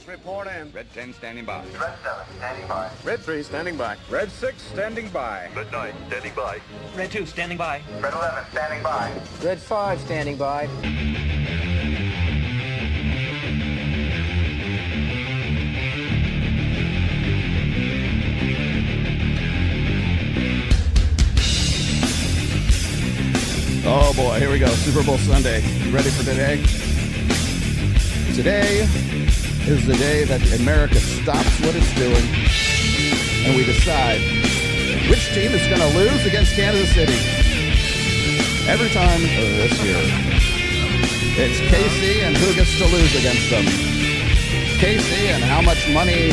report in. Red 10 standing by. Red 7 standing by. Red 3 standing by. Red 6 standing by. Red 9 standing by. Red 2 standing by. Red 11 standing by. Red 5 standing by. Oh boy, here we go. Super Bowl Sunday. You ready for today? Today is the day that America stops what it's doing and we decide which team is going to lose against Kansas City. Every time this year, it's KC and who gets to lose against them. KC and how much money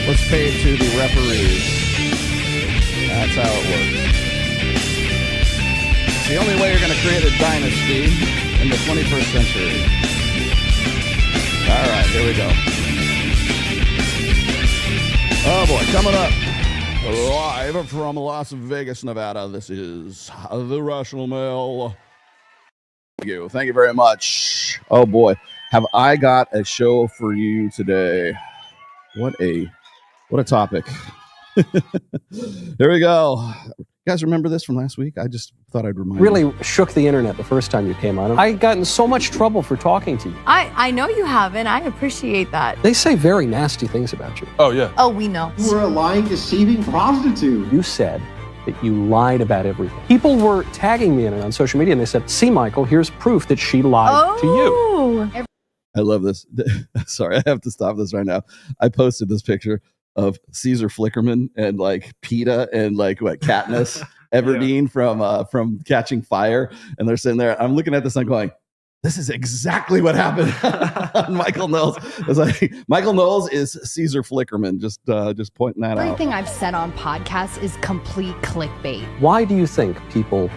was paid to the referees. That's how it works. It's the only way you're going to create a dynasty in the 21st century. All right, here we go. Oh boy, coming up live from Las Vegas, Nevada. This is The Rational Male. Thank you very much. Oh boy, have I got a show for you today. What a topic. Here we go. You guys remember this from last week? I just thought I'd remind you. Really shook the internet the first time you came on. I got in so much trouble for talking to you. I know you haven't. I appreciate that. They say very nasty things about you. Oh, yeah. Oh, we know. You were a lying, deceiving prostitute. You said that you lied about everything. People were tagging me in it on social media, and they said, see, Michael, here's proof that she lied to you. I love this. Sorry, I have to stop this right now. I posted this picture of Caesar Flickerman and like PETA and like what Katniss Everdeen from Catching Fire, and they're sitting there. I'm looking at this and I'm going, this is exactly what happened on Michael Knowles. It's like Michael Knowles is Caesar Flickerman. Just pointing that out. Everything I've said on podcasts is complete clickbait. Why do you think people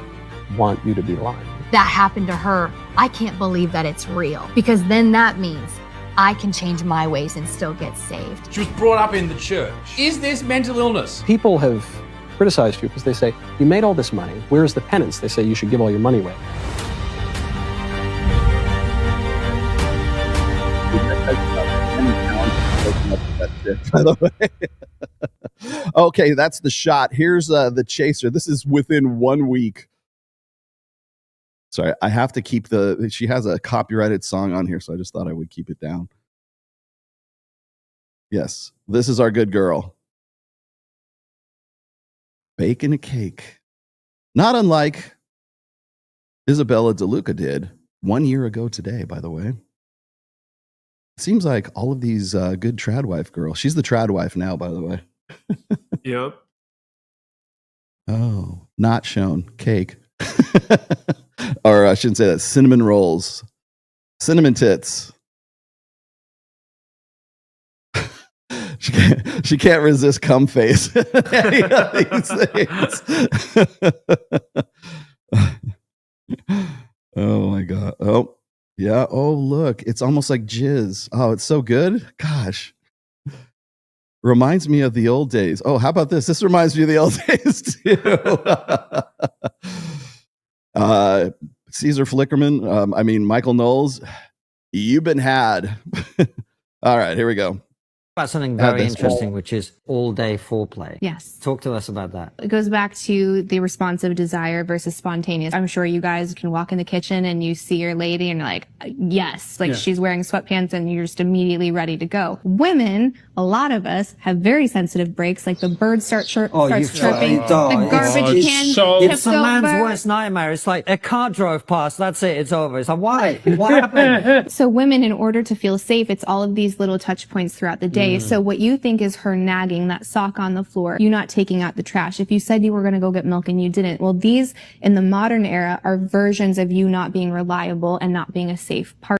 want you to be lying? That happened to her. I can't believe that it's real, because then that means I can change my ways and still get saved. She was brought up in the church. Is this mental illness? People have criticized you because they say, you made all this money. Where's the penance? They say you should give all your money away. By the way. Okay, that's the shot. Here's the chaser. This is within 1 week. Sorry, I have to keep she has a copyrighted song on here, so I just thought I would keep it down. Yes, this is our good girl. Baking a cake. Not unlike Isabella DeLuca did 1 year ago today, by the way. Seems like all of these good Tradwife girls. She's the Tradwife now, by the way. Yep. Oh, not shown. Cake. Or I shouldn't say that. Cinnamon rolls. Cinnamon tits. She can't resist cum face. Any of these things. Oh my God. Oh, yeah. Oh, look. It's almost like jizz. Oh, it's so good. Gosh. Reminds me of the old days. Oh, how about this? This reminds me of the old days too. Caesar Flickerman. Michael Knowles. You've been had. All right, here we go. About something very interesting, which is all-day foreplay. Yes. Talk to us about that. It goes back to the responsive desire versus spontaneous. I'm sure you guys can walk in the kitchen and you see your lady and you're like, yes, like she's wearing sweatpants and you're just immediately ready to go. Women, a lot of us have very sensitive breaks, like the bird starts chirping, the garbage can it's a man's worst nightmare. It's like a car drove past, that's it, it's over. It's like, why? What happened? So women, in order to feel safe, it's all of these little touch points throughout the day. So what you think is her nagging, that sock on the floor, you not taking out the trash. If you said you were going to go get milk and you didn't, well, these in the modern era are versions of you not being reliable and not being a safe partner.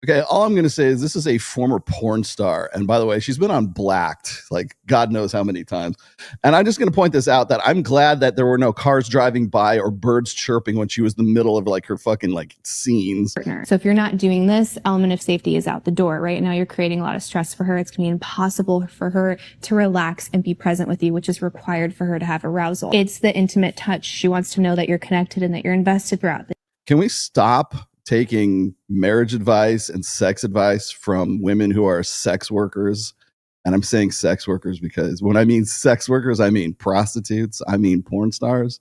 Okay, all I'm going to say is this is a former porn star. And by the way, she's been on Blacked, like God knows how many times. And I'm just going to point this out, that I'm glad that there were no cars driving by or birds chirping when she was in the middle of like her fucking like scenes. So if you're not doing this, element of safety is out the door. Right now you're creating a lot of stress for her. It's going to be impossible for her to relax and be present with you, which is required for her to have arousal. It's the intimate touch. She wants to know that you're connected and that you're invested throughout the Can we stop taking marriage advice and sex advice from women who are sex workers? And I'm saying sex workers because when I mean sex workers, I mean prostitutes, I mean porn stars.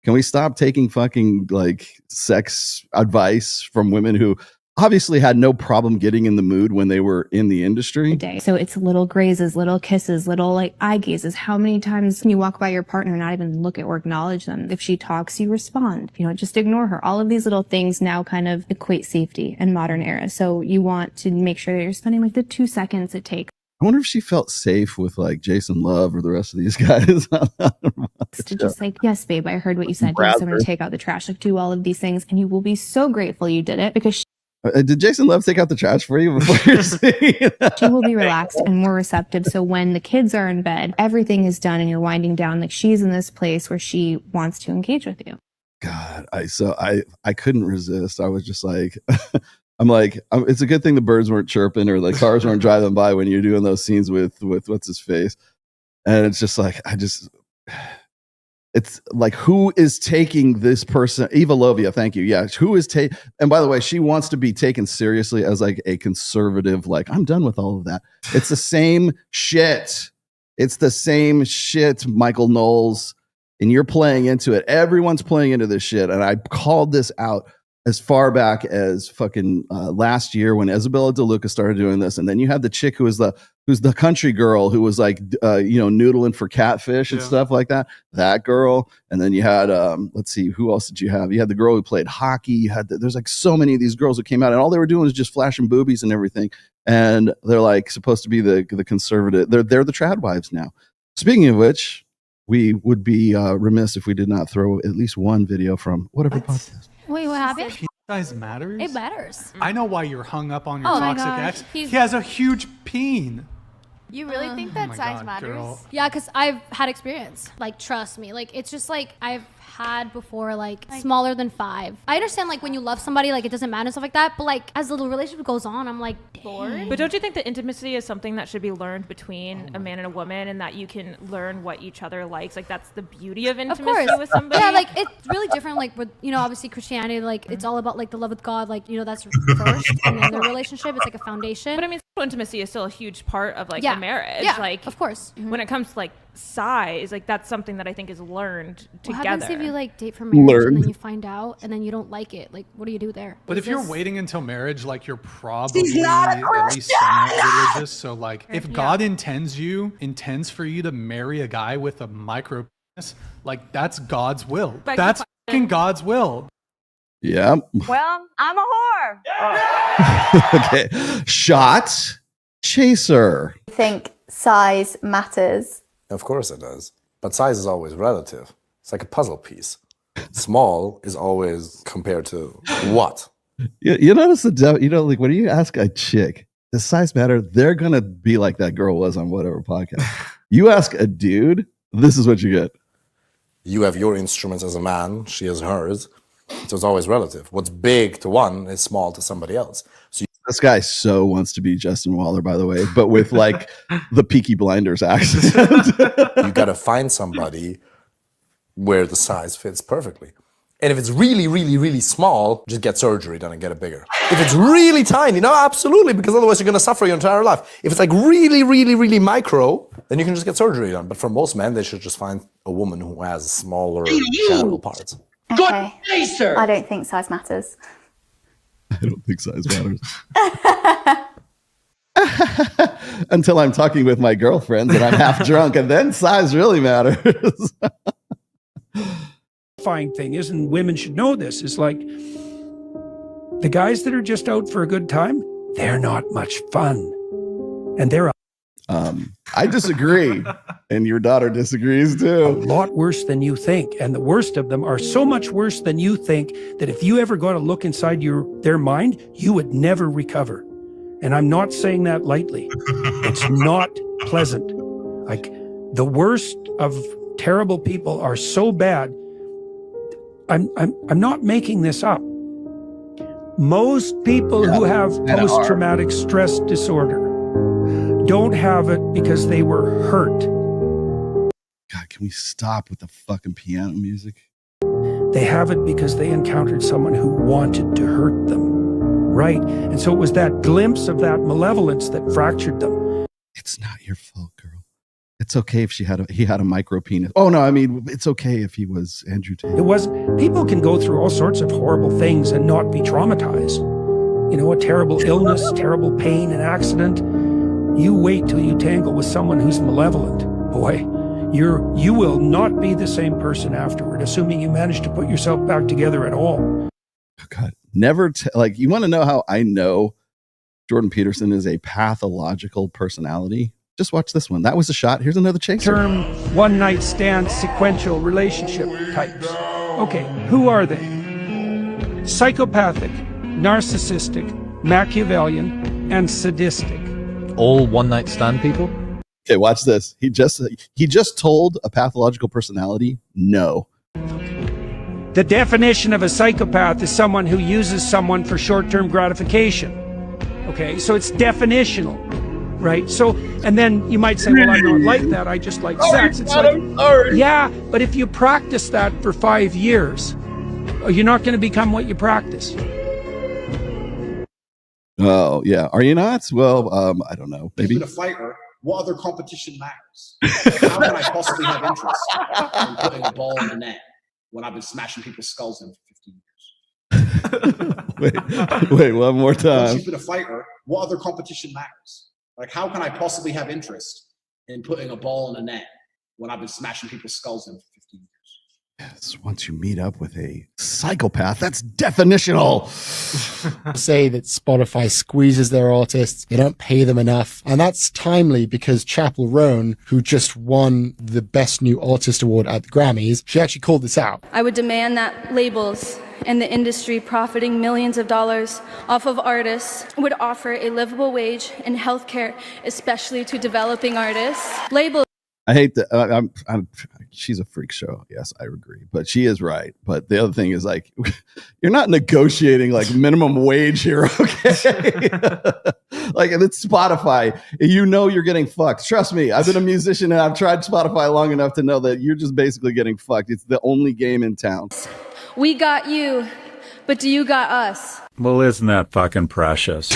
Can we stop taking fucking like sex advice from women who obviously had no problem getting in the mood when they were in the industry? So it's little grazes, little kisses, little like eye gazes. How many times can you walk by your partner and not even look at or acknowledge them? If she talks, you respond. If you don't, just ignore her. All of these little things now kind of equate safety in modern era. So you want to make sure that you're spending like the 2 seconds it takes. I wonder if she felt safe with like Jason Love or the rest of these guys. To just like, yes, babe, I heard what you said. Yes, I'm going to take out the trash. Like, do all of these things. And you will be so grateful you did it because did Jason Love take out the trash for you before you're saying that? She will be relaxed and more receptive. So when the kids are in bed, everything is done and you're winding down. Like she's in this place where she wants to engage with you. God, I couldn't resist. I was just like, I'm like, it's a good thing the birds weren't chirping or the cars weren't driving by when you're doing those scenes with what's his face. And it's just like, it's like, who is taking this person? Eva Lovia, thank you. Yeah, who is and by the way, she wants to be taken seriously as like a conservative, like, I'm done with all of that. It's the same shit. It's the same shit, Michael Knowles. And you're playing into it. Everyone's playing into this shit. And I called this out as far back as fucking last year when Isabella DeLuca started doing this. And then you had the chick who's the country girl who was like, noodling for catfish and stuff like that. That girl. And then you had, let's see, who else did you have? You had the girl who played hockey. You had, there's like so many of these girls who came out and all they were doing was just flashing boobies and everything. And they're like supposed to be the conservative. They're the Tradwives now. Speaking of which, we would be remiss if we did not throw at least one video from whatever podcast. Wait, what happened? Size matters? It matters. I know why you're hung up on your Oh my toxic gosh, ex. He has a huge peen. You really think that my size God, matters? girl. Yeah, because I've had experience. Like, trust me. Like, it's just like I've had before, like smaller than 5. I understand, like, when you love somebody, like, it doesn't matter and stuff like that. But, like, as the relationship goes on, I'm like, bored. But don't you think that intimacy is something that should be learned between a man and a woman and that you can learn what each other likes? Like, that's the beauty of intimacy with somebody? Yeah, like, it's really different. Like, with, obviously Christianity, like, it's all about, like, the love with God. Like, that's first. And then the relationship, it's like a foundation. But I mean, sexual intimacy is still a huge part of, like, Yeah. a marriage. Yeah, like, of course. When it comes to, like, size, like, that's something that I think is learned What together. happens if you, like, date for marriage and then you find out and then you don't like it? Like, what do you do there? But if you're waiting until marriage, like you're probably at least somewhat religious. So like if God intends for you to marry a guy with a micro penis, like that's God's will. That's fucking God's will. Yeah. Well, I'm a whore. Okay. Shot chaser. I think size matters. Of course it does. But size is always relative. It's like a puzzle piece. Small is always compared to what? You notice like when you ask a chick, does size matter? They're going to be like that girl was on whatever podcast. You ask a dude, this is what you get. You have your instruments as a man, she has hers. So it's always relative. What's big to one is small to somebody else. So this guy so wants to be Justin Waller, by the way, but with like the Peaky Blinders accent. You got to find somebody where the size fits perfectly. And if it's really, really, really small, just get surgery done and get it bigger. If it's really tiny, no, absolutely, because otherwise you're going to suffer your entire life. If it's like really, really, really micro, then you can just get surgery done. But for most men, they should just find a woman who has smaller genital parts. Okay. I don't think size matters. I don't think size matters. Until I'm talking with my girlfriends and I'm half drunk, and then size really matters. Fine thing is, and women should know this, is like the guys that are just out for a good time, they're not much fun. And they're I disagree. And your daughter disagrees too. A lot worse than you think. And the worst of them are so much worse than you think that if you ever got to look inside their mind, you would never recover. And I'm not saying that lightly. It's not pleasant. Like the worst of terrible people are so bad. I'm not making this up. Most people who have post-traumatic stress disorder don't have it because they were hurt. God, can we stop with the fucking piano music? They have it because they encountered someone who wanted to hurt them, right? And so it was that glimpse of that malevolence that fractured them. It's not your fault, girl. It's okay if he had a micro penis. Oh no, I mean, it's okay if he was Andrew Tate. It wasn't. People can go through all sorts of horrible things and not be traumatized. You know, a terrible illness, terrible pain, an accident. You wait till you tangle with someone who's malevolent. Boy, you will not be the same person afterward, assuming you manage to put yourself back together at all. Oh God, never like, you want to know how I know Jordan Peterson is a pathological personality? Just watch this one. That was a shot. Here's another chaser. Term one night stand sequential relationship types. Okay, who are they? Psychopathic, narcissistic, Machiavellian, and sadistic. All one night stand people? Okay, watch this. He just told a pathological personality no. The definition of a psychopath is someone who uses someone for short-term gratification. Okay, so it's definitional, right? So, and then you might say, well, I'm not like that. I just like sex. It's like, yeah, but if you practice that for 5 years, you're not going to become what you practice. Oh, yeah. Are you not? Well, I don't know. Maybe. Been a fighter. What other competition matters? How can I possibly have interest in putting a ball in the net when I've been smashing people's skulls in for 15 years? wait, one more time. Once you've been a fighter, what other competition matters? Like, how can I possibly have interest in putting a ball in a net when I've been smashing people's skulls in for 15 years? Yes, once you meet up with a psychopath, that's definitional. Say that Spotify squeezes their artists, they don't pay them enough. And that's timely because Chappell Roan, who just won the Best New Artist Award at the Grammys, she actually called this out. I would demand that labels and the industry profiting millions of dollars off of artists would offer a livable wage and healthcare, especially to developing artists. Labels. I hate that. She's a freak show. Yes, I agree, but she is right. But the other thing is, like, you're not negotiating like minimum wage here, okay? Like, if it's Spotify, you know you're getting fucked. Trust me, I've been a musician and I've tried Spotify long enough to know that you're just basically getting fucked. It's the only game in town. We got you, but do you got us? Well, isn't that fucking precious?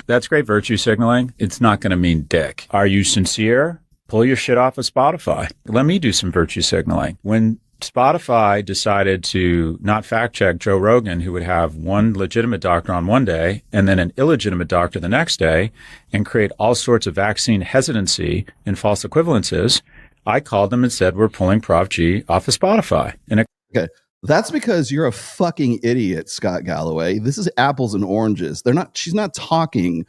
That's great virtue signaling. It's not going to mean dick. Are you sincere? Pull your shit off of Spotify. Let me do some virtue signaling. When Spotify decided to not fact check Joe Rogan, who would have one legitimate doctor on one day and then an illegitimate doctor the next day, and create all sorts of vaccine hesitancy and false equivalences, I called them and said, we're pulling Prof G off of Spotify. Okay. That's because you're a fucking idiot, Scott Galloway. This is apples and oranges. She's not talking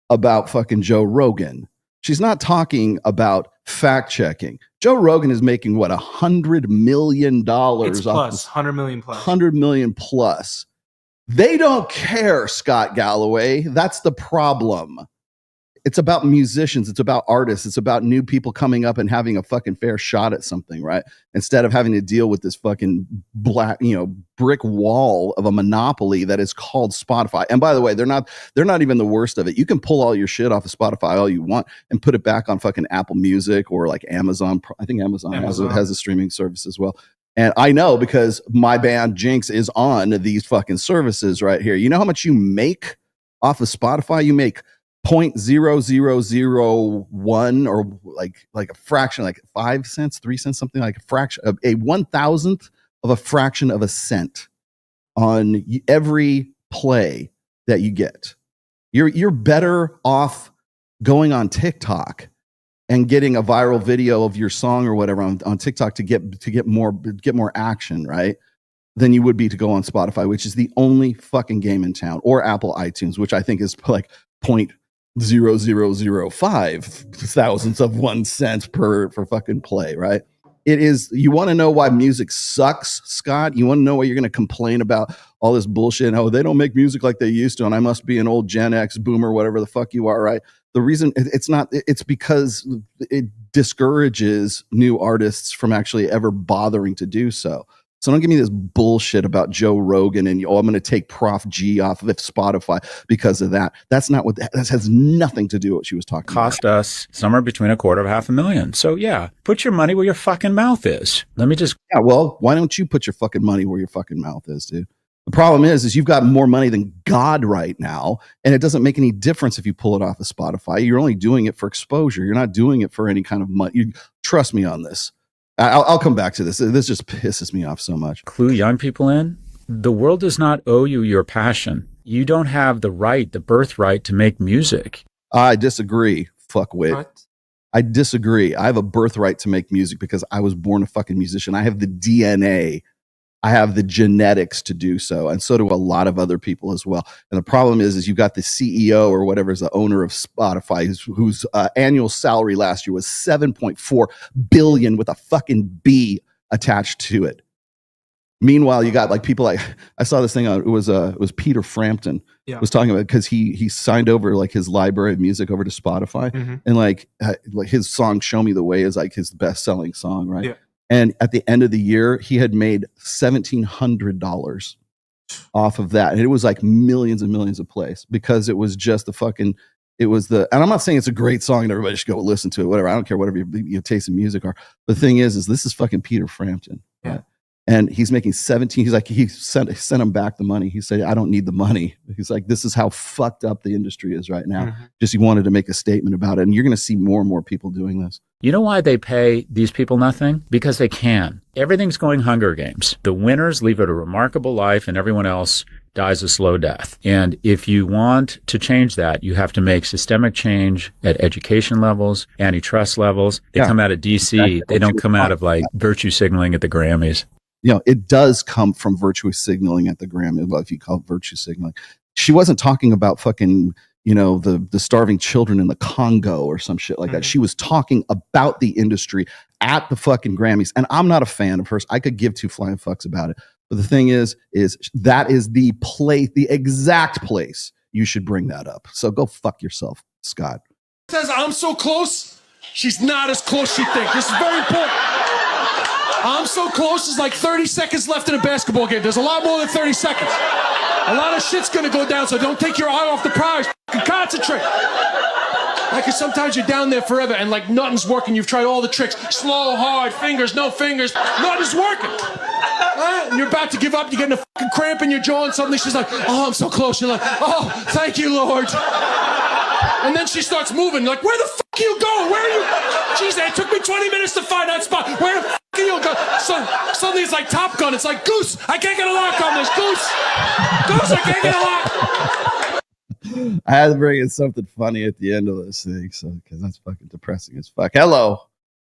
about fucking Joe Rogan. She's not talking about fact checking. Joe Rogan is making what, $100 million? It's plus 100 million plus. 100 million plus. They don't care, Scott Galloway. That's the problem. It's about musicians. It's about artists. It's about new people coming up and having a fucking fair shot at something, right? Instead of having to deal with this fucking brick wall of a monopoly that is called Spotify. And by the way, they're not even the worst of it. You can pull all your shit off of Spotify all you want and put it back on fucking Apple Music or like Amazon. I think Amazon. Has a streaming service as well. And I know because my band Jinx is on these fucking services right here. You know how much you make off of Spotify? You make 0.0001 or like a fraction, like 5 cents, 3 cents, something like a fraction of a 1,000th of a fraction of a cent on every play that you get. You're better off going on TikTok and getting a viral video of your song or whatever on TikTok to get more action, right? Than you would be to go on Spotify, which is the only fucking game in town, or Apple iTunes, which I think is like 0.0005 thousandths of 1 cent per fucking play, right? It is. You want to know why music sucks, Scott? You want to know why you're going to complain about all this bullshit and, oh, they don't make music like they used to, and I must be an old Gen X boomer, whatever the fuck you are, right? The reason it's because it discourages new artists from actually ever bothering to do so. So don't give me this bullshit about Joe Rogan and I'm going to take Prof G off of Spotify because of that. That's not what that has nothing to do with what she was talking about. Cost us somewhere between $250,000. So yeah, put your money where your fucking mouth is. Let me just. Yeah, well, why don't you put your fucking money where your fucking mouth is, dude? The problem is you've got more money than God right now, and it doesn't make any difference if you pull it off of Spotify. You're only doing it for exposure. You're not doing it for any kind of money. Trust me on this. I'll come back to this. This just pisses me off so much. Clue young people in. The world does not owe you your passion. You don't have the right, the birthright to make music. I disagree, fuckwit. What? I disagree. I have a birthright to make music because I was born a fucking musician. I have the DNA. I have the genetics to do so, and so do a lot of other people as well. And the problem is you've got the CEO or whatever is the owner of Spotify, whose annual salary last year was $7.4 billion with a fucking B attached to it. Meanwhile, you got like people like I saw this thing on it was Peter Frampton was talking about because he signed over like his library of music over to Spotify, and like his song "Show Me the Way" is like his best selling song, right? Yeah. And at the end of the year, he had made $1,700 off of that. And it was like millions and millions of plays because it was just and I'm not saying it's a great song and everybody should go listen to it, whatever. I don't care whatever your taste in music are. The thing is this is fucking Peter Frampton. Yeah. Right? And he's making 17. He's like, he sent him back the money. He said, I don't need the money. He's like, this is how fucked up the industry is right now. Just he wanted to make a statement about it. And you're going to see more and more people doing this. You know why they pay these people nothing? Because they can. Everything's going Hunger Games. The winners leave it a remarkable life and everyone else dies a slow death. And if you want to change that, you have to make systemic change at education levels, antitrust levels. They come out of DC. Exactly. They don't come out of like virtue signaling at the Grammys. You know, it does come from virtue signaling at the Grammy, well, if you call it virtue signaling. She wasn't talking about fucking, you know, the starving children in the Congo or some shit like that. She was talking about the industry at the fucking Grammys. And I'm not a fan of hers. I could give two flying fucks about it. But the thing is that is the place, the exact place you should bring that up. So go fuck yourself, Scott. Says I'm so close. She's not as close as you think. This is very important. I'm so close. There's like 30 seconds left in a basketball game. There's a lot more than 30 seconds. A lot of shit's gonna go down, so don't take your eye off the prize. Concentrate. Like, sometimes you're down there forever and like nothing's working. You've tried all the tricks. Slow, hard, fingers, no fingers. Nothing's working. And you're about to give up. You're getting a fucking cramp in your jaw and suddenly she's like, oh, I'm so close. You're like, oh, thank you, Lord. And then she starts moving. You're like, where the fuck are you going? Where are you? Jeez, it took me 20 minutes to find that spot. Where the fuck are you going? Suddenly it's like Top Gun. It's like, Goose, I can't get a lock on this. Goose, I can't get a lock. I had to bring in something funny at the end of this thing, because that's fucking depressing as fuck. Hello.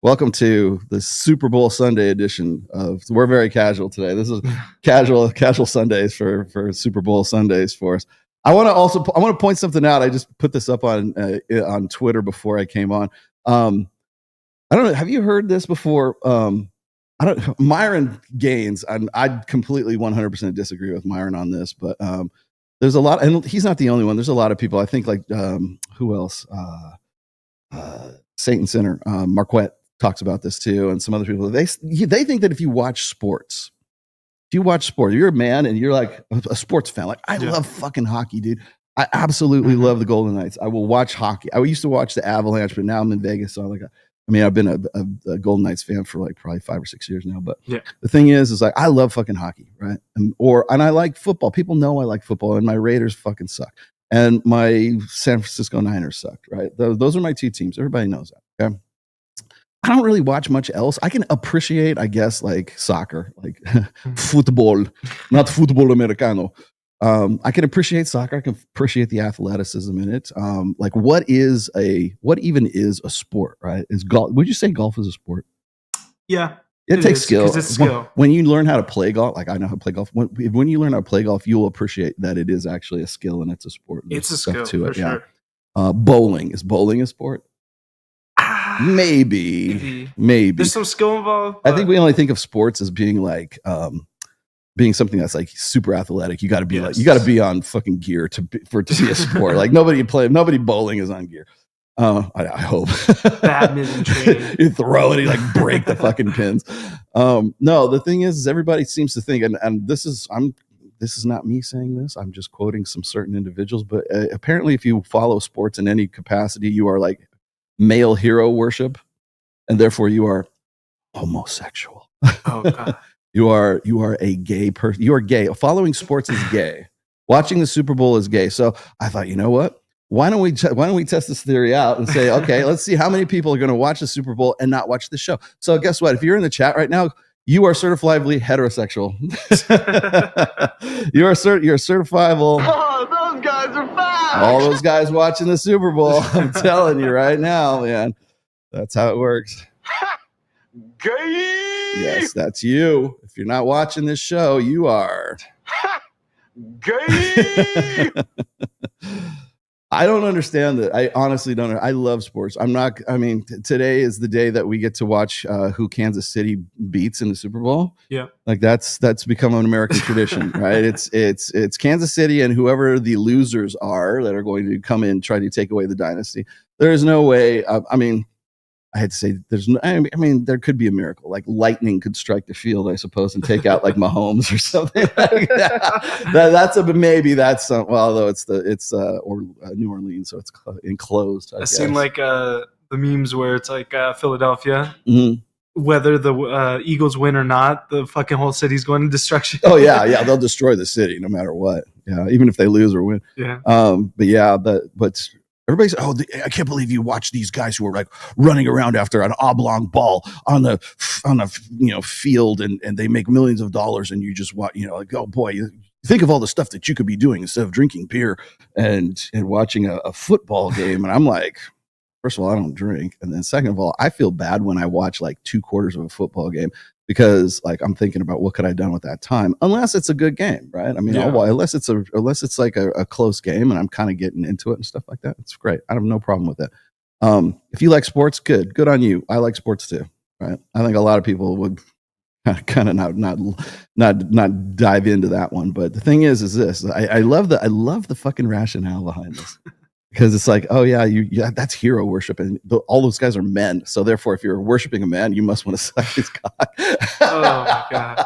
Welcome to the Super Bowl Sunday edition of We're Very Casual today. This is casual Sundays for Super Bowl Sundays for us. I want to point something out. I just put this up on Twitter before I came on. I don't know. Have you heard this before? Myron Gaines. I completely 100% disagree with Myron on this, but there's a lot, and he's not the only one. There's a lot of people. I think like who else? Saint and Sinner. Marquette talks about this too, and some other people. They think that if you watch sports. If you watch sport, you're a man and you're like a sports fan. Like, I love fucking hockey, dude. I absolutely love the Golden Knights. I will watch hockey. I used to watch the Avalanche, but now I'm in Vegas. So I've been a Golden Knights fan for like probably 5 or 6 years now. But the thing is like, I love fucking hockey, right? And I like football. People know I like football, and my Raiders fucking suck. And my San Francisco Niners sucked, right? Those are my two teams. Everybody knows that, okay? I don't really watch much else. I can appreciate, I guess, like soccer, like football, not football americano. I can appreciate soccer. I can appreciate the athleticism in it. Like what even is a sport, right? Is golf? Would you say golf is a sport? Yeah. It takes skill. It's skill. When you learn how to play golf, like I know how to play golf. When you learn how to play golf, you'll appreciate that it is actually a skill and it's a sport. It's a skill to it, for sure. Bowling. Is bowling a sport? Maybe. There's some skill involved. I think we only think of sports as being like being something that's like super athletic. You got to be like, you got to be on fucking gear for it to be a sport. Like nobody bowling is on gear. I hope. Badminton training. You throw it, you like break the fucking pins. No, the thing is everybody seems to think, and this is not me saying this. I'm just quoting some certain individuals. But apparently, if you follow sports in any capacity, you are like male hero worship, and therefore you are homosexual. Oh God. You are a gay person. You are gay. Following sports is gay. Watching the Super Bowl is gay. So I thought, you know what? Why don't we test this theory out and say, okay, let's see how many people are going to watch the Super Bowl and not watch the show. So guess what? If you're in the chat right now, you are certifiably heterosexual. You're certifiable. Oh, those guys are fast. All those guys watching the Super Bowl. I'm telling you right now, man. That's how it works. Gay. Yes, that's you. If you're not watching this show, you are. Gay. I don't understand that. I honestly don't. I love sports. Today is the day that we get to watch who Kansas City beats in the Super Bowl. Yeah. Like that's become an American tradition, right? It's Kansas City and whoever the losers are that are going to come in, try to take away the dynasty. There is no way. I had to say there could be a miracle, like lightning could strike the field, I suppose, and take out like Mahomes or something like that. That's a maybe. That's although it's New Orleans, so it's enclosed. I've seen like the memes where it's like Philadelphia. Mm-hmm. Whether the Eagles win or not, the fucking whole city's going to destruction. Oh yeah, they'll destroy the city no matter what. Yeah, even if they lose or win. Yeah. But everybody's, I can't believe you watch these guys who are like running around after an oblong ball on the field and they make millions of dollars and you just watch, like, oh boy, you think of all the stuff that you could be doing instead of drinking beer and watching a football game. And I'm like, first of all, I don't drink. And then second of all, I feel bad when I watch like 2/4 of a football game because like I'm thinking about what could I have done with that time, unless it's a good game, right? I mean, unless it's like a close game and I'm kind of getting into it and stuff like that. It's great. I have no problem with it. If you like sports, good on you. I like sports too, right? I think a lot of people would kind of not dive into that one. But the thing is this: I love the fucking rationale behind this. Because it's like, oh yeah, that's hero worship, and all those guys are men. So therefore, if you're worshiping a man, you must want to suck his cock. Oh my God!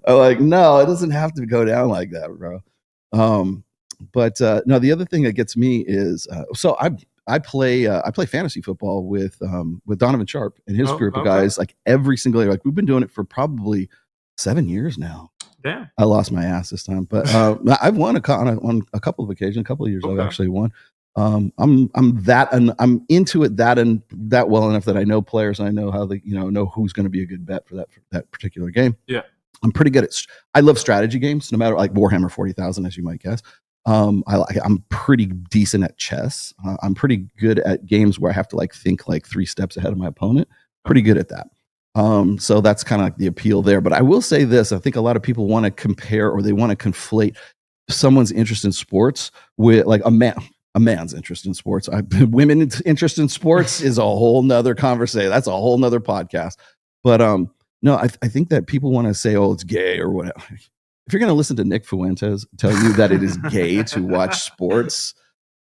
I'm like, no, it doesn't have to go down like that, bro. But no, the other thing that gets me is, so I play fantasy football with Donovan Sharp and his group of guys, like every single year. Like we've been doing it for probably 7 years now. Yeah. I lost my ass this time, but I've won on a couple of occasions. A couple of years I've actually won. I'm into it that well enough that I know players and I know how know who's going to be a good bet for that particular game. Yeah. I'm pretty good at. I love strategy games, no matter like Warhammer 40,000, as you might guess. I'm pretty decent at chess. I'm pretty good at games where I have to like think like 3 steps ahead of my opponent. Pretty good at that. So that's kind of like the appeal there. But I will say this, I think a lot of people want to compare or they want to conflate someone's interest in sports with like a man's interest in sports. Women's interest in sports is a whole nother conversation. That's a whole nother podcast. But no, I think that people want to say, oh, it's gay or whatever. If you're going to listen to Nick Fuentes tell you that it is gay to watch sports,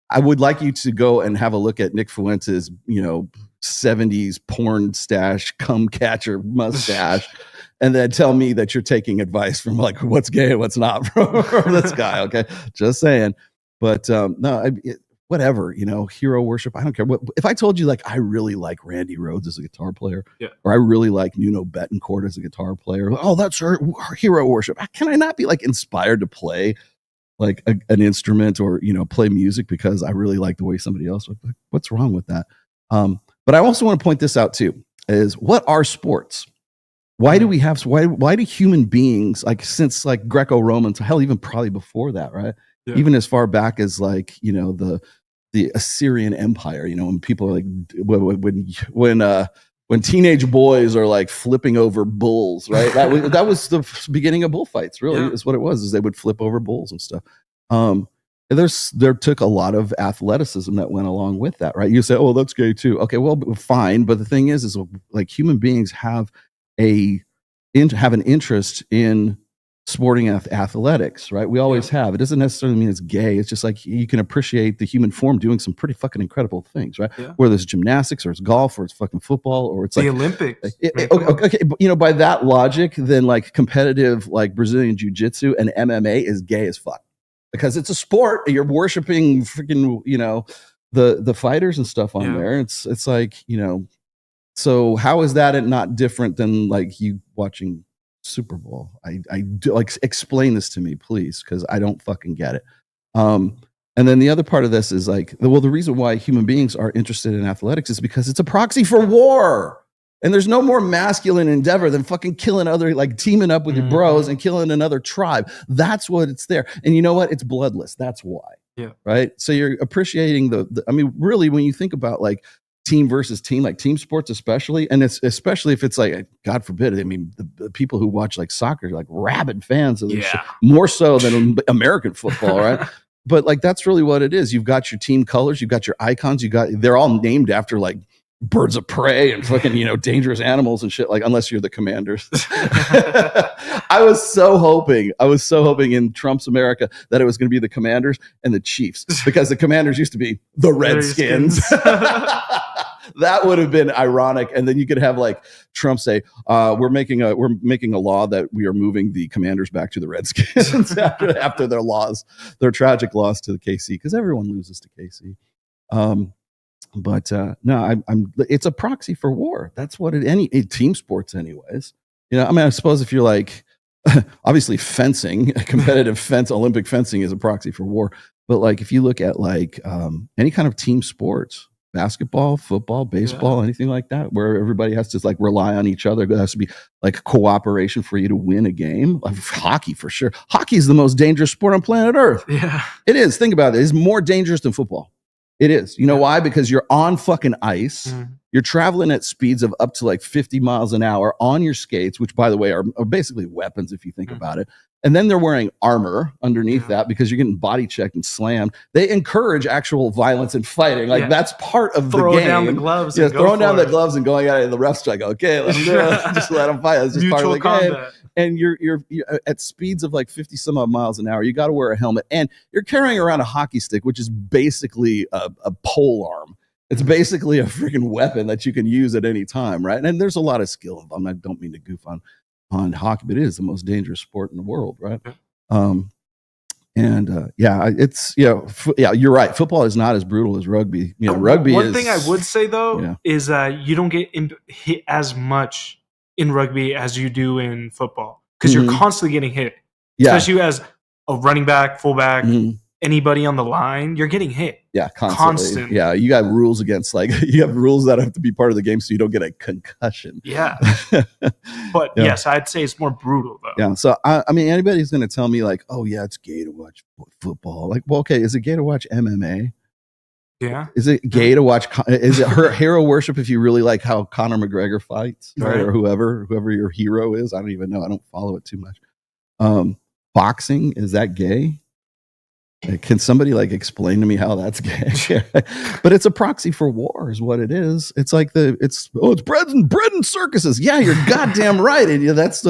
I would like you to go and have a look at Nick Fuentes, 70s porn stash, cum catcher mustache, and then tell me that you're taking advice from like what's gay and what's not from this guy. Okay, just saying. But whatever, hero worship. I don't care. If I told you like I really like Randy Rhoads as a guitar player, or I really like Nuno Betancourt as a guitar player, oh, that's her hero worship. Can I not be like inspired to play like an instrument or play music because I really like the way somebody else would? What's wrong with that? But I also want to point this out too: is what are sports? Why do we have? Why do human beings, like since like Greco-Romans, hell, even probably before that, right? Yeah. Even as far back as like the Assyrian Empire, when people are like when teenage boys are like flipping over bulls, right? That was the beginning of bullfights. Really, is what it was. Is they would flip over bulls and stuff. There took a lot of athleticism that went along with that, right? You say, oh, that's gay too. Okay, well, fine. But the thing is like human beings have an interest in sporting athletics, right? We always have. It doesn't necessarily mean it's gay. It's just like you can appreciate the human form doing some pretty fucking incredible things, right? Yeah. Whether it's gymnastics or it's golf or it's fucking football or it's The like Olympics. Okay, but by that logic, then like competitive like Brazilian jiu-jitsu and MMA is gay as fuck because it's a sport. You're worshiping freaking the fighters and stuff on there. It's like so how is that not different than like you watching Super Bowl? I do like explain this to me, please, because I don't fucking get it. And then the other part of this is like, the reason why human beings are interested in athletics is because it's a proxy for war. And there's no more masculine endeavor than fucking killing like teaming up with your bros and killing another tribe. That's what it's there. And you know what? It's bloodless. That's why. Yeah. Right. So you're appreciating I mean, really, when you think about like team versus team, like team sports, especially, and it's especially if it's like, God forbid, I mean, the people who watch like soccer are like rabid fans of this shit, more so than American football, right? But like that's really what it is. You've got your team colors, you've got your icons, they're all named after like birds of prey and fucking dangerous animals and shit, like unless you're the Commanders. I was so hoping in Trump's America that it was going to be the Commanders and the Chiefs, because the Commanders used to be the Redskins. That would have been ironic. And then you could have like Trump say, we're making a law that we are moving the Commanders back to the Redskins after their tragic loss to the KC, because everyone loses to KC. But no, it's a proxy for war. That's what any team sports anyways. I mean, I suppose if you're like, obviously fencing, competitive Olympic fencing is a proxy for war. But like, if you look at like any kind of team sports, basketball, football, baseball, anything like that, where everybody has to like rely on each other, there has to be like cooperation for you to win a game. Like hockey, for sure. Hockey is the most dangerous sport on planet Earth. Yeah, it is. Think about it. It's more dangerous than football. It is. You know why? Because you're on fucking ice. You're traveling at speeds of up to like 50 miles an hour on your skates, which, by the way, are basically weapons if you think about it. And then they're wearing armor underneath that because you're getting body checked and slammed. They encourage actual violence and fighting. Like that's part of the game. Throwing down the gloves. Yeah, throwing down the gloves and going at it. And the ref's like, okay, let's do it. Just let them fight. It's just part of the game. And you're at speeds of like 50 some odd miles an hour. You got to wear a helmet, and you're carrying around a hockey stick, which is basically a pole arm. It's basically a freaking weapon that you can use at any time, right? And there's a lot of skill involved. I don't mean to goof on hockey, but it is the most dangerous sport in the world, right? It's you're right. Football is not as brutal as rugby. Rugby. One thing I would say though is you don't get hit as much in rugby as you do in football, because you're constantly getting hit, especially as a running back, fullback, anybody on the line, you're getting hit. Yeah, constantly. Yeah, you got rules against you have rules that have to be part of the game so you don't get a concussion. Yeah, but yes, I'd say it's more brutal though. Yeah, so I mean, anybody's going to tell me like, oh yeah, it's gay to watch football. Like, well, okay, is it gay to watch MMA? Yeah. Is it gay to watch? Is it hero worship if you really like how Conor McGregor fights, right? Or whoever your hero is? I don't even know. I don't follow it too much. Boxing, is that gay? Can somebody like explain to me how that's gay? But it's a proxy for war, is what it is. It's like it's bread and circuses. Yeah, you're goddamn right, and that's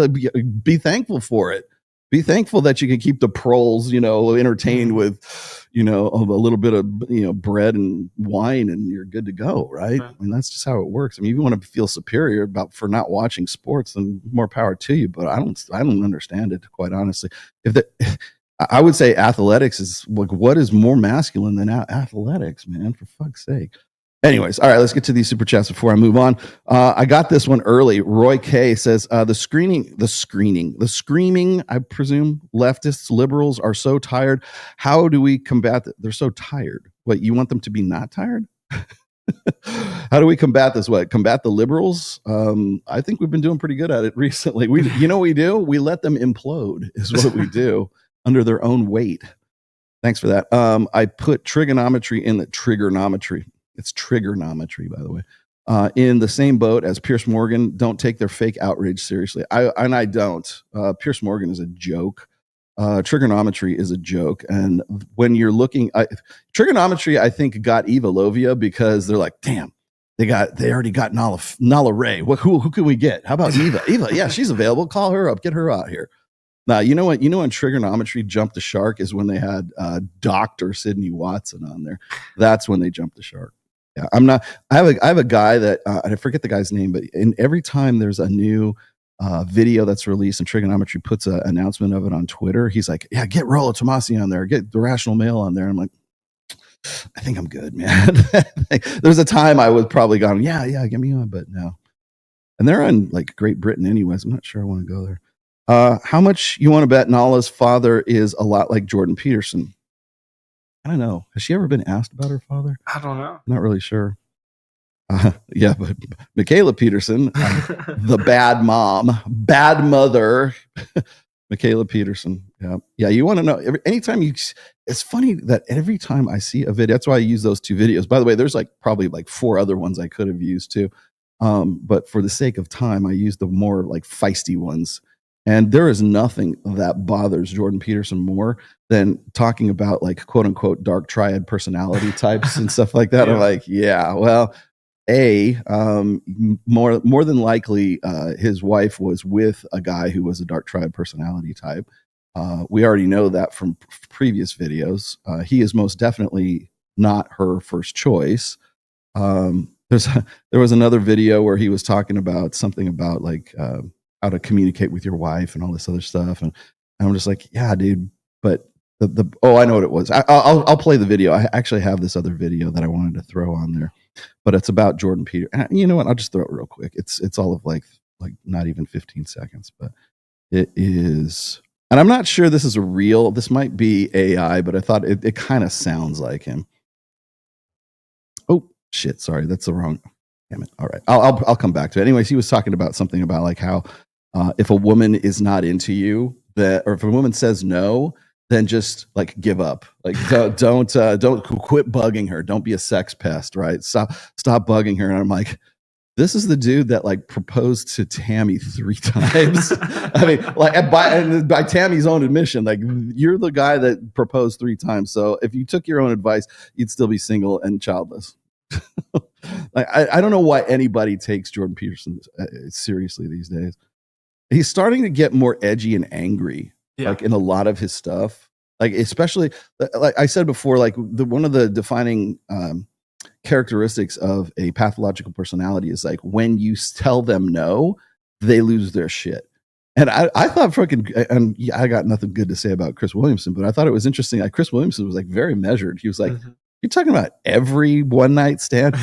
be thankful for it. Be thankful that you can keep the proles, entertained with, a little bit of, bread and wine, and you're good to go, right? I mean, that's just how it works. I mean, if you want to feel superior for not watching sports, then more power to you. But I don't understand it, quite honestly. I would say athletics is like, what is more masculine than athletics, man? For fuck's sake. Anyways, all right, let's get to these super chats before I move on. I got this one early. Roy K says, the screaming, I presume, leftists, liberals are so tired. How do we combat that? They're so tired. What, you want them to be not tired? How do we combat this? Combat the liberals? I think we've been doing pretty good at it recently. We do? We let them implode is what we do under their own weight. Thanks for that. I put trigonometry in the trigonometry. It's trigonometry, by the way. In the same boat as Pierce Morgan. Don't take their fake outrage seriously. I don't. Pierce Morgan is a joke. Trigonometry is a joke. And when you're looking, trigonometry, I think got Eva Lovia because they're like, damn, they already got Nala Ray. Who can we get? How about Eva? Eva, yeah, she's available. Call her up. Get her out here. Now, you know what? You know when trigonometry jumped the shark is when they had Dr. Sidney Watson on there. That's when they jumped the shark. Yeah, I'm not. I have a guy that and I forget the guy's name, but every time there's a new video that's released and trigonometry puts an announcement of it on Twitter, he's like, "Yeah, get Rollo Tomasi on there, get the Rational Male on there." I'm like, I think I'm good, man. There's a time I was probably gone, yeah, get me on, but no. And they're on like Great Britain anyways. I'm not sure I want to go there. How much you want to bet Nala's father is a lot like Jordan Peterson? I don't know. Has she ever been asked about her father? I don't know. I'm not really sure. Yeah, but Michaela Peterson, the bad mom, bad mother, Michaela Peterson. Yeah. You want to know? Anytime it's funny that every time I see a video, that's why I use those 2 videos. By the way, there's probably 4 other ones I could have used too, but for the sake of time, I used the more feisty ones. And there is nothing that bothers Jordan Peterson more than talking about quote unquote dark triad personality types and stuff like that. Yeah. I'm like, yeah, well, more than likely, his wife was with a guy who was a dark triad personality type. We already know that from previous videos. He is most definitely not her first choice. There was another video where he was talking about something about how to communicate with your wife and all this other stuff, and I'm just like, yeah, dude. But I know what it was. I'll play the video. I actually have this other video that I wanted to throw on there, but it's about Jordan Peter. And you know what? I'll just throw it real quick. It's all of like not even 15 seconds, but it is. And I'm not sure this is a real. This might be AI, but I thought it kind of sounds like him. Oh shit! Sorry, that's the wrong. Damn it! All right, I'll come back to it. Anyways, he was talking about something about how if a woman is not into you, or if a woman says no, then just give up. Don't quit bugging her. Don't be a sex pest, right? Stop bugging her. And I'm like, this is the dude that proposed to Tammy 3 times. I mean, by Tammy's own admission, you're the guy that proposed 3 times. So if you took your own advice, you'd still be single and childless. I don't know why anybody takes Jordan Peterson seriously these days. He's starting to get more edgy and angry, in a lot of his stuff. Especially, like I said before, one of the defining characteristics of a pathological personality is when you tell them no, they lose their shit. And I thought I got nothing good to say about Chris Williamson, but I thought it was interesting. Chris Williamson was very measured. He was like, you're talking about every one night stand?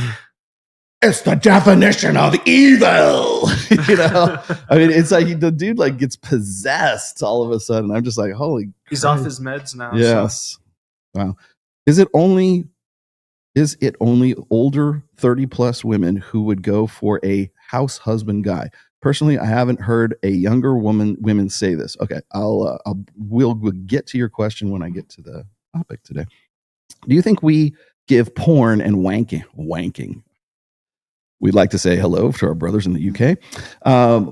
It's the definition of evil. I mean, it's the dude dude gets possessed all of a sudden. I'm just like, holy he's Christ. Off his meds now. Yes. So. Wow. Is it only older 30+ women who would go for a house husband guy? Personally, I haven't heard a younger women say this. Okay, we'll get to your question when I get to the topic today. Do you think we give porn and wanking? We'd like to say hello to our brothers in the UK.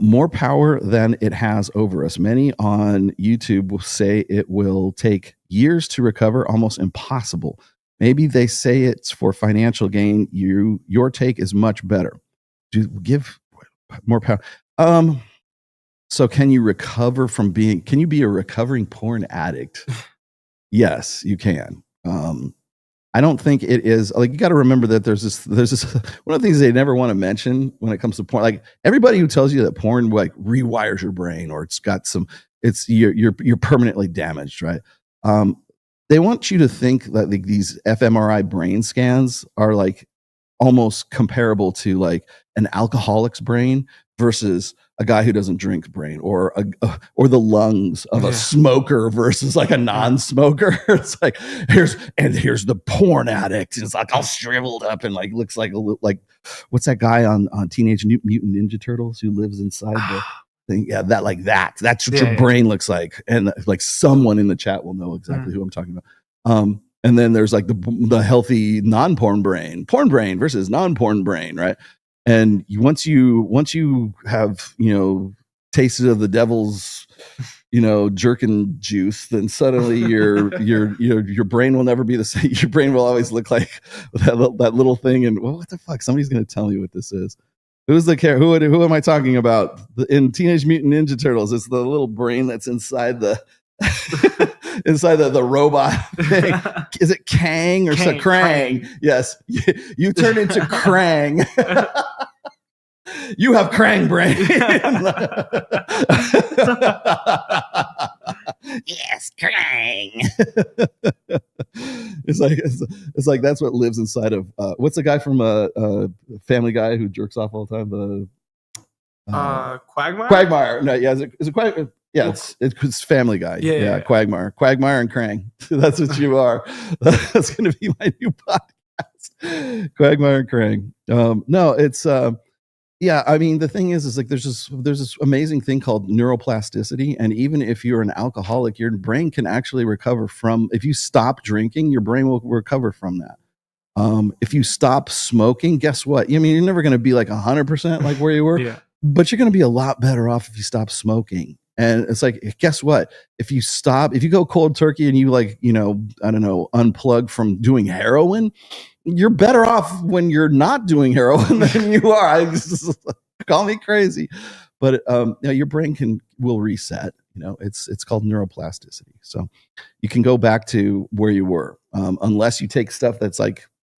More power than it has over us. Many on YouTube will say it will take years to recover, almost impossible. Maybe they say it's for financial gain. Your take is much better. Do give more power. So can you recover from can you be a recovering porn addict? Yes, you can. I don't think it is you got to remember that there's this one of the things they never want to mention when it comes to porn. Everybody who tells you that porn rewires your brain or you're permanently damaged, right? They want you to think that these fMRI brain scans are almost comparable to an alcoholic's brain versus a guy who doesn't drink brain, or the lungs of a smoker versus a non-smoker. It's here's the porn addict. It's all shriveled up and looks like what's that guy on Teenage Mutant Ninja Turtles who lives inside the thing? Yeah, that's what your brain looks like. And someone in the chat will know exactly who I'm talking about. And then there's the healthy non-porn brain, porn brain versus non-porn brain, right? And once you have tasted of the devil's jerkin juice, then suddenly your brain will never be the same. Your brain will always look like that little thing. And what the fuck? Somebody's gonna tell me what this is. Who's the who am I talking about? In Teenage Mutant Ninja Turtles, it's the little brain that's inside the inside the robot thing. Is it Kang or Krang? Yes. You turn into Krang. You have Krang brain. Yes, Krang. It's like that's what lives inside of what's the guy from Family Guy who jerks off all the time? Quagmire. Quagmire. No, yeah, is it Quagmire? Yeah, it's Family Guy. Yeah, Quagmire and Krang. That's what you are. That's going to be my new podcast. Quagmire and Krang. No, it's yeah. I mean, the thing is like there's this amazing thing called neuroplasticity, and even if you're an alcoholic, your brain can actually recover from. If you stop drinking, your brain will recover from that. If you stop smoking, guess what? I mean, you're never going to be like 100% like where you were, but you're going to be a lot better off if you stop smoking. And it's like, guess what? If you go cold turkey and you like, I don't know, unplug from doing heroin, you're better off when you're not doing heroin than you are. Call me crazy, but your brain will reset. It's called neuroplasticity. So you can go back to where you were, unless you take stuff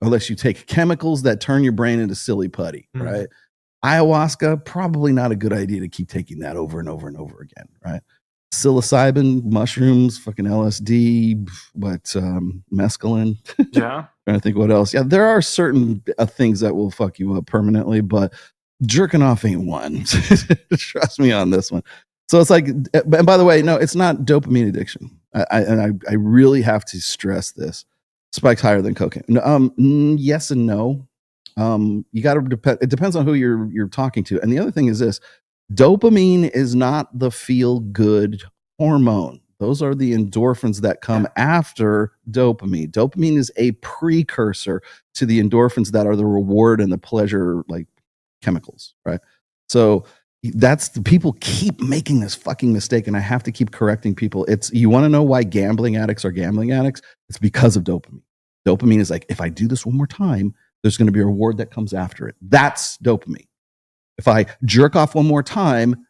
unless you take chemicals that turn your brain into silly putty, right? Ayahuasca, probably not a good idea to keep taking that over and over and over again, right? Psilocybin, mushrooms, fucking LSD, mescaline. Yeah. Trying to think what else. Yeah, there are certain things that will fuck you up permanently, but jerking off ain't one. Trust me on this one. So it's like, and by the way, no, it's not dopamine addiction. I really have to stress this. Spikes higher than cocaine. Yes and no. You got to it depends on who you're talking to. And the other thing is this: dopamine is not the feel good hormone. Those are the endorphins that come after dopamine. Dopamine is a precursor to the endorphins that are the reward and the pleasure like chemicals, right? So people keep making this fucking mistake, and I have to keep correcting people. You want to know why gambling addicts are gambling addicts? It's because of dopamine. Dopamine is like, if I do this one more time, there's going to be a reward that comes after it. That's dopamine. If I jerk off one more time,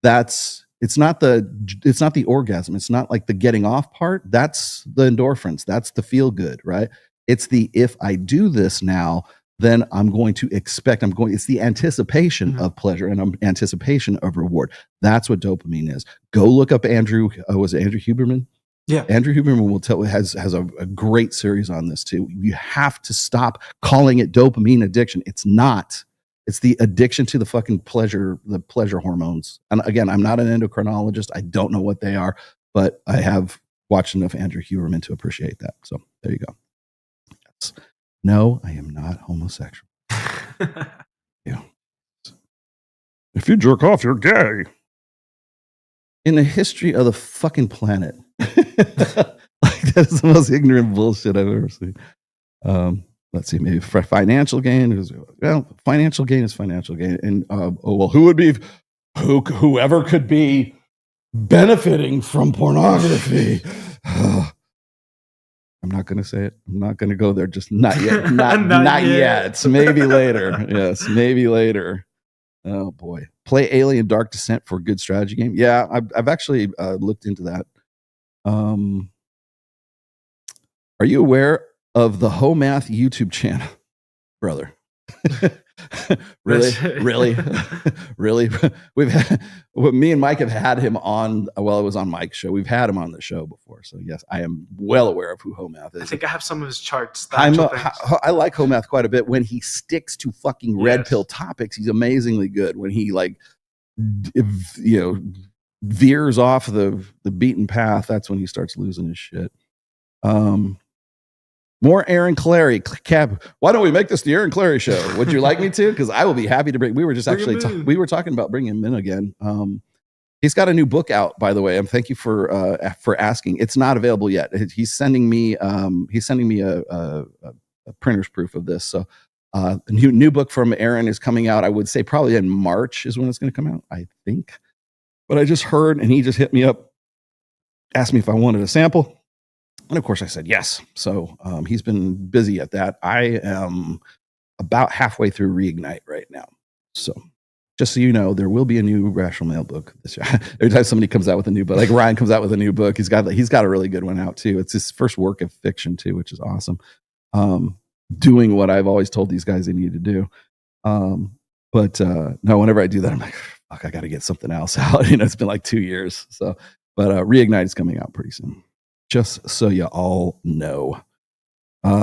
it's not the orgasm. It's not like the getting off part. That's the endorphins. That's the feel good, right? It's if I do this now, then I'm going to expect, it's the anticipation of pleasure and anticipation of reward. That's what dopamine is. Go look up Andrew Huberman? Yeah. Andrew Huberman will has a great series on this too. You have to stop calling it dopamine addiction. It's not. It's the addiction to the fucking pleasure hormones. And again, I'm not an endocrinologist. I don't know what they are, but I have watched enough Andrew Huberman to appreciate that. So there you go. Yes. No, I am not homosexual. Yeah. If you jerk off, you're gay. In the history of the fucking planet. Like that's the most ignorant bullshit I've ever seen. Let's see, maybe for financial gain. Financial gain is financial gain. And whoever could be benefiting from pornography. I'm not going to say it. I'm not going to go there. Just not yet. Not yet. Maybe later. Yes, maybe later. Oh boy. Play Alien Dark Descent for a good strategy game. Yeah, I've actually looked into that. Are you aware of the Homath YouTube channel, brother? Really? Me and Mike have had him on. Well, it was on Mike's show. We've had him on the show before, so yes, I am well aware of who Homath is. I think I have some of his charts. I like Homath quite a bit. When he sticks to fucking red pill topics, he's amazingly good. When he veers off the beaten path, that's when he starts losing his shit. More Aaron Clary. Why don't we make this the Aaron Clary show? Would you like me to? Because I will be happy to bring. We were just actually we were talking about bringing him in again. He's got a new book out, by the way. And thank you for asking. It's not available yet. He's sending me a printer's proof of this. So a new book from Aaron is coming out. I would say probably in March is when it's going to come out, I think. But I just heard, and he just hit me up, asked me if I wanted a sample. And of course I said yes. So he's been busy at that. I am about halfway through Reignite right now. So just so you know, there will be a new Rational Male book this year. Every time somebody comes out with a new book, like Ryan comes out with a new book, he's got a really good one out too. It's his first work of fiction too, which is awesome. Doing what I've always told these guys they need to do. But no, whenever I do that, I'm like, fuck, I got to get something else out. It's been like 2 years. So, but Reignite is coming out pretty soon. Just so you all know.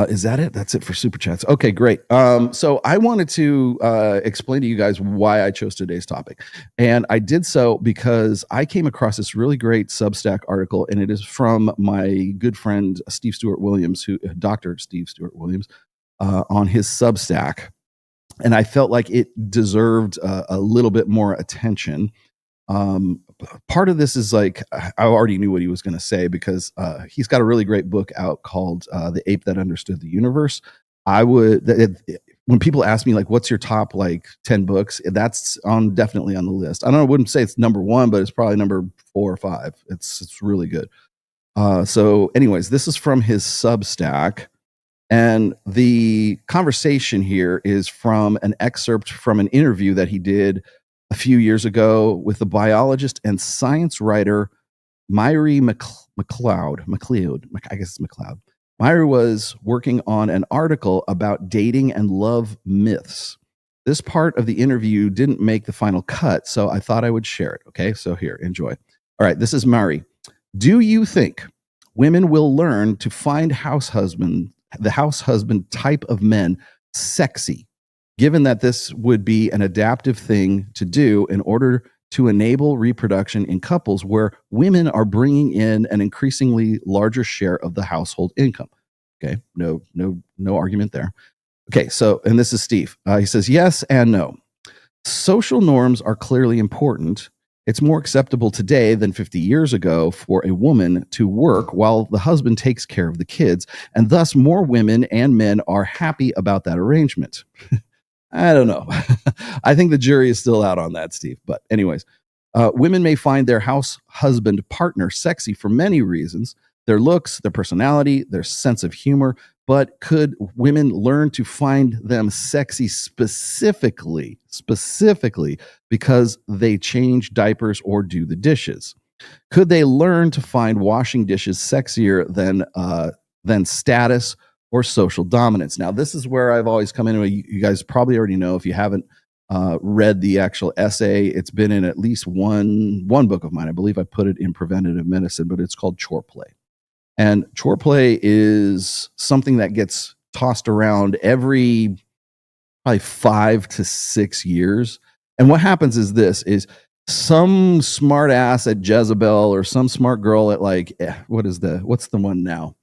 Is that it? That's it for super chats. Okay, great. So I wanted to explain to you guys why I chose today's topic. And I did so because I came across this really great Substack article, and it is from my good friend, Steve Stewart Williams, Dr. Steve Stewart Williams, on his Substack. And I felt like it deserved a little bit more attention. Part of this is like, I already knew what he was going to say because he's got a really great book out called The Ape That Understood the Universe. When people ask me like, what's your top like 10 books, that's definitely on the list. I wouldn't say it's number one, but it's probably number 4 or 5. It's really good. So anyways, this is from his Substack. And the conversation here is from an excerpt from an interview that he did a few years ago with the biologist and science writer Myri McLeod. I guess it's McLeod. Myri was working on an article about dating and love myths. This part of the interview didn't make the final cut, so I thought I would share it. Okay, so here, enjoy. All right, this is Myri. Do you think women will learn to find the house husband type of men sexy, given that this would be an adaptive thing to do in order to enable reproduction in couples where women are bringing in an increasingly larger share of the household income? Okay, no argument there. Okay, so, and this is Steve. He says, yes and no. Social norms are clearly important. It's more acceptable today than 50 years ago for a woman to work while the husband takes care of the kids, and thus more women and men are happy about that arrangement. I don't know. I think the jury is still out on that, Steve. But anyways, women may find their house husband partner sexy for many reasons: their looks, their personality, their sense of humor. But could women learn to find them sexy specifically because they change diapers or do the dishes? Could they learn to find washing dishes sexier than status or social dominance? Now, this is where I've always come in. You guys probably already know if you haven't read the actual essay. It's been in at least one book of mine. I believe I put it in Preventative Medicine, but it's called Choreplay. And choreplay is something that gets tossed around every probably 5 to 6 years. And what happens is some smart ass at Jezebel or some smart girl at like, what's the one now?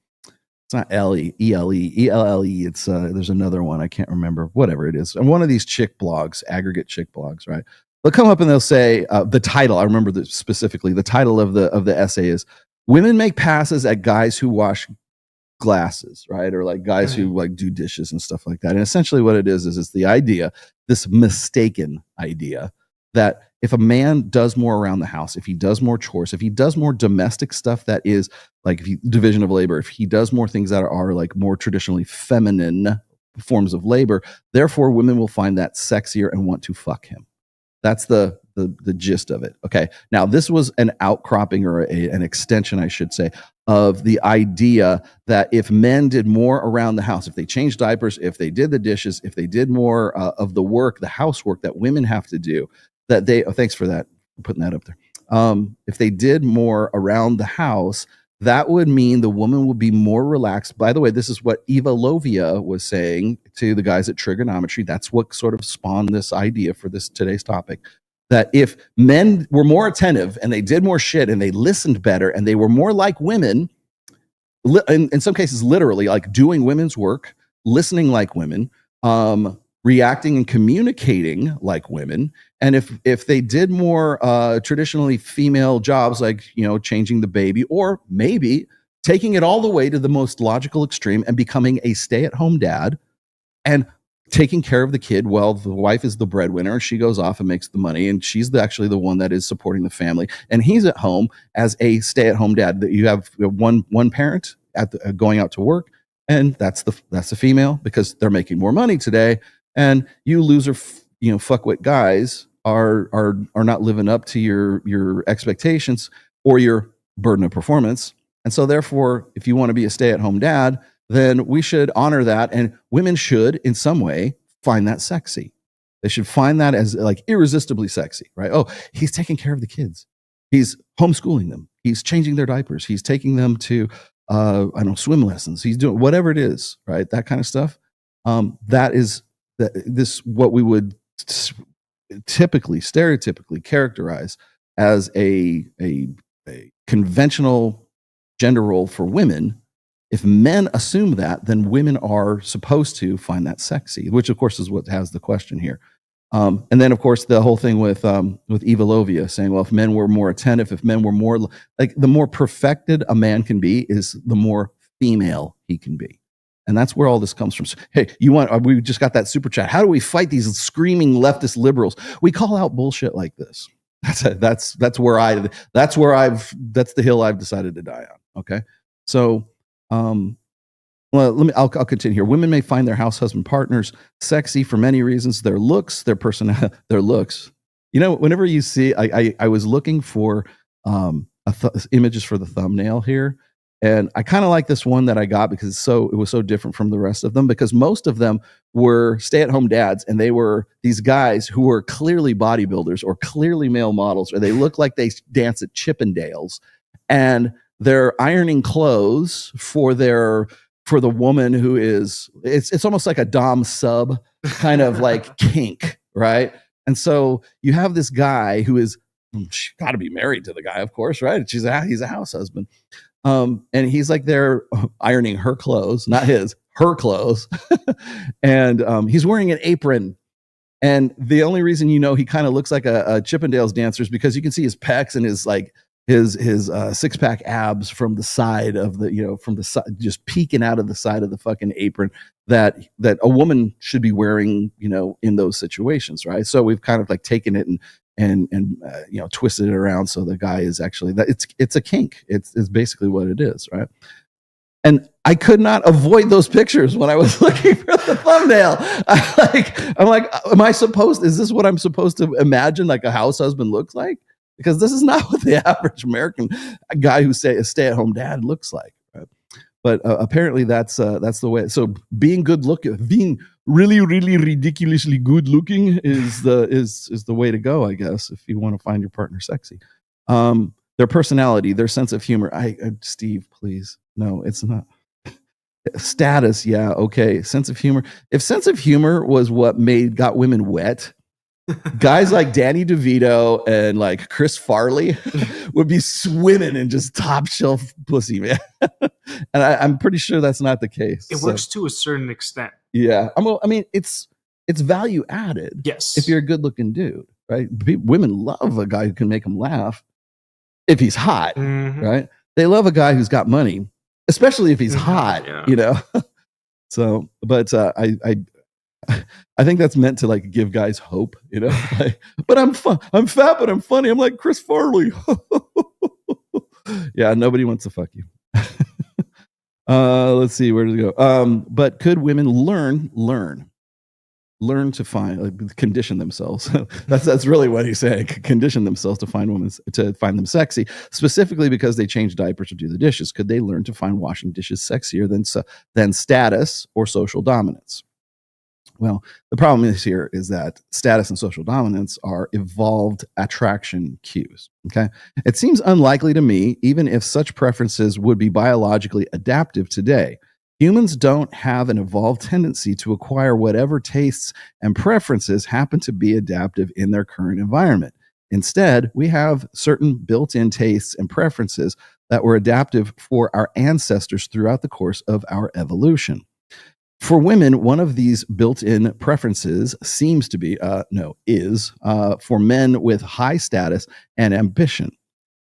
It's not ELE. It's there's another one. I can't remember, whatever it is. And one of these chick blogs, aggregate chick blogs, right? They'll come up and they'll say the title. I remember specifically the title of the essay is "Women Make Passes at Guys Who Wash Glasses," right? Or like guys who like do dishes and stuff like that. And essentially what it is it's the idea, this mistaken idea, that if a man does more around the house, if he does more chores, if he does more domestic stuff that is like division of labor, if he does more things that are like more traditionally feminine forms of labor, therefore women will find that sexier and want to fuck him. That's the gist of it. Okay. Now, this was an outcropping or an extension, I should say, of the idea that if men did more around the house, if they changed diapers, if they did the dishes, if they did more of the work, the housework that women have to do, that they, thanks for that, putting that up there. If they did more around the house, that would mean the woman would be more relaxed. By the way, this is what Eva Lovia was saying to the guys at Trigonometry. That's what sort of spawned this idea for today's topic. That if men were more attentive and they did more shit and they listened better and they were more like women, in some cases, literally like doing women's work, listening like women, reacting and communicating like women. And if they did more traditionally female jobs, like, changing the baby, or maybe taking it all the way to the most logical extreme and becoming a stay-at-home dad and taking care of the kid while the wife is the breadwinner. She goes off and makes the money, and she's actually the one that is supporting the family. And he's at home as a stay-at-home dad. That you have one parent going out to work, and that's the female, because they're making more money today. And you loser fuckwit guys are not living up to your expectations or your burden of performance. And so therefore, if you want to be a stay-at-home dad, then we should honor that. And women should, in some way, find that sexy. They should find that as like irresistibly sexy, right? Oh, he's taking care of the kids. He's homeschooling them. He's changing their diapers. He's taking them to, swim lessons. He's doing whatever it is, right? That kind of stuff. That is what we would stereotypically characterize as a conventional gender role for women. If men assume that, then women are supposed to find that sexy, which of course is what has the question here. And then of course the whole thing with Evolovia saying, well, if men were more attentive, if men were more like, the more perfected a man can be is the more female he can be. And that's where all this comes from. Hey, we just got that super chat. How do we fight these screaming leftist liberals? We call out bullshit like this. That's the hill I've decided to die on. Okay. So, I'll continue here. Women may find their house husband partners sexy for many reasons: their looks, their personality, their looks. Whenever you see, I was looking for images for the thumbnail here, and I kind of like this one that I got because it was so different from the rest of them, because most of them were stay-at-home dads, and they were these guys who were clearly bodybuilders or clearly male models, or they look like they dance at Chippendales, and they're ironing clothes for the woman who is, it's almost like a dom sub kind of like kink, right? And so you have this guy who is, she's got to be married to the guy, of course, right? He's a house husband. And he's like there ironing her clothes, not her clothes. And he's wearing an apron. And the only reason he kind of looks like a Chippendales dancer is because you can see his pecs and his six-pack abs from the side of from the side, just peeking out of the side of the fucking apron that a woman should be wearing, in those situations, right? So we've kind of like taken it and twisted it around so the guy is actually it's a kink. It's basically what it is, right? And I could not avoid those pictures when I was looking for the thumbnail. I'm like, is this what I'm supposed to imagine like a house husband looks like? Because this is not what the average American guy who's a stay-at-home dad looks like. Right? But apparently that's the way. So being good looking, being really, really ridiculously good looking is the way to go, I guess, if you want to find your partner sexy. Their personality, their sense of humor. Steve, please. No, it's not. Status, yeah, okay. Sense of humor. If sense of humor was what got women wet, guys like Danny DeVito and like Chris Farley would be swimming in just top shelf pussy, man. And I'm pretty sure that's not the case. It works to a certain extent. Yeah. It's value added. Yes. If you're a good looking dude, right? Women love a guy who can make them laugh if he's hot, right? They love a guy who's got money, especially if he's hot, So, but I think that's meant to like give guys hope, but I'm fat, but I'm funny. I'm like Chris Farley. Yeah, nobody wants to fuck you. Let's see, where does it go? But could women learn to condition themselves? that's really what he's saying. Condition themselves to find them sexy, specifically because they change diapers or do the dishes. Could they learn to find washing dishes sexier than status or social dominance? Well, the problem is that status and social dominance are evolved attraction cues. Okay. It seems unlikely to me, even if such preferences would be biologically adaptive today. Humans don't have an evolved tendency to acquire whatever tastes and preferences happen to be adaptive in their current environment. Instead, we have certain built-in tastes and preferences that were adaptive for our ancestors throughout the course of our evolution. For women, one of these built-in preferences seems to be, for men with high status and ambition.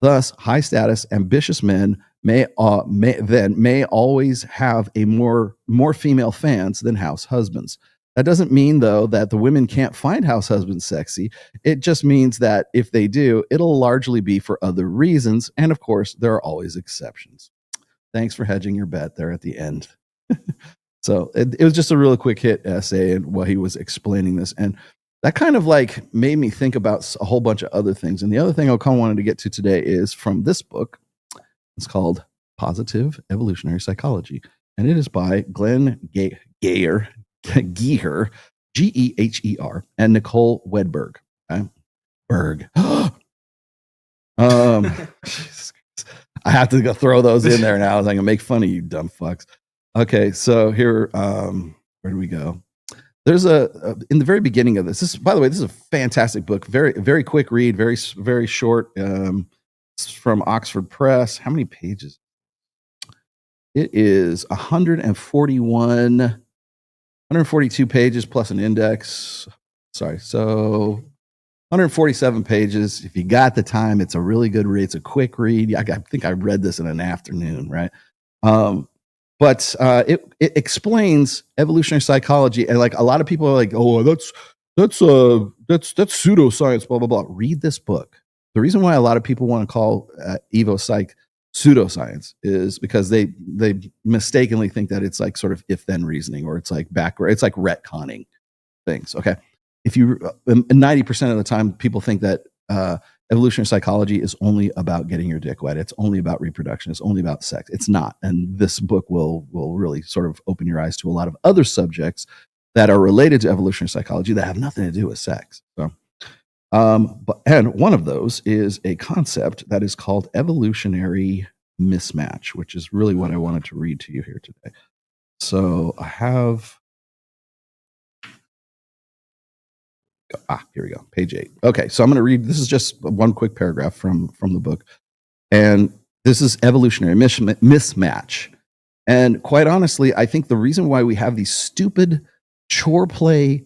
Thus, high status, ambitious men may always have a more female fans than house husbands. That doesn't mean, though, that the women can't find house husbands sexy. It just means that if they do, it'll largely be for other reasons. And of course, there are always exceptions. Thanks for hedging your bet there at the end. So it was just a really quick hit essay and while he was explaining this. And that kind of like made me think about a whole bunch of other things. And the other thing I kind of wanted to get to today is from this book. It's called Positive Evolutionary Psychology, and it is by Glenn Geher, Geher, and Nicole Wedberg. Okay? Berg. I have to go throw those in there now. I was like, I can make fun of you, dumb fucks. Okay, so here, where do we go? There's in the very beginning of this. By the way, this is a fantastic book. Very, very quick read. Very, very short. It's from Oxford Press. How many pages? It is 142 pages plus an index. Sorry, so 147 pages. If you got the time, it's a really good read. It's a quick read. I think I read this in an afternoon, right? But it explains evolutionary psychology, and like a lot of people are like, "Oh, that's pseudoscience." Blah blah blah. Read this book. The reason why a lot of people want to call Evo Psych pseudoscience is because they mistakenly think that it's like sort of if-then reasoning, or it's like backward. It's like retconning things. Okay, if you 90% of the time people think that evolutionary psychology is only about getting your dick wet. It's only about reproduction. It's only about sex. It's not. And this book will really sort of open your eyes to a lot of other subjects that are related to evolutionary psychology that have nothing to do with sex. So, and one of those is a concept that is called evolutionary mismatch, which is really what I wanted to read to you here today. So I have. Here we go. Page 8. Okay, so I'm going to read. This is just one quick paragraph from the book, and this is evolutionary mismatch. And quite honestly, I think the reason why we have these stupid chore play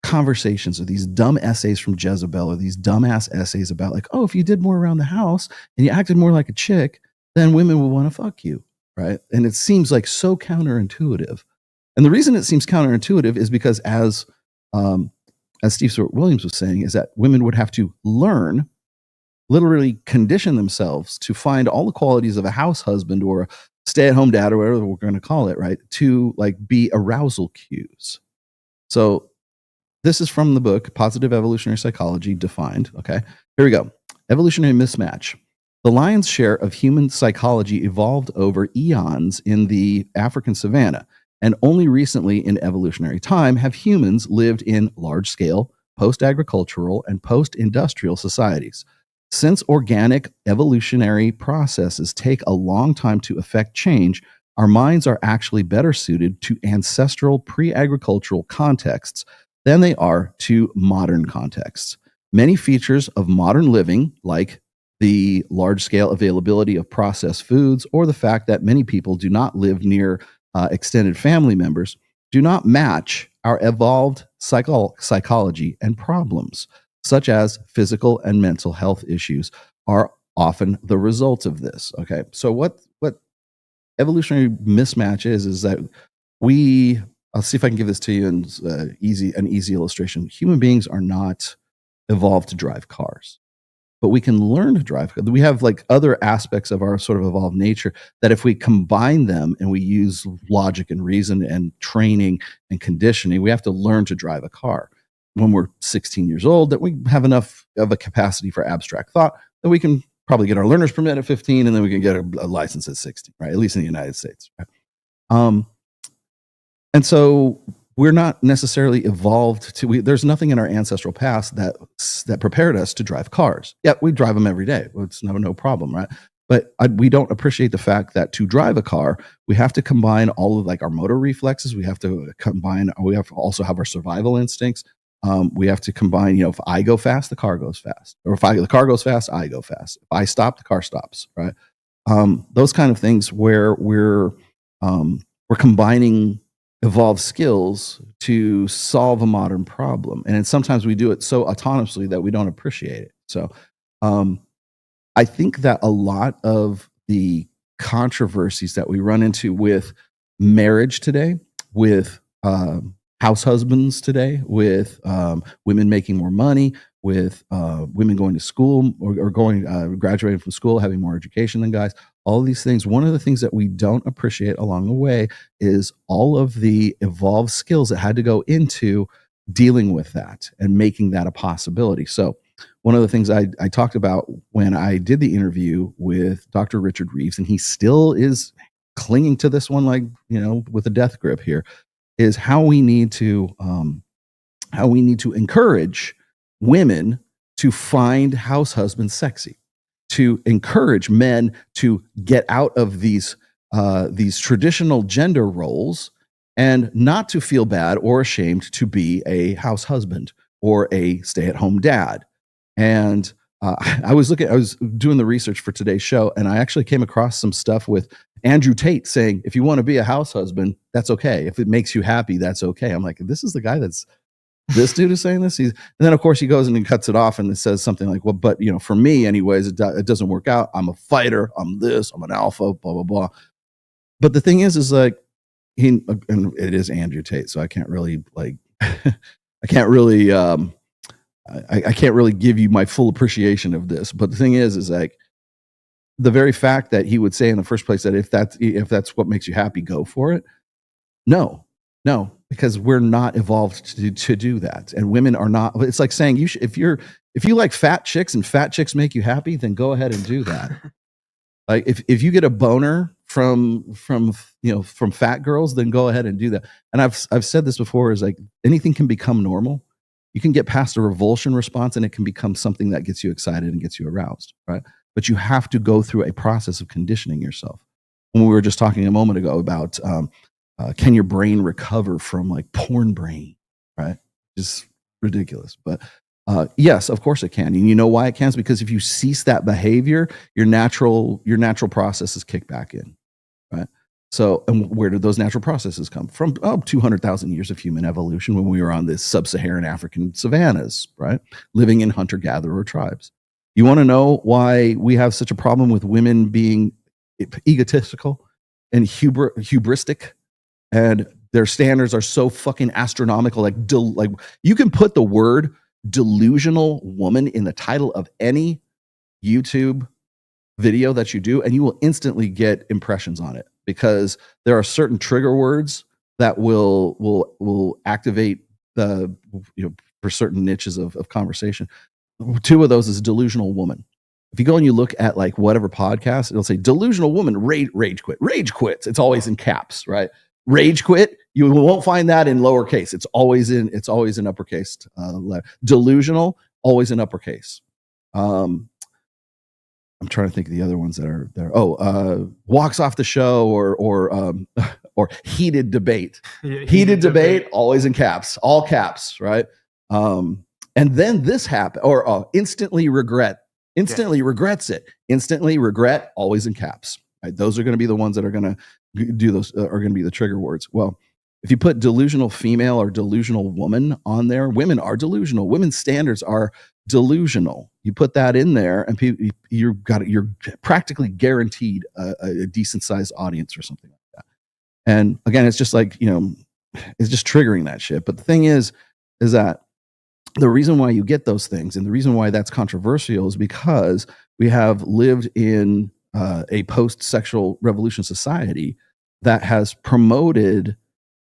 conversations, or these dumb essays from Jezebel, or these dumbass essays about like, oh, if you did more around the house and you acted more like a chick, then women will want to fuck you, right? And it seems like so counterintuitive. And the reason it seems counterintuitive is because as Steve Stewart Williams was saying, is that women would have to learn, literally condition themselves to find all the qualities of a house husband or a stay-at-home dad, or whatever we're going to call it, right? To like be arousal cues. So this is from the book, Positive Evolutionary Psychology Defined. Okay, here we go. Evolutionary mismatch. The lion's share of human psychology evolved over eons in the African savanna. And only recently in evolutionary time have humans lived in large-scale, post-agricultural, and post-industrial societies. Since organic evolutionary processes take a long time to affect change, our minds are actually better suited to ancestral pre-agricultural contexts than they are to modern contexts. Many features of modern living, like the large-scale availability of processed foods, or the fact that many people do not live near extended family members, do not match our evolved psychology, and problems, such as physical and mental health issues, are often the result of this. Okay, so what evolutionary mismatch is that I'll see if I can give this to you in an easy illustration. Human beings are not evolved to drive cars, but we can learn to drive. We have like other aspects of our sort of evolved nature that if we combine them and we use logic and reason and training and conditioning, we have to learn to drive a car when we're 16 years old, that we have enough of a capacity for abstract thought that we can probably get our learner's permit at 15, and then we can get a license at 16, right? At least in the United States. Right? And so we're not necessarily evolved to, there's nothing in our ancestral past that prepared us to drive cars. Yeah, we drive them every day. It's no problem, right? But we don't appreciate the fact that to drive a car, we have to combine all of like our motor reflexes. We have to also have our survival instincts. We have to combine, if I go fast, the car goes fast. Or if the car goes fast, I go fast. If I stop, the car stops, right? Those kind of things where we're combining evolved skills to solve a modern problem. And then sometimes we do it so autonomously that we don't appreciate it. So I think that a lot of the controversies that we run into with marriage today, with house husbands today, with women making more money, with women going to school or graduating from school, having more education than guys, all of these things. One of the things that we don't appreciate along the way is all of the evolved skills that had to go into dealing with that and making that a possibility. So one of the things I talked about when I did the interview with Dr. Richard Reeves, and he still is clinging to this one, like, with a death grip here, is how we need to encourage women to find house husbands sexy, to encourage men to get out of these traditional gender roles and not to feel bad or ashamed to be a house husband or a stay-at-home dad. And I was doing the research for today's show, and I actually came across some stuff with Andrew Tate saying, if you want to be a house husband, that's okay. If it makes you happy, that's okay. I'm like, this is the guy this dude is saying this. And then of course he goes and he cuts it off and it says something like, well, but for me anyways, it doesn't work out. I'm a fighter. I'm this, I'm an alpha, blah, blah, blah. But the thing is like, and it is Andrew Tate. So I can't really I can't really give you my full appreciation of this. But the thing is like, the very fact that he would say in the first place that if that's what makes you happy, go for it. No, because we're not evolved to do that, and women are not. It's like saying if you like fat chicks and fat chicks make you happy, then go ahead and do that. Like if you get a boner from fat girls, then go ahead and do that. And I've said this before, is like anything can become normal. You can get past a revulsion response and it can become something that gets you excited and gets you aroused, right? But you have to go through a process of conditioning yourself. When we were just talking a moment ago about can your brain recover from like porn brain, right? It's ridiculous. But yes, of course it can. And you know why it can? It's because if you cease that behavior, your natural processes kick back in, right? So, and where did those natural processes come from? 200,000 years of human evolution when we were on this sub-Saharan African savannas, right? Living in hunter-gatherer tribes. You want to know why we have such a problem with women being egotistical and hubristic, and their standards are so fucking astronomical? Like you can put the word delusional woman in the title of any YouTube video that you do, and you will instantly get impressions on it, because there are certain trigger words that will activate the for certain niches of conversation. Two of those is delusional woman. If you go and you look at like whatever podcast, it'll say delusional woman rage quits. It's always in caps, right? Rage quit. You won't find that in lowercase. It's always in uppercase. Delusional, always in uppercase. I'm trying to think of the other ones that are there. Walks off the show or heated debate. Yeah, heated debate, always in caps, all caps, right? And then this happened, or instantly regret. Instantly regrets it. Instantly regret, always in caps. Right? Those are going to be the ones that are going to do those. Are going to be the trigger words. Well, if you put delusional female or delusional woman on there, women are delusional. Women's standards are delusional. You put that in there, and you're practically guaranteed a decent sized audience or something like that. And again, it's just like it's just triggering that shit. But the thing is that the reason why you get those things, and the reason why that's controversial, is because we have lived in a post-sexual revolution society that has promoted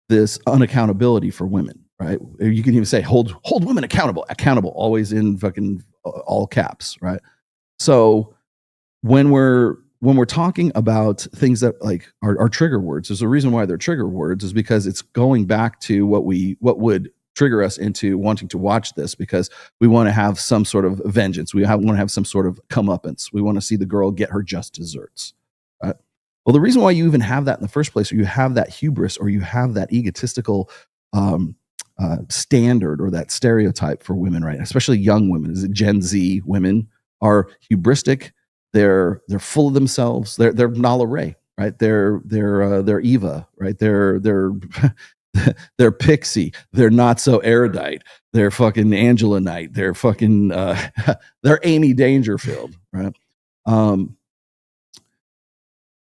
this unaccountability for women, right? You can even say hold women accountable, always in fucking all caps, right? So when we're talking about things that like are trigger words, there's a reason why they're trigger words, is because it's going back to what would trigger us into wanting to watch this, because we want to have some sort of vengeance. We want to have some sort of comeuppance. We want to see the girl get her just desserts, right? Well, the reason why you even have that in the first place, or you have that hubris, or you have that egotistical standard or that stereotype for women, right? Especially young women, is it Gen Z women are hubristic. They're full of themselves. They're Nala Ray, right? They're Eva, right? They're Pixie. They're not so erudite. They're fucking Angela Knight. They're fucking they're Amy Dangerfield, right?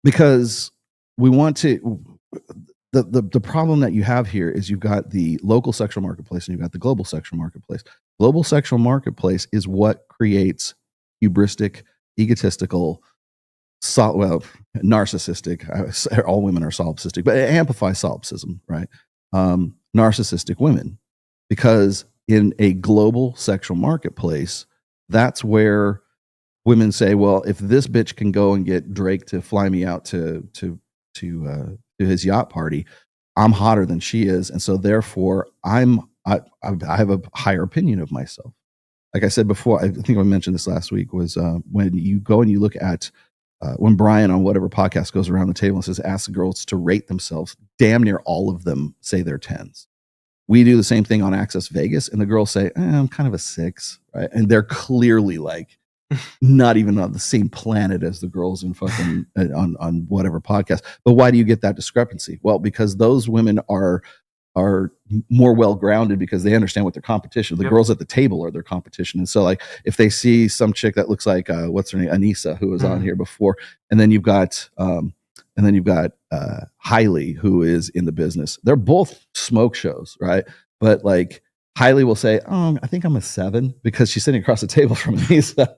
Because we want to. The problem that you have here is you've got the local sexual marketplace and you've got the global sexual marketplace. Global sexual marketplace is what creates hubristic, egotistical, narcissistic. All women are solipsistic, but it amplifies solipsism, right? Narcissistic women, because in a global sexual marketplace, that's where women say, well, if this bitch can go and get Drake to fly me out to his yacht party, I'm hotter than she is, and so therefore I have a higher opinion of myself. Like I said before, I think I mentioned this last week, was when you go and you look at when Brian on whatever podcast goes around the table and says, ask the girls to rate themselves, damn near all of them say they're 10s. We do the same thing on Access Vegas, and the girls say, I'm kind of a 6, right? And they're clearly like not even on the same planet as the girls in fucking on whatever podcast. But why do you get that discrepancy? Well, because those women are more well grounded because they understand what their competition. The girls at the table are their competition, and so like if they see some chick that looks like what's her name, Anissa, who was on here before, and then you've got Hailey, who is in the business. They're both smoke shows, right? But like Hailey will say, I think I'm a 7 because she's sitting across the table from Anissa,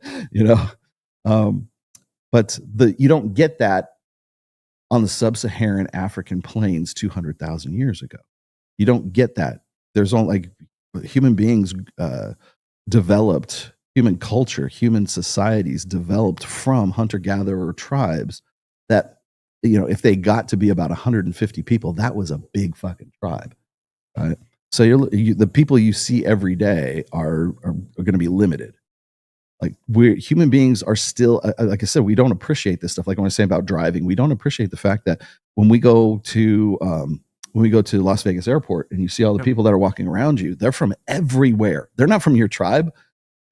but you don't get that on the sub-Saharan African plains 200,000 years ago. You don't get that. There's only like human beings developed, human culture, human societies developed from hunter-gatherer tribes that, if they got to be about 150 people, that was a big fucking tribe, right? So the people you see every day are going to be limited. Like human beings are still, like I said, we don't appreciate this stuff. Like when I say about driving, we don't appreciate the fact that when we go to Las Vegas Airport and you see all the people that are walking around you, they're from everywhere. They're not from your tribe.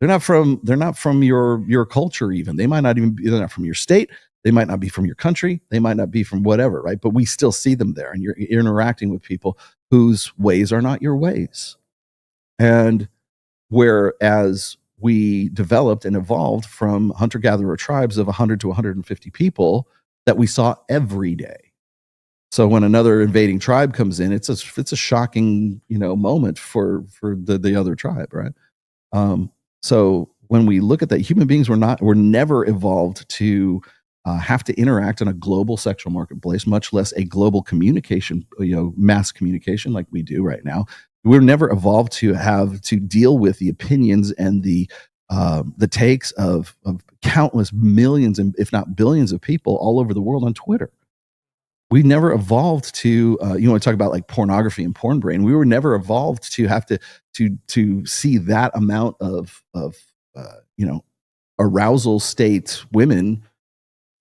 They're not from your culture even. They might not even be, they're not from your state. They might not be from your country. They might not be from whatever, right? But we still see them there, and you're interacting with people whose ways are not your ways. And whereas we developed and evolved from hunter-gatherer tribes of 100 to 150 people that we saw every day. So when another invading tribe comes in, it's a shocking, moment for the other tribe, right? So when we look at that, human beings were never evolved to have to interact in a global sexual marketplace, much less a global communication, mass communication like we do right now. We're never evolved to have to deal with the opinions and the takes of countless millions, and if not billions, of people all over the world on Twitter. We never evolved to, talk about like pornography and porn brain. We were never evolved to have to see that amount of arousal state women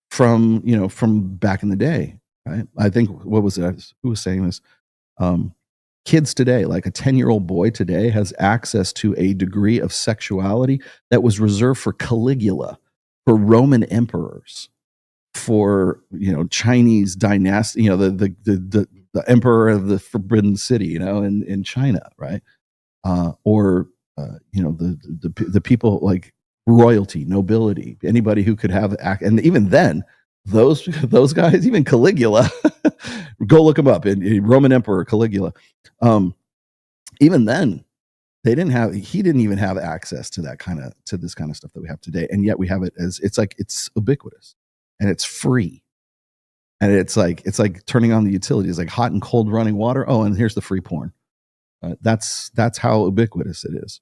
from back in the day, right? I think, what was it? Who was saying this? Kids today, like a 10-year-old boy today, has access to a degree of sexuality that was reserved for Caligula, for Roman emperors, for Chinese dynasty, the emperor of the Forbidden City, in China, right? Or the people like royalty, nobility, anybody who could have and even then, those guys, even Caligula, go look him up, in Roman Emperor Caligula. Even then, he didn't even have access to this kind of stuff that we have today, and yet we have it it's ubiquitous. And it's free, and it's like turning on the utilities, like hot and cold running water. Oh, and here's the free porn. That's how ubiquitous it is.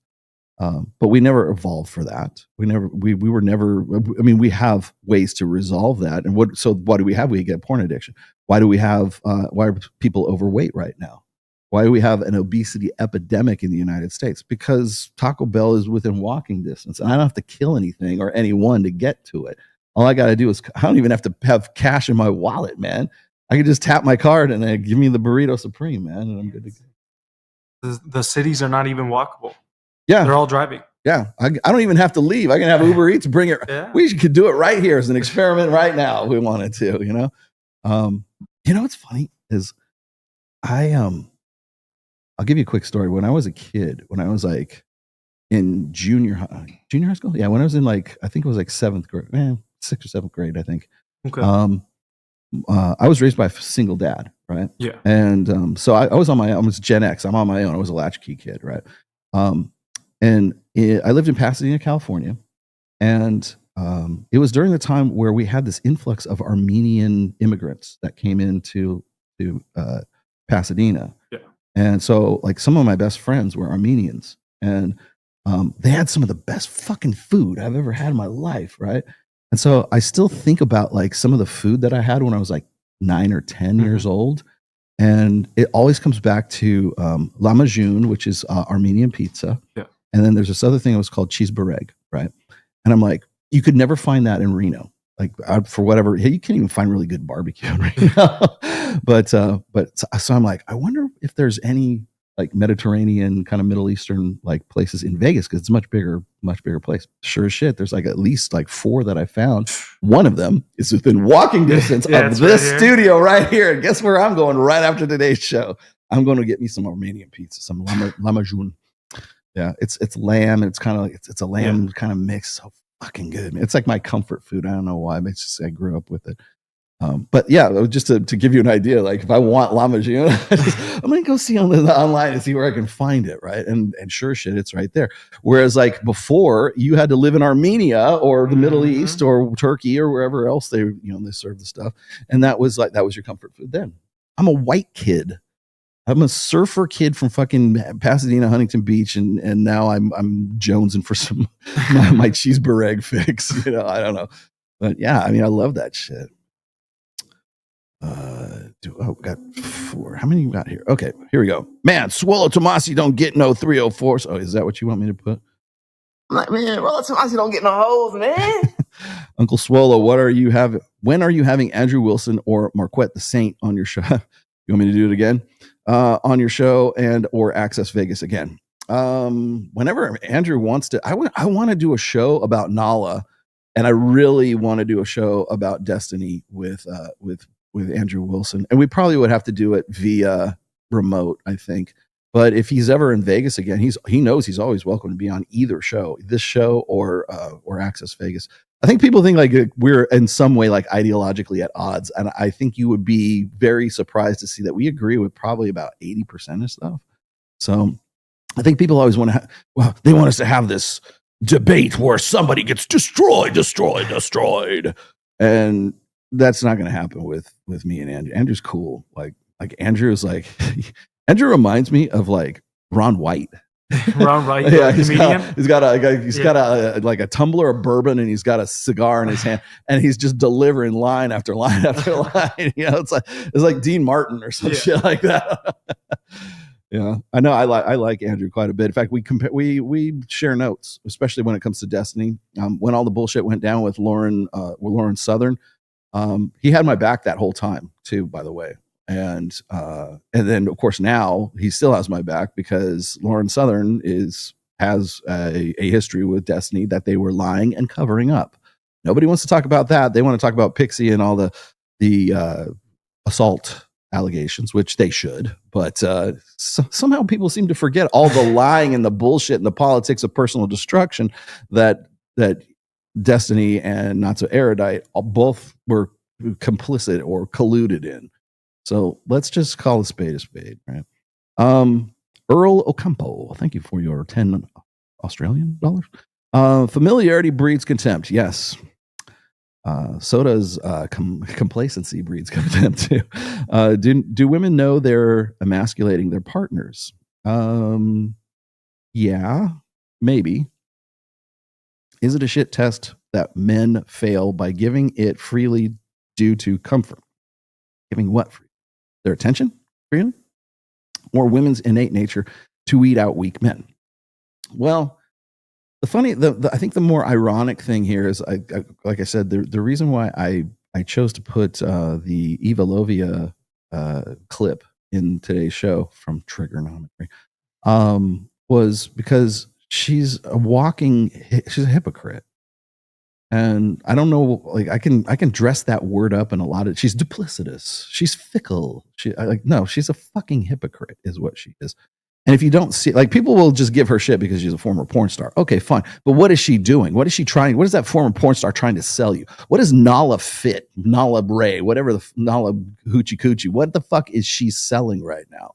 But we never evolved for that. We were never. I mean, we have ways to resolve that. And what do we have? We get porn addiction. Why do we have? Why are people overweight right now? Why do we have an obesity epidemic in the United States? Because Taco Bell is within walking distance, and I don't have to kill anything or anyone to get to it. All I got to do is, I don't even have to have cash in my wallet, man. I can just tap my card and they give me the burrito supreme, man, and I'm good to go. The cities are not even walkable. Yeah, they're all driving. Yeah, I don't even have to leave. I can have Uber Eats bring it. Yeah. We could do it right here as an experiment right now if we wanted to. What's funny is I'll give you a quick story. When I was a kid, when I was like in junior high school, yeah, when I was in I think it was like 7th grade, 6th or 7th grade, I think. Okay. I was raised by a single dad, right? Yeah. And so I was on my own. I was Gen X. I'm on my own. I was a latchkey kid, right? And I lived in Pasadena, California, and it was during the time where we had this influx of Armenian immigrants that came into Pasadena. Yeah. And so like some of my best friends were Armenians, and they had some of the best fucking food I've ever had in my life, right? And so I still think about like some of the food that I had when I was like 9 or 10 years old. And it always comes back to lamajun, which is Armenian pizza. Yeah. And then there's this other thing that was called cheese bareg, right? And I'm like, you could never find that in Reno. Like for whatever, hey, you can't even find really good barbecue in Reno. but so I'm like, I wonder if there's any like Mediterranean kind of Middle Eastern like places in Vegas, because it's a much bigger place. Sure as shit, there's like at least like 4 that I found. One of them is within walking distance of this studio right here. And guess where I'm going right after today's show? I'm going to get me some Armenian pizza, some lamajun. Yeah, it's lamb, and it's kind of like it's a lamb kind of mix. So fucking good. It's like my comfort food. I don't know why, but it's just I grew up with it. But yeah, just to give you an idea, like if I want lamajun, I'm gonna go see online and see where I can find it, right? And sure shit, it's right there. Whereas like before, you had to live in Armenia or the Middle East or Turkey or wherever else they serve the stuff, and that was your comfort food then. I'm a white kid. I'm a surfer kid from fucking Pasadena, Huntington Beach, and now I'm jonesing for some my cheese bareg fix. I don't know, but yeah, I mean, I love that shit. We got 4. How many you got here? Okay, here we go. Man, Swallow Tomasi don't get no 304s. Oh, is that what you want me to put? I'm like, man, Swallow Tomasi don't get no holes, man. Uncle Swallow, when are you having Andrew Wilson or Marquette the Saint on your show? You want me to do it again? On your show and or Access Vegas again? Whenever Andrew wants to, I want to do a show about Nala, and I really want to do a show about Destiny with Andrew Wilson, and we probably would have to do it via remote, I think. But if he's ever in Vegas again, he knows he's always welcome to be on either show, this show or Access Vegas. I think people think like we're in some way like ideologically at odds, and I think you would be very surprised to see that we agree with probably about 80% of stuff. So I think people always want to they want us to have this debate where somebody gets destroyed, and that's not going to happen with me and Andrew. Andrew's cool. Like Andrew is like Andrew reminds me of like Ron White. Ron White, yeah, he's got a tumbler of bourbon, and he's got a cigar in his hand, and he's just delivering line after line after line. It's like Dean Martin or some shit like that. Yeah, I know. I like Andrew quite a bit. In fact, we share notes, especially when it comes to Destiny. When all the bullshit went down with Lauren Southern, he had my back that whole time too, by the way. And then of course now he still has my back because Lauren Southern has a history with Destiny that they were lying and covering up. Nobody wants to talk about that. They want to talk about Pixie and all the assault allegations, which they should. But somehow people seem to forget all the lying and the bullshit and the politics of personal destruction that Destiny and Not So Erudite both were complicit or colluded in. So let's just call a spade, right? Earl Ocampo, thank you for your 10 Australian dollars. Familiarity breeds contempt. Yes. So does complacency breeds contempt too. Do women know they're emasculating their partners? Yeah, maybe. Is it a shit test that men fail by giving it freely due to comfort? Giving what free? Their attention, really? Or women's innate nature to weed out weak men? Well, I think the more ironic thing here is, like I said, the reason why I chose to put the Eva Lovia clip in today's show from Trigonometry was because she's a hypocrite. And I don't know, like I can dress that word up in a lot of. She's duplicitous. She's fickle. No, she's a fucking hypocrite, is what she is. And if you don't see, like, people will just give her shit because she's a former porn star. Okay, fine, but what is she doing? What is she trying? What is that former porn star trying to sell you? What is Nala Fit, Nala Ray, whatever the Nala Hoochie Coochie? What the fuck is she selling right now?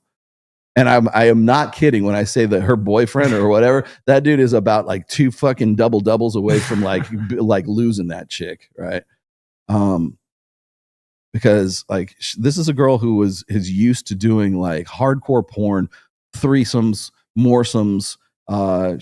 And I am not kidding when I say that her boyfriend or whatever, that dude is about like 2 fucking doubles away from like losing that chick, right? because like this is a girl who is used to doing like hardcore porn, threesomes, moresomes.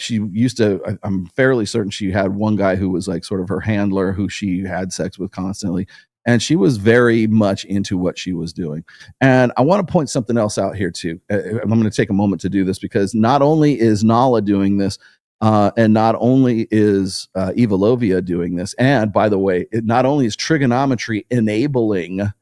She used to, I'm fairly certain she had one guy who was like sort of her handler who she had sex with constantly. And she was very much into what she was doing. And I want to point something else out here too. I'm going to take a moment to do this because not only is Nala doing this, and not only is Evolovia doing this, and by the way, it not only is trigonometry enabling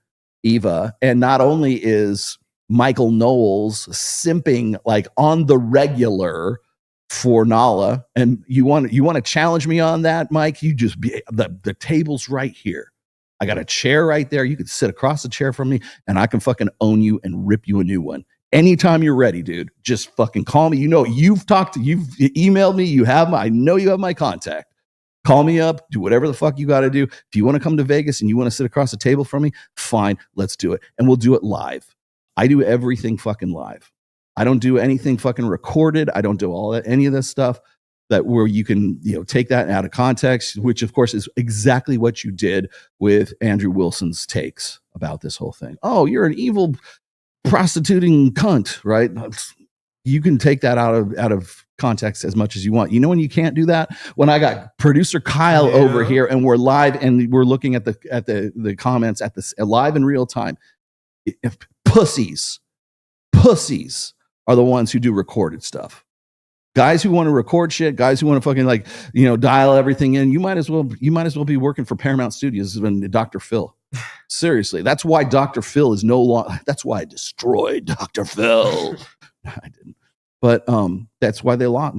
Eva, and not only is Michael Knowles simping like on the regular for Nala, and you want to challenge me on that, Mike? You just be the table's right here. I got a chair right there. You could sit across the chair from me, and I can fucking own you and rip you a new one. Anytime you're ready, dude, just fucking call me. You know, you've emailed me. I know you have my contact. Call me up, do whatever the fuck you got to do. If you want to come to Vegas and you want to sit across the table from me, fine, let's do it. And we'll do it live. I do everything fucking live. I don't do anything fucking recorded. I don't do any of this stuff that where you can, take that out of context, which of course is exactly what you did with Andrew Wilson's takes about this whole thing. Oh, you're an evil prostituting cunt, right? You can take that out of context as much as you want. You know when you can't do that? When I got producer Kyle over here and we're live and we're looking at the comments at this live in real time. If pussies are the ones who do recorded stuff. Guys who want to record shit, guys who want to fucking dial everything in, you might as well be working for Paramount Studios than Dr. Phil. Seriously, that's why Dr. Phil is no longer. That's why I destroyed Dr. Phil. I didn't, but that's why they lost.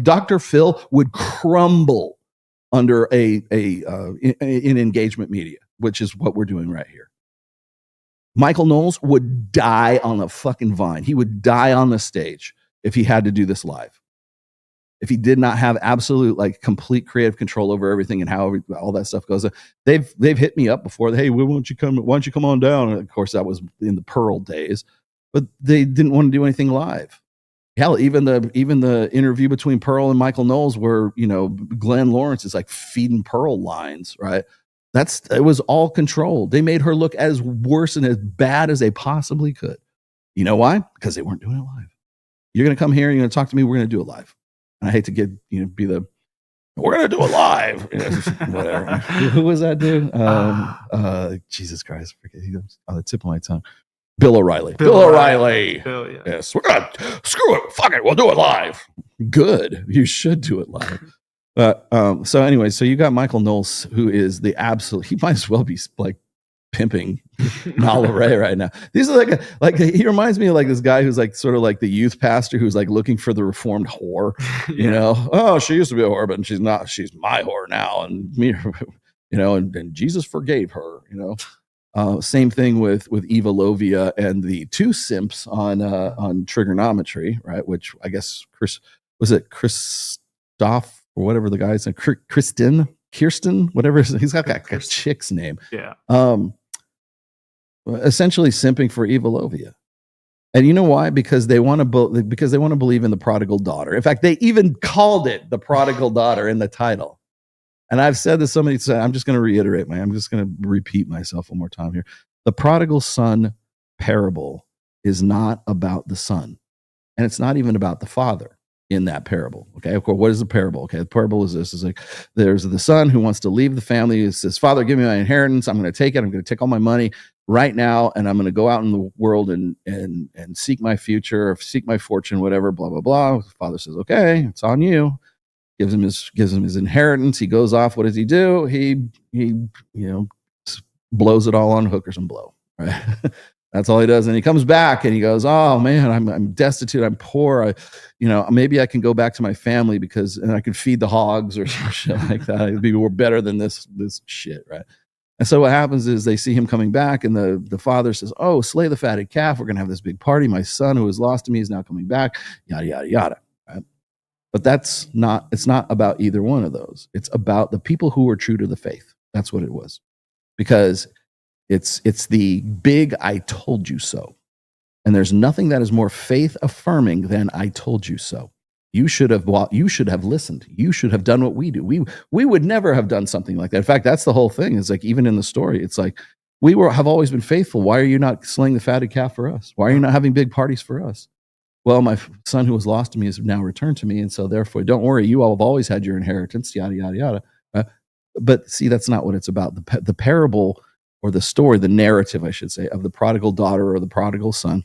Dr. Phil would crumble under in engagement media, which is what we're doing right here. Michael Knowles would die on the fucking vine. He would die on the stage if he had to do this live. If he did not have absolute complete creative control over everything and how all that stuff goes. They've hit me up before. Hey, why don't you come on down? And of course, that was in the Pearl days, but they didn't want to do anything live. Hell, even the interview between Pearl and Michael Knowles, where Glenn Lawrence is like feeding Pearl lines, right? It was all controlled. They made her look as worse and as bad as they possibly could. You know why? Because they weren't doing it live. You're going to come here, you're going to talk to me, we're going to do it live. And I hate to we're going to do it live. Whatever. Who was that dude? Jesus Christ. He's on the tip of my tongue. Bill O'Reilly. Bill O'Reilly. Bill, yeah. Yes. We're going to screw it. Fuck it. We'll do it live. Good. You should do it live. So anyway, so you got Michael Knowles, who is the absolute, he might as well be pimping Nala Ray right now. These are he reminds me of this guy who's sort of like the youth pastor who's looking for the reformed whore. Oh, she used to be a whore, but she's not. She's my whore now, and me, and Jesus forgave her. Same thing with Evolovia and the two simps on trigonometry, right? Which I guess Christoph or whatever the guy's name, Kirsten, whatever. He's got a chick's name. Yeah. Essentially simping for Evolovia. And you know why? Because they want to believe in the prodigal daughter. In fact, they even called it the prodigal daughter in the title. And I've said this so many times, I'm just going to reiterate I'm just going to repeat myself one more time here. The prodigal son parable is not about the son. And it's not even about the father in that parable. Okay. Of course, what is the parable? Okay. The parable is this: there's the son who wants to leave the family. He says, Father, give me my inheritance. I'm going to take it. I'm going to take all my money right now. And I'm going to go out in the world and seek my future, or seek my fortune, whatever, blah, blah, blah. The father says, okay, it's on you. Gives him his inheritance. He goes off. What does he do? He blows it all on hookers and blow, right? That's all he does. And he comes back and he goes, oh man, I'm destitute. I'm poor. Maybe I can go back to my family and I can feed the hogs or some shit like that. It'd be more better than this shit. Right. And so what happens is they see him coming back and the father says, oh, slay the fatted calf. We're going to have this big party. My son who was lost to me is now coming back, yada, yada, yada. Right. But it's not about either one of those. It's about the people who are true to the faith. That's what it was. Because it's the big I told you so. And there's nothing that is more faith affirming than I told you so. You should have listened. You should have done what we do. We would never have done something like that. In fact, that's the whole thing. Is even in the story, it's We have always been faithful. Why are you not slaying the fatted calf for us? Why are you not having big parties for us? Well, my son who was lost to me has now returned to me. And so therefore, don't worry, you all have always had your inheritance, yada, yada, yada. But see, that's not what it's about. The parable or the story, the narrative, I should say, of the prodigal daughter or the prodigal son.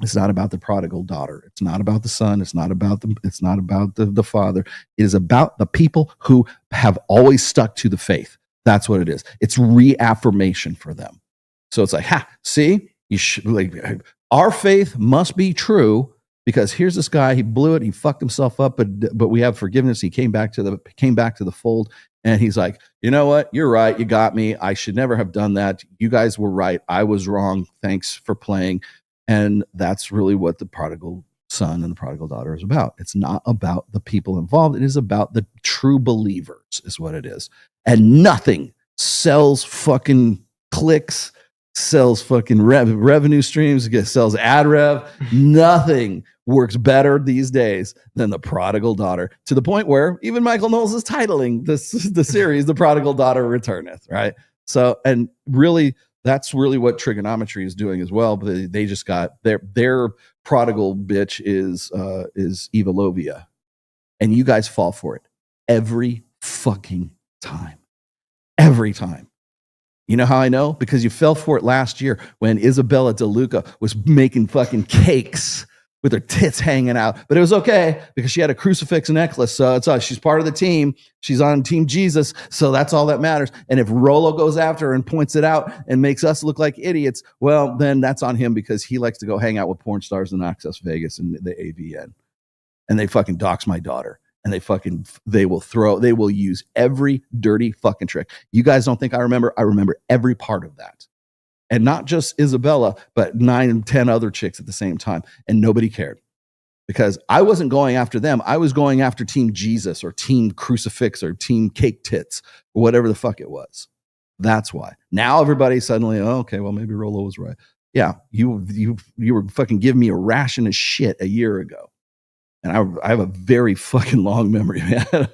It's not about the prodigal daughter. It's not about the son. It's not about the father. It is about the people who have always stuck to the faith. That's what it is. It's reaffirmation for them. So it's like, see, you should, like, our faith must be true because here's this guy. He blew it. He fucked himself up, but we have forgiveness. He came back to the fold, and he's like, you know what? You're right. You got me. I should never have done that. You guys were right. I was wrong. Thanks for playing. And that's really what the prodigal son and the prodigal daughter is about. It's not about the people involved. It is about the true believers is what it is. And nothing sells fucking clicks, sells fucking revenue streams, sells ad rev. Nothing works better these days than the prodigal daughter, to the point where even Michael Knowles is titling the series, The Prodigal Daughter Returneth, right? So, and really, that's really what trigonometry is doing as well. But they just got their prodigal bitch is Evolovia, and you guys fall for it every fucking time. Every time. You know how I know? Because you fell for it last year when Isabella DeLuca was making fucking cakes with her tits hanging out. But it was okay because she had a crucifix necklace. So she's part of the team. She's on Team Jesus. So that's all that matters. And if Rolo goes after her and points it out and makes us look like idiots, well, then that's on him because he likes to go hang out with porn stars in Access Vegas and the AVN. And they fucking dox my daughter. And they will use every dirty fucking trick. You guys don't think I remember? I remember every part of that. And not just Isabella, but 9 and 10 other chicks at the same time. And nobody cared because I wasn't going after them. I was going after Team Jesus or Team Crucifix or Team Cake Tits or whatever the fuck it was. That's why. Now everybody suddenly, oh, okay, well, maybe Rolo was right. Yeah, you were fucking giving me a ration of shit a year ago. And I have a very fucking long memory, man.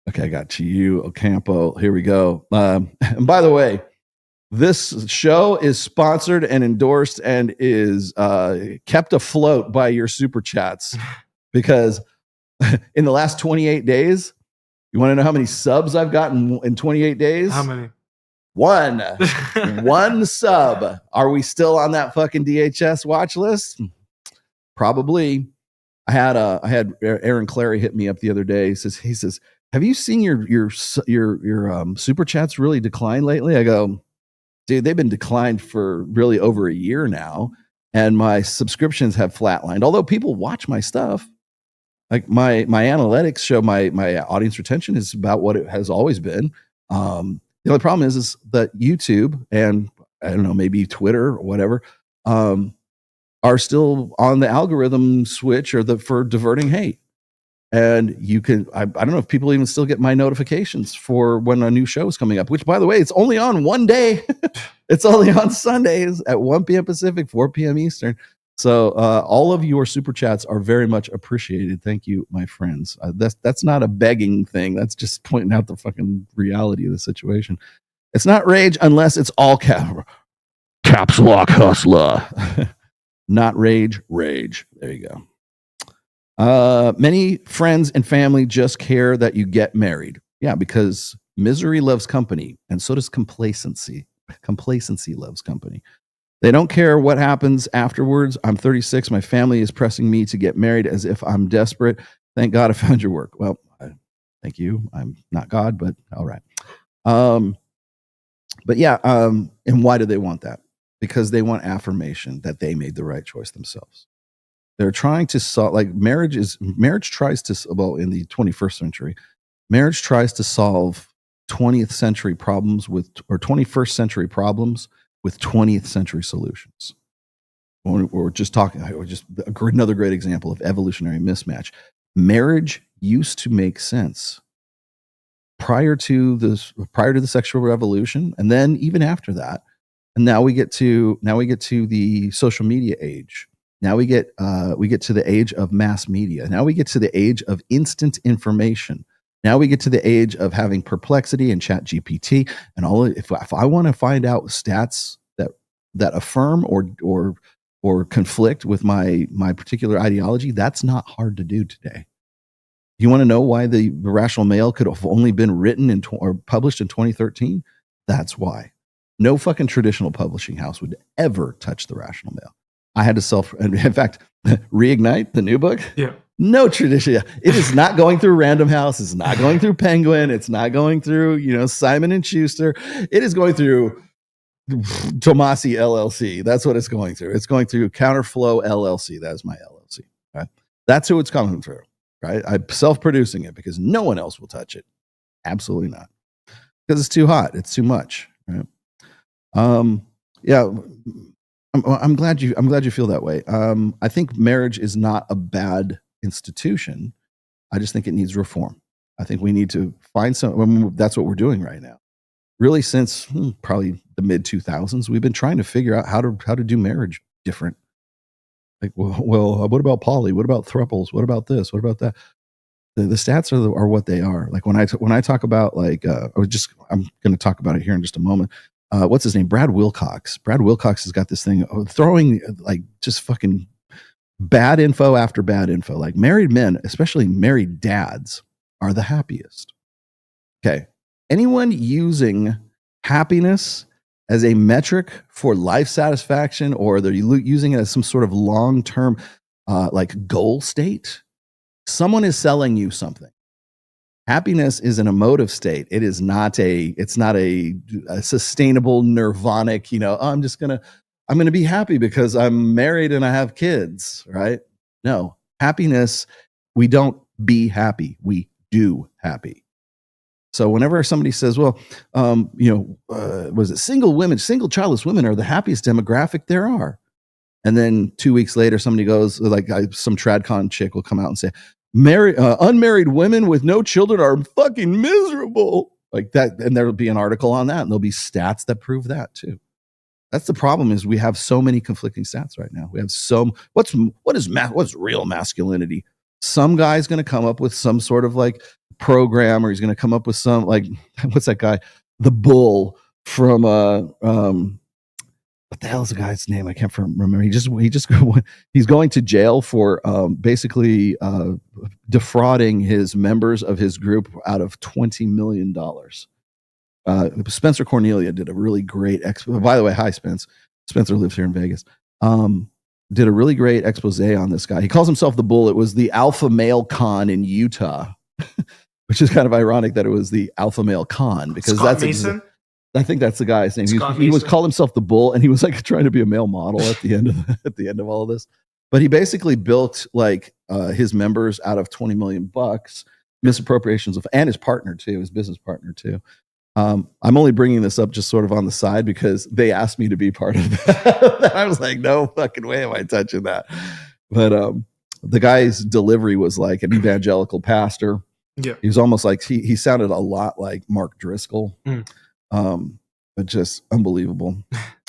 Okay, I got you, Ocampo. Here we go. And by the way, this show is sponsored and endorsed and is kept afloat by your super chats because in the last 28 days, you want to know how many subs I've gotten in 28 days? How many? One sub. Are we still on that fucking DHS watch list? Probably. I had Aaron Clary hit me up the other day. He says, have you seen your super chats really decline lately? I go, dude, they've been declined for really over a year now, and my subscriptions have flatlined. Although people watch my stuff, like my analytics show my audience retention is about what it has always been. The only problem is that YouTube and I don't know, maybe Twitter or whatever, are still on the algorithm switch or for diverting hate. And you can, I don't know if people even still get my notifications for when a new show is coming up, which by the way, it's only on one day. It's only on Sundays at 1 p.m. Pacific, 4 p.m. Eastern. So all of your super chats are very much appreciated. Thank you, my friends. That's not a begging thing. That's just pointing out the fucking reality of the situation. It's not rage unless it's all caps lock hustler. Not rage. There you go. Many friends and family just care that you get married. Yeah, because misery loves company, and so does complacency. Complacency loves company. They don't care what happens afterwards. I'm 36. My family is pressing me to get married as if I'm desperate. Thank God I found your work. Well, thank you. I'm not God, but all right. But yeah, and why do they want that? Because they want affirmation that they made the right choice themselves. They're trying to solve, like marriage tries to, well, in the 21st century, marriage tries to solve 20th century problems or 21st century problems with 20th century solutions. We're just talking, another great example of evolutionary mismatch. Marriage used to make sense prior to the sexual revolution, and then even after that. And now we get to the social media age. Now we get to the age of mass media. Now we get to the age of instant information. Now we get to the age of having Perplexity and Chat GPT and all. If I want to find out stats that affirm or conflict with my particular ideology, that's not hard to do today. You want to know why the Rational Male could have only been written or published in 2013? That's why. No fucking traditional publishing house would ever touch the Rational Male. I had to in fact, Reignite, the new book. Yeah. No tradition. It is not going through Random House. It's not going through Penguin. It's not going through, Simon and Schuster. It is going through Tomasi LLC. That's what it's going through. It's going through Counterflow LLC. That is my LLC. Right? That's who it's coming through. Right? I'm self-producing it because no one else will touch it. Absolutely not. Because it's too hot. It's too much. Right? Yeah. I'm glad you feel that way. I think marriage is not a bad institution. I just think it needs reform. I think we need to find that's what we're doing right now. Really, since probably the mid 2000s, we've been trying to figure out how to do marriage different. Like, well, what about poly? What about thruples? What about this? What about that? The stats are what they are. Like when I talk about I'm going to talk about it here in just a moment. What's his name? Brad Wilcox. Brad Wilcox has got this thing of throwing like just fucking bad info after bad info. Like married men, especially married dads, are the happiest. Okay. Anyone using happiness as a metric for life satisfaction, or they're using it as some sort of long-term like goal state, someone is selling you something. Happiness is an emotive state. It is not a sustainable nirvanic, I'm going to be happy because I'm married and I have kids, right? No, happiness, we don't be happy. We do happy. So whenever somebody says, well, was it single childless women are the happiest demographic there are. And then 2 weeks later, somebody goes, like some TradCon chick will come out and say, unmarried women with no children are fucking miserable. Like that. And there'll be an article on that and there'll be stats that prove that too. That's the problem, is we have so many conflicting stats right now. We have what's real masculinity? Some guy's going to come up with some sort of like program, or he's going to come up with some, like, what's that guy? The Bull from what the hell is the guy's name? I can't remember. He's going to jail for basically defrauding his members of his group out of $20 million. Spencer Cornelia did a really great by the way, hi Spence. Spencer lives here in Vegas. Did a really great expose on this guy. He calls himself the Bull. It was the Alpha Male Con in Utah, which is kind of ironic that it was the Alpha Male Con, because Scott Mason? I think that's the guy's name. Scott He was Mason? called himself the Bull, and he was like trying to be a male model at the end of all of this. But he basically built like his members out of $20 million, misappropriations of, and his partner too, his business partner too. I'm only bringing this up just sort of on the side because they asked me to be part of that. I was like, no fucking way am I touching that. But the guy's delivery was like an evangelical pastor. Yeah. He was almost like, he sounded a lot like Mark Driscoll. But just unbelievable.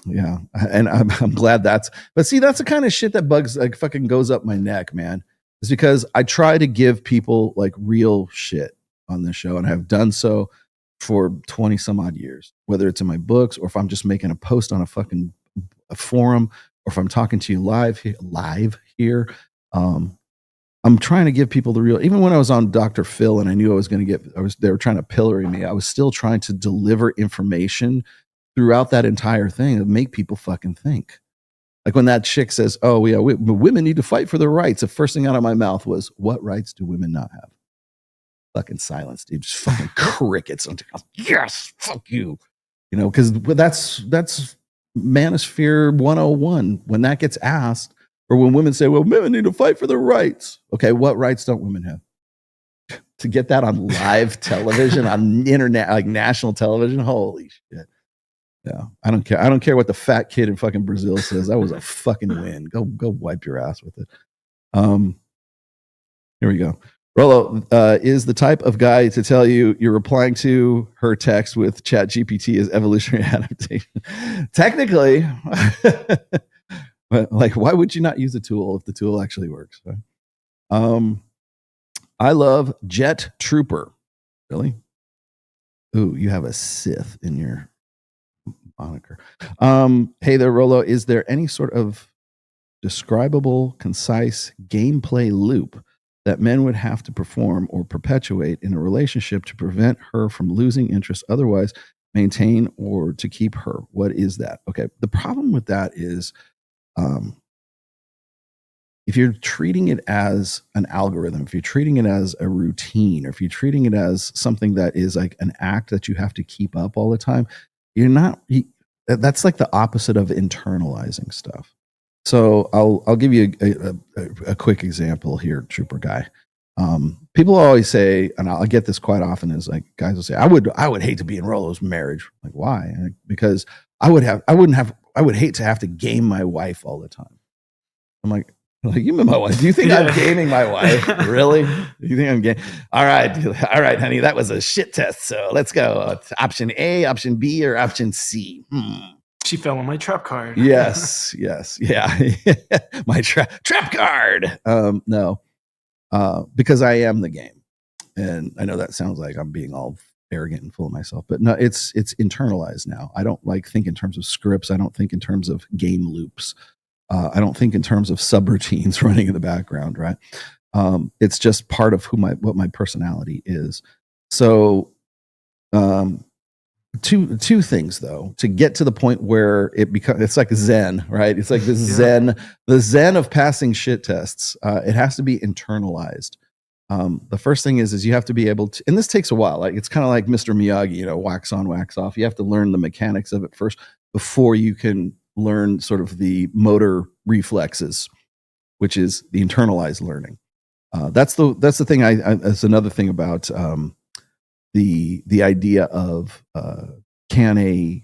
Yeah. And I'm glad but see, that's the kind of shit that fucking goes up my neck, man. It's because I try to give people like real shit on this show, and I've done so for 20 some odd years, whether it's in my books or if I'm just making a post on a forum, or if I'm talking to you live here. I'm trying to give people the real, even when I was on Dr. Phil and I knew they were trying to pillory me, I was still trying to deliver information throughout that entire thing to make people fucking think. Like when that chick says, oh yeah, women need to fight for their rights, the first thing out of my mouth was, what rights do women not have? Fucking silence, dude. Just fucking crickets. Yes, fuck you. Because that's manosphere 101. When that gets asked, or when women say, well, women need to fight for their rights. Okay, what rights don't women have? To get that on live television, on internet, like national television, holy shit. Yeah, I don't care. I don't care what the fat kid in fucking Brazil says. That was a fucking win. Go wipe your ass with it. Here we go. Rollo is the type of guy to tell you you're replying to her text with Chat GPT as evolutionary adaptation. Technically, but like, why would you not use a tool if the tool actually works? Right? I love Jet Trooper. Really? Ooh, you have a Sith in your moniker. Hey there, Rolo. Is there any sort of describable, concise gameplay loop that men would have to perform or perpetuate in a relationship to prevent her from losing interest, otherwise maintain or to keep her? What is that? Okay. The problem with that is if you're treating it as an algorithm, if you're treating it as a routine, or if you're treating it as something that is like an act that you have to keep up all the time, that's like the opposite of internalizing stuff. So I'll give you a quick example here, Trooper Guy. People always say, and I get this quite often, is like guys will say, I would hate to be in Rolo's marriage. Like, why? Because I would hate to have to game my wife all the time. I'm like, you met my wife. Do you think I'm gaming my wife? Really? Do you think I'm gaming? All right, honey, that was a shit test. So let's go. Option A, option B, or option C? She fell on my trap card. Yes, yeah. My trap card. No, because I am the game, and I know that sounds like I'm being all arrogant and full of myself, but no, it's internalized now. I don't think in terms of scripts. I don't think in terms of game loops. I don't think in terms of subroutines running in the background, right? It's just part of what my personality is. So, two things though, to get to the point where it's like Zen, right? It's like this Zen, the Zen of passing shit tests. It has to be internalized. The first thing is you have to be able to, and this takes a while. Like it's kind of like Mr. Miyagi, wax on, wax off. You have to learn the mechanics of it first before you can learn sort of the motor reflexes, which is the internalized learning. That's the thing. That's another thing about the idea of can a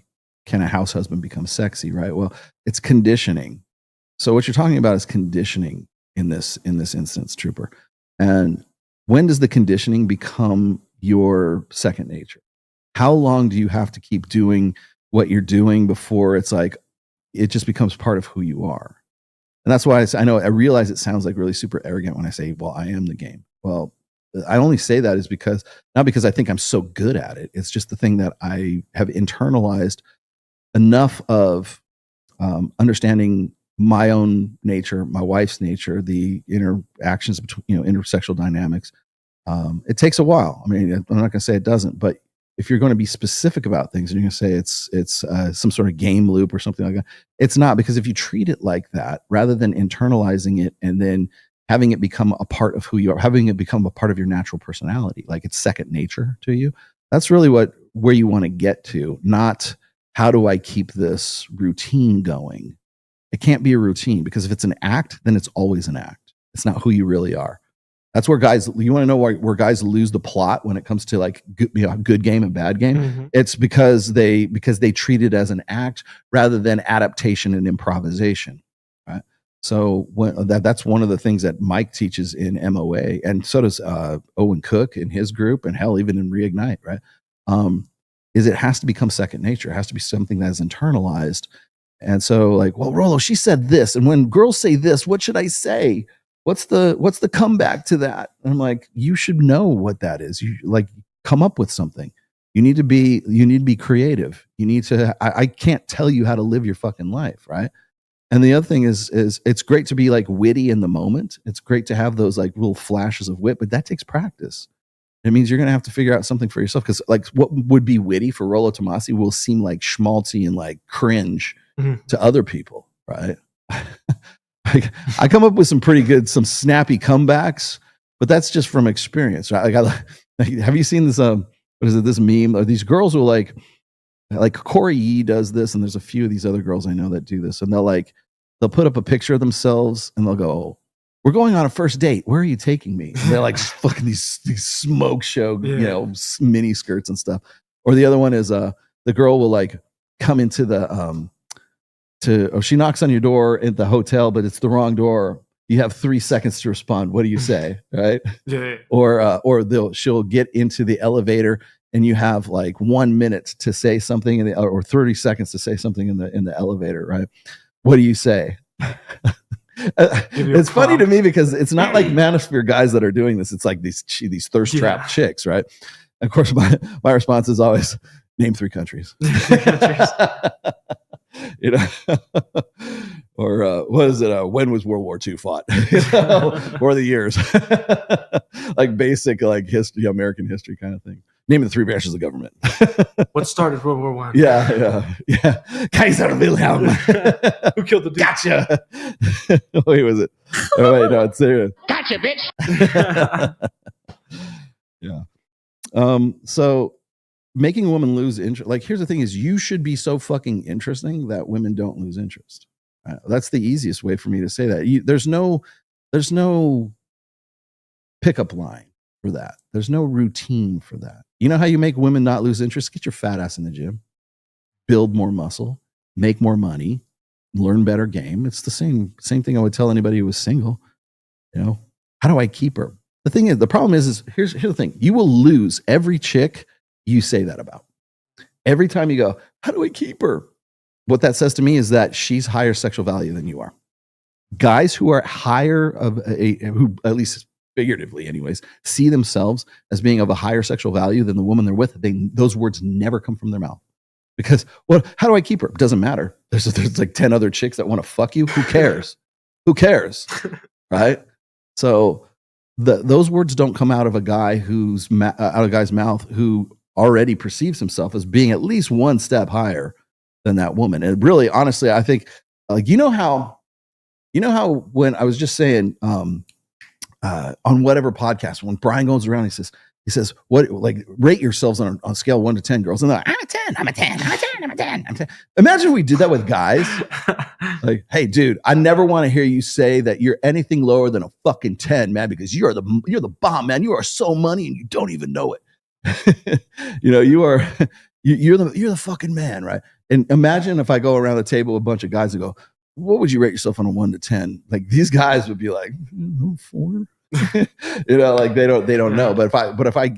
house husband become sexy, right? Well, it's conditioning. So what you're talking about is conditioning in this instance, Trooper. And when does the conditioning become your second nature? How long do you have to keep doing what you're doing before it's like it just becomes part of who you are? And that's why I realize it sounds like really super arrogant when I say, well, I am the game. Well, I only say that is not because I think I'm so good at it. It's just the thing that I have internalized enough of understanding my own nature, my wife's nature, the interactions between, intersexual dynamics. It takes a while. I mean, I'm not going to say it doesn't, but if you're going to be specific about things and you're going to say it's some sort of game loop or something like that, it's not, because if you treat it like that, rather than internalizing it and then having it become a part of who you are, having it become a part of your natural personality, like it's second nature to you, that's really where you want to get to, not how do I keep this routine going? It can't be a routine, because if it's an act, then it's always an act. It's not who you really are. That's where you want to know where guys lose the plot when it comes to like good game and bad game. Mm-hmm. It's because they treat it as an act rather than adaptation and improvisation, right? So that's one of the things that Mike teaches in MOA, and so does Owen Cook in his group, and hell, even in Reignite, right? Is it has to become second nature. It has to be something that is internalized. And so like, well, Rolo, she said this, and when girls say this, what should I say? What's the comeback to that? And I'm like, you should know what that is. You like come up with something. You need to be creative. You need to, I can't tell you how to live your fucking life, right? And the other thing is it's great to be like witty in the moment. It's great to have those like little flashes of wit, but that takes practice. It means you're going to have to figure out something for yourself, because like what would be witty for Rolo Tomasi will seem like schmaltzy and like cringe to other people, right? I come up with some pretty good, some snappy comebacks, but that's just from experience, right? Have you seen this? What is it? This meme? Or these girls will like Corey Yee does this, and there's a few of these other girls I know that do this, and they'll put up a picture of themselves and they'll go, "We're going on a first date. Where are you taking me?" And they're like fucking these smoke show, mini skirts and stuff. Or the other one is the girl will like come into the she knocks on your door at the hotel, but it's the wrong door. You have 3 seconds to respond. What do you say? Right? Yeah. Or she'll get into the elevator and you have like 1 minute to say something or 30 seconds to say something in the elevator. Right? What do you say? It's funny to me because it's not like Manosphere guys that are doing this. It's like these thirst trap chicks, right? of course, my response is always name 3 countries. You know, or what is it? When was World War II fought? Or the years, like basic like history, American history kind of thing. Name the 3 branches of government. What started World War I? Yeah. Kaiser Wilhelm. Who killed the dude? Gotcha. Wait, was it? Oh wait, no, it's there. Gotcha, bitch. Yeah. So making a woman lose interest, like here's the thing is you should be so fucking interesting that women don't lose interest. That's the easiest way for me to say that. There's no pickup line for that. There's no routine for that. You know how you make women not lose interest? Get your fat ass in the gym, build more muscle, make more money, learn better game. It's the same thing I would tell anybody who was single. You know, how do I keep her? The thing is, the problem is here's the thing. You will lose every chick you say that about. Every time you go, how do I keep her? What that says to me is that she's higher sexual value than you are. Guys who are higher who at least figuratively anyways, see themselves as being of a higher sexual value than the woman they're with, those words never come from their mouth. Because, how do I keep her? It doesn't matter. There's like 10 other chicks that want to fuck you. Who cares? Who cares? Right? So those words don't come out of a guy out of a guy's mouth who already perceives himself as being at least one step higher than that woman. And really, honestly, I think, like, you know how when I was just saying, on whatever podcast, when Brian goes around, he says, what, like, rate yourselves on a scale of 1 to 10, girls. And they're like, I'm a 10, I'm a 10, I'm a 10, I'm a 10, I'm a 10. Imagine if we did that with guys. Like, hey, dude, I never want to hear you say that you're anything lower than a fucking 10, man, because you're the bomb, man. You are so money and you don't even know it. You know, you're the fucking man, right? And imagine if I go around the table with a bunch of guys and go, what would you rate yourself on a 1 to 10? Like, these guys would be like, 4. You know, like they don't know. But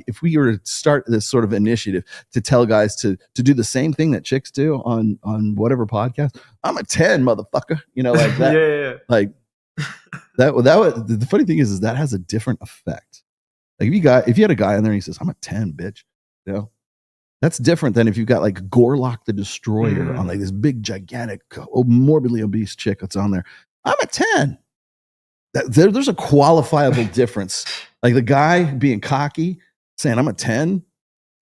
if we were to start this sort of initiative to tell guys to do the same thing that chicks do on whatever podcast, I'm a 10, motherfucker. You know, like that. Yeah. Like that would, the funny thing is that has a different effect. Like if you had a guy on there and he says, I'm a 10, bitch, you know, that's different than if you've got like Gorlock the Destroyer on like this big, gigantic, morbidly obese chick that's on there. I'm a 10. There's a qualifiable difference. Like the guy being cocky, saying I'm a 10,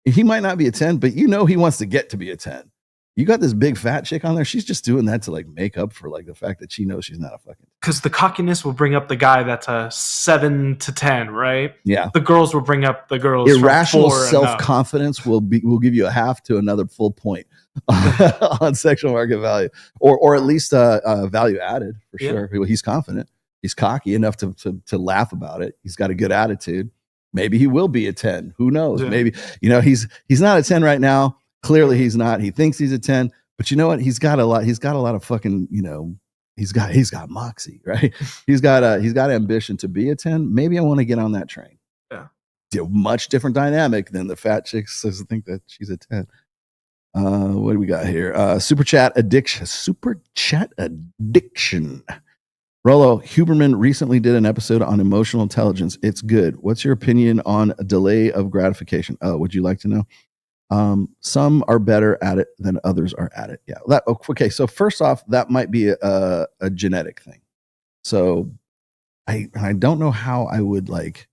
he might not be a 10, but you know he wants to get to be a 10. You got this big fat chick on there. She's just doing that to like make up for like the fact that she knows she's not a fucking. Because the cockiness will bring up the guy that's a 7 to 10, right? Yeah. The girls will bring up the girls. Irrational self-confidence will give you a half to another full point on sexual market value, or at least value added for sure. He's confident. He's cocky enough to laugh about it. He's got a good attitude. Maybe he will be a 10. Who knows? Yeah. Maybe, you know, he's not a 10 right now. Clearly he's not. He thinks he's a 10, but you know what? He's got a lot of fucking, you know, he's got moxie, right? He's got ambition to be a 10. Maybe I want to get on that train. Yeah. Much different dynamic than the fat chick says to think that she's a 10. What do we got here? Super chat addiction. Rollo, Huberman recently did an episode on emotional intelligence. It's good. What's your opinion on a delay of gratification? Would you like to know? Some are better at it than others are at it. Yeah. Okay. So first off, that might be a genetic thing. So I don't know how I would like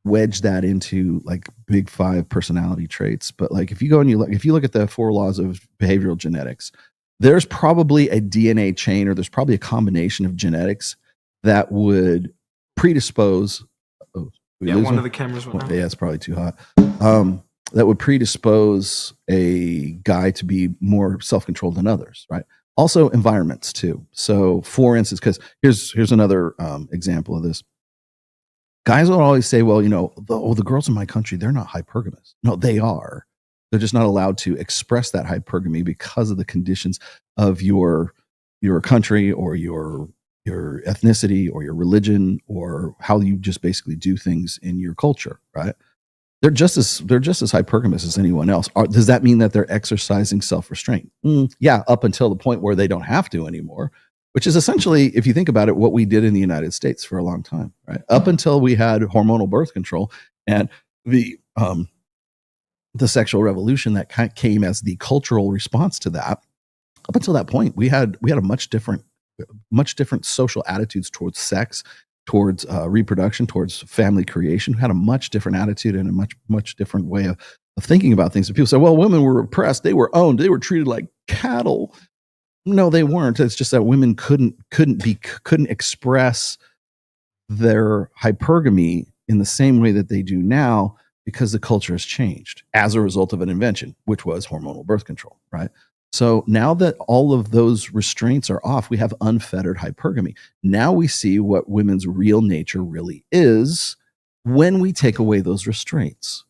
wedge that into like big 5 personality traits. But like if you go and if you look at the 4 laws of behavioral genetics, there's probably a DNA chain, or there's probably a combination of genetics that would predispose. One of the cameras went out. Yeah, it's probably too hot. That would predispose a guy to be more self-controlled than others, right? Also environments too. So for instance, because here's another example of this. Guys will always say, well, you know, the girls in my country, they're not hypergamous. No, they are. They're just not allowed to express that hypergamy because of the conditions of your country or your ethnicity or your religion or how you just basically do things in your culture, right? They're just as hypergamous as anyone else. Does that mean that they're exercising self-restraint? Yeah, up until the point where they don't have to anymore, which is essentially, if you think about it, what we did in the United States for a long time, right? Up until we had hormonal birth control and the the sexual revolution that came as the cultural response to that. Up until that point, we had a much different social attitudes towards sex, towards reproduction, towards family creation. We had a much different attitude and a much different way of thinking about things. And people say, well, women were oppressed, they were owned, they were treated like cattle. No, they weren't. It's just that women couldn't express their hypergamy in the same way that they do now, because the culture has changed as a result of an invention, which was hormonal birth control, right? So now that all of those restraints are off, we have unfettered hypergamy. Now we see what women's real nature really is when we take away those restraints.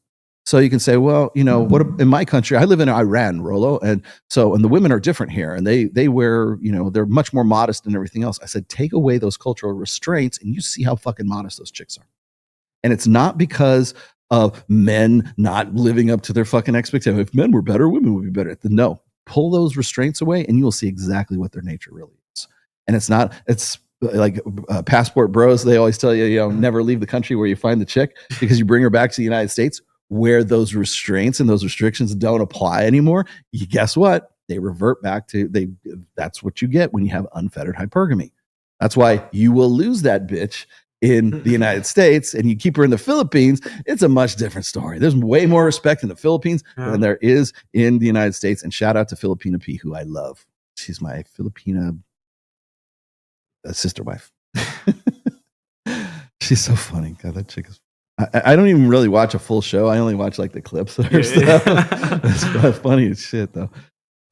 So you can say, well, what in my country, I live in Iran, Rolo, and the women are different here, and they wear, they're much more modest than everything else. I said, take away those cultural restraints, and you see how fucking modest those chicks are. And it's not because of men not living up to their fucking expectations. If men were better, women would be better. No, pull those restraints away, and you will see exactly what their nature really is. And it's like passport bros. They always tell you, never leave the country where you find the chick, because you bring her back to the United States, where those restraints and those restrictions don't apply anymore. Guess what? They revert back to that's what you get when you have unfettered hypergamy. That's why you will lose that bitch in the United States, and you keep her in the Philippines. It's a much different story. There's way more respect in the Philippines than there is in the United States. And shout out to Filipina P, who I love. She's my Filipina sister wife. She's so funny. God, that chick is. I don't even really watch a full show. I only watch like the clips of her stuff. It's funny as shit, though.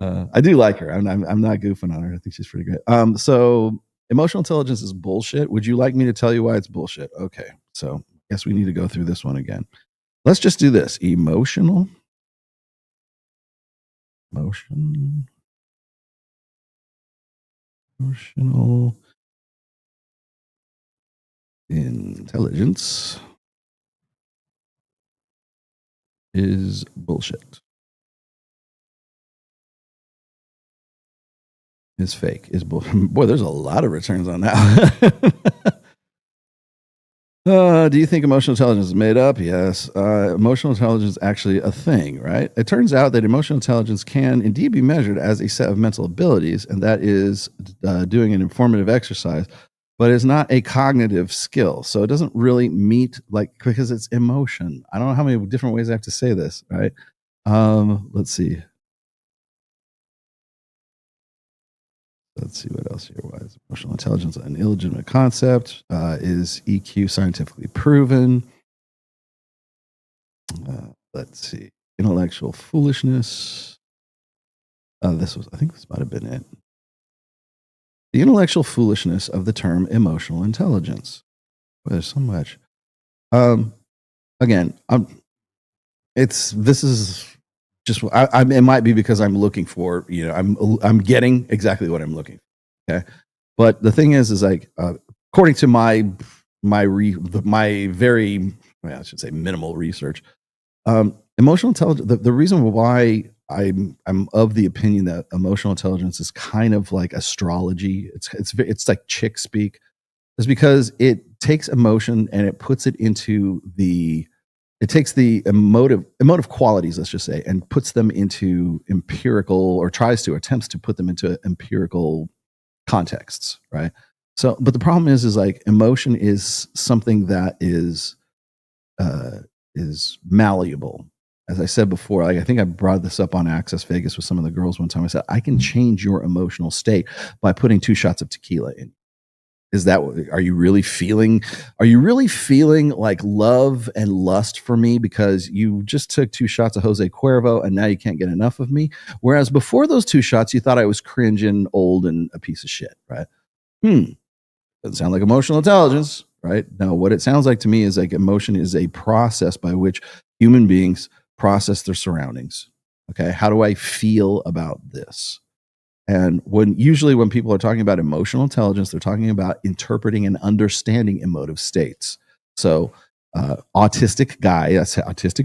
I do like her. I'm not goofing on her. I think she's pretty great. So emotional intelligence is bullshit. Would you like me to tell you why it's bullshit? Okay. So I guess we need to go through this one again. Let's just do this. Emotional intelligence is bullshit. Is fake. Is bullshit. Boy, there's a lot of returns on that. Do you think emotional intelligence is made up? Yes. Emotional intelligence is actually a thing, right? It turns out that emotional intelligence can indeed be measured as a set of mental abilities, and that is doing an informative exercise, but it's not a cognitive skill. So it doesn't really meet, because it's emotion. I don't know how many different ways I have to say this, right? Let's see. Let's see what else here. Why is emotional intelligence an illegitimate concept? Is EQ scientifically proven? Let's see. Intellectual foolishness. I think this might have been it. The intellectual foolishness of the term emotional intelligence. Well, there's so much. Again, this is just, it might be because I'm looking for, I'm getting exactly what I'm looking for. Okay. But the thing is like, according to my very, I should say minimal research, emotional intelligence, the reason why I'm of the opinion that emotional intelligence is kind of like astrology. It's like chick speak, is because it takes emotion and it puts it into it takes the emotive qualities, let's just say, and puts them into empirical, or attempts to put them into empirical contexts, right? So, but the problem is like emotion is something that is malleable. As I said before, I think I brought this up on Access Vegas with some of the girls one time. I said, I can change your emotional state by putting 2 shots of tequila in. Are you really feeling like love and lust for me because you just took 2 shots of Jose Cuervo and now you can't get enough of me? Whereas before those 2 shots, you thought I was cringing, old, and a piece of shit, right? Doesn't sound like emotional intelligence, right? No, what it sounds like to me is like emotion is a process by which human beings process their surroundings. Okay, how do I feel about this? And usually when people are talking about emotional intelligence, they're talking about interpreting and understanding emotive states. So autistic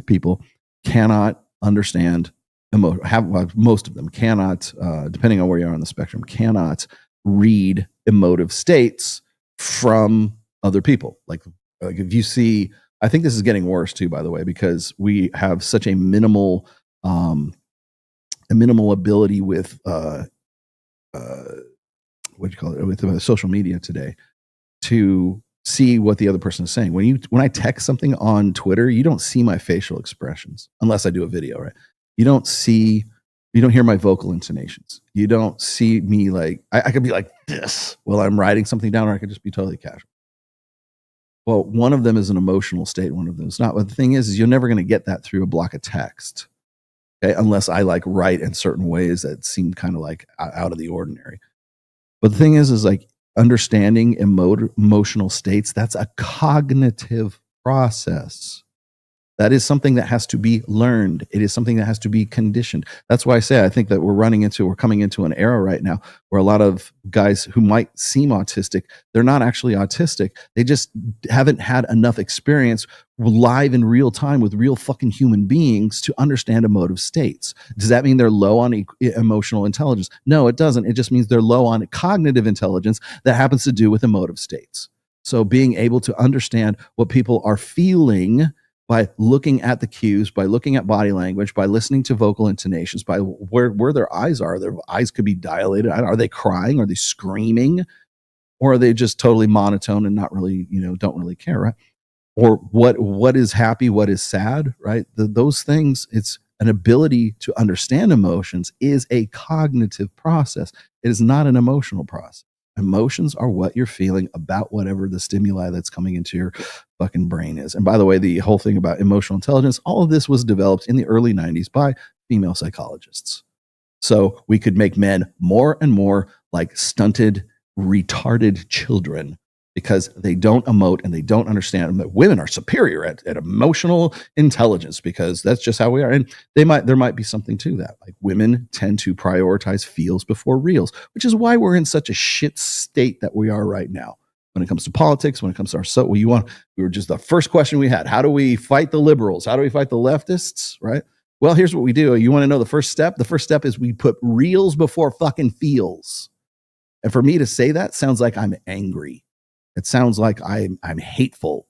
people cannot understand most of them cannot, depending on where you are on the spectrum, cannot read emotive states from other people. Like if you see I think this is getting worse too, by the way, because we have such a minimal ability with what do you call it, with social media today to see what the other person is saying. When I text something on Twitter, you don't see my facial expressions unless I do a video, right? You don't hear my vocal intonations. You don't see me like, I could be like this while I'm writing something down, or I could just be totally casual. Well, one of them is an emotional state. One of them is not. But the thing is you're never going to get that through a block of text. Okay? Unless I like write in certain ways that seem kind of like out of the ordinary. But the thing is like understanding emotional states, that's a cognitive process. That is something that has to be learned. It is something that has to be conditioned. That's why I say I think that we're coming into an era right now where a lot of guys who might seem autistic, they're not actually autistic. They just haven't had enough experience live in real time with real fucking human beings to understand emotive states. Does that mean they're low on emotional intelligence? No, it doesn't. It just means they're low on cognitive intelligence that happens to do with emotive states. So being able to understand what people are feeling by looking at the cues, by looking at body language, by listening to vocal intonations, by where their eyes are. Their eyes could be dilated. Are they crying? Are they screaming? Or are they just totally monotone and not really, don't really care, right? Or what is happy, what is sad, right? Those things, it's an ability to understand emotions is a cognitive process. It is not an emotional process. Emotions are what you're feeling about whatever the stimuli that's coming into your fucking brain is. And by the way, the whole thing about emotional intelligence, all of this was developed in the early 90s by female psychologists. So we could make men more and more like stunted, retarded children because they don't emote and they don't understand that women are superior at emotional intelligence because that's just how we are. And there might be something to that. Like women tend to prioritize feels before reals, which is why we're in such a shit state that we are right now. When it comes to politics, when it comes to we were just the first question we had. How do we fight the liberals? How do we fight the leftists? Right? Well, here's what we do. You want to know the first step? The first step is we put reals before fucking feels. And for me to say that sounds like I'm angry. It sounds like I'm hateful.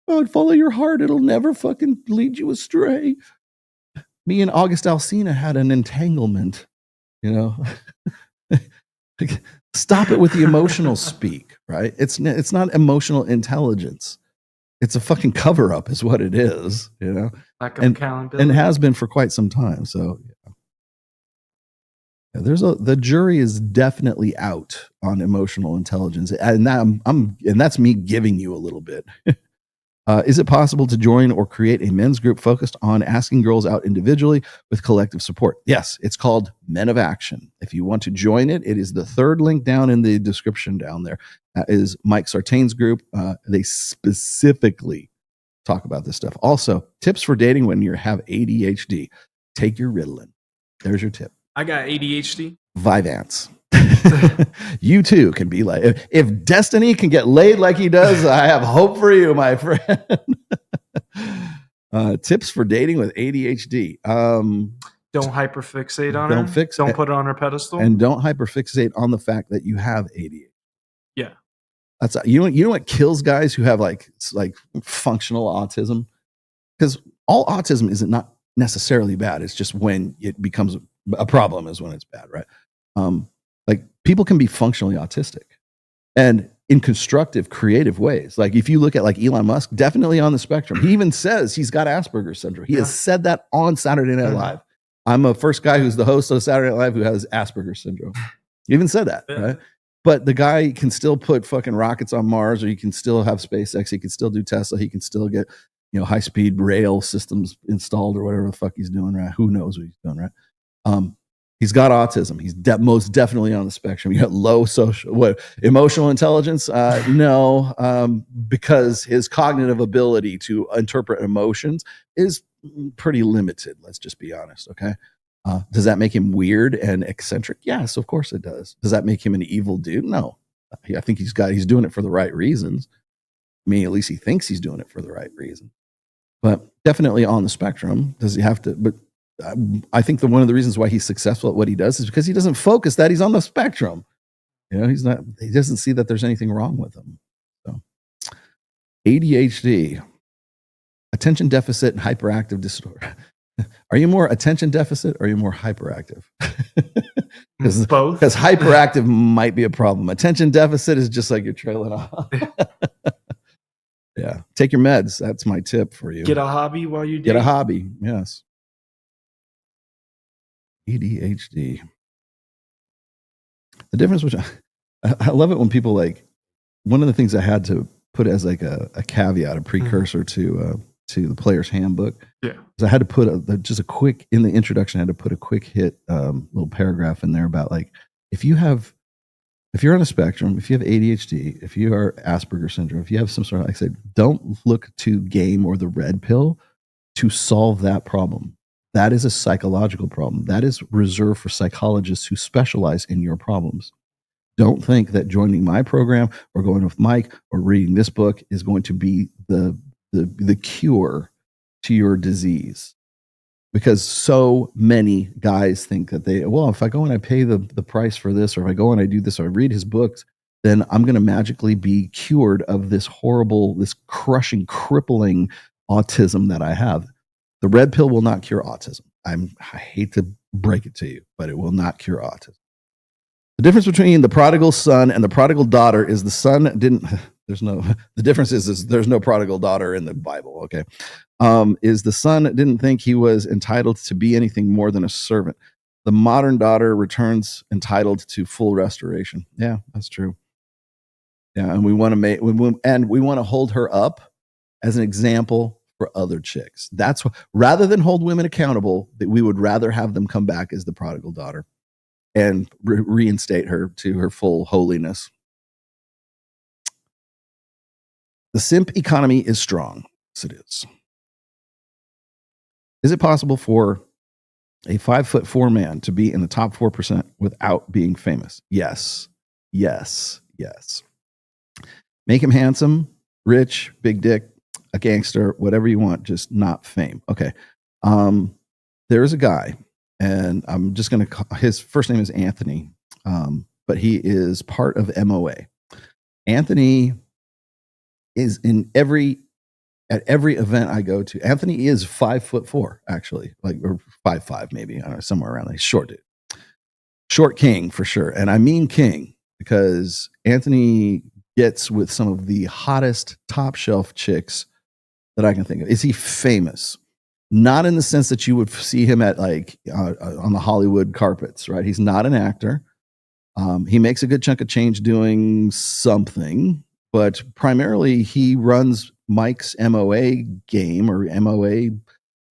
Oh, follow your heart. It'll never fucking lead you astray. Me and August Alsina had an entanglement, Stop it with the emotional speak, right? It's not emotional intelligence. It's a fucking cover up is what it is, Lack of accountability. And has been for quite some time. So the jury is definitely out on emotional intelligence, and that's me giving you a little bit. Is it possible to join or create a men's group focused on asking girls out individually with collective support? Yes, it's called Men of Action. If you want to join it, it is the third link down in the description down there. That is Mike Sartain's group. They specifically talk about this stuff. Also, tips for dating when you have ADHD. Take your Ritalin. There's your tip. I got ADHD. Vyvanse. You too can be like, if Destiny can get laid like he does, I have hope for you, my friend. Tips for dating with ADHD. Don't hyperfixate on her. Don't put it on her pedestal. And don't hyperfixate on the fact that you have ADHD. Yeah. That's you know what kills guys who have like functional autism? Because all autism is not necessarily bad. It's just when it becomes a problem is when it's bad, right? Like people can be functionally autistic and in constructive, creative ways. Like if you look at like Elon Musk, definitely on the spectrum. He even says he's got Asperger's syndrome. He has said that on Saturday Night Live. I'm a first guy who's the host of Saturday Night Live who has Asperger's syndrome. He even said that, right? But the guy can still put fucking rockets on Mars, or he can still have SpaceX. He can still do Tesla. He can still get, high-speed rail systems installed or whatever the fuck he's doing, right? Who knows what he's doing, right? He's got autism. He's most definitely on the spectrum. You got low emotional intelligence? No, because his cognitive ability to interpret emotions is pretty limited. Let's just be honest, okay? Does that make him weird and eccentric? Yes, of course it does. Does that make him an evil dude? No. I think he's doing it for the right reasons. I mean, at least he thinks he's doing it for the right reason. But definitely on the spectrum. Does he have to? But I think one of the reasons why he's successful at what he does is because he doesn't focus that he's on the spectrum. He doesn't see that there's anything wrong with him. So ADHD. Attention deficit and hyperactive disorder. Are you more attention deficit or are you more hyperactive? Both. Because hyperactive might be a problem. Attention deficit is just like you're trailing off. Yeah. Take your meds. That's my tip for you. Get a hobby while you date. Get a hobby. Yes. ADHD. The difference, which I love it when people like, one of the things I had to put as like a caveat, a precursor to the player's handbook. Yeah. I had to put just a quick, in the introduction, I had to put a quick hit little paragraph in there about like, if you're on a spectrum, if you have ADHD, if you are Asperger's syndrome, if you have some sort of, like I said, don't look to game or the red pill to solve that problem. That is a psychological problem. That is reserved for psychologists who specialize in your problems. Don't think that joining my program or going with Mike or reading this book is going to be the cure to your disease, because so many guys think that if I go and I pay the price for this, or if I go and I do this, or I read his books, then I'm going to magically be cured of this horrible, this crushing, crippling autism that I have. The red pill will not cure autism. I hate to break it to you, but it will not cure autism. The difference between the prodigal son and the prodigal daughter is the difference is there's no prodigal daughter in the Bible, okay? Is the son didn't think he was entitled to be anything more than a servant. The modern daughter returns entitled to full restoration. Yeah, that's true. Yeah, and we want to hold her up as an example for other chicks. That's what, rather than hold women accountable, that we would rather have them come back as the prodigal daughter and reinstate her to her full holiness. The simp economy is strong. Yes, it is. Is it possible for a 5'4" man to be in the top 4% without being famous? Yes. Yes. Yes. Make him handsome, rich, big dick, a gangster, whatever you want, just not fame. Okay. There is a guy, and I'm just going to call, his first name is Anthony, but he is part of MOA. Anthony is at every event I go to. Anthony is 5'4", actually, like, or 5'5", maybe, I don't know, somewhere around there. He's short dude, short king for sure. And I mean king because Anthony gets with some of the hottest top shelf chicks that I can think of. Is he famous? Not in the sense that you would see him at like on the Hollywood carpets, right? He's not an actor. He makes a good chunk of change doing something, but primarily he runs Mike's MOA game or MOA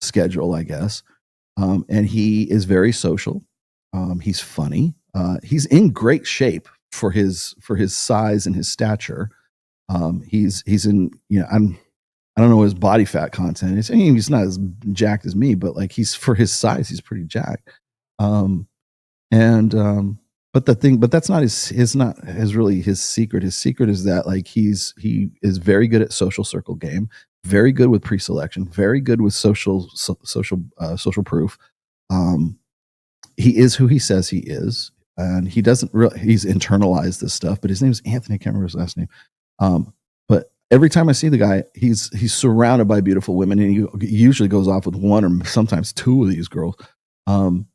schedule, I guess. And he is very social. He's funny. He's in great shape for his size and his stature. He's in, I don't know what his body fat content is. I mean, he's not as jacked as me, but like for his size, he's pretty jacked. But that's not really his secret. His secret is that like he is very good at social circle game, very good with pre-selection, very good with social proof. He is who he says he is, and he doesn't really, he's internalized this stuff, but his name is Anthony. I can't remember his last name. But every time I see the guy, he's surrounded by beautiful women, and he usually goes off with one or sometimes two of these girls.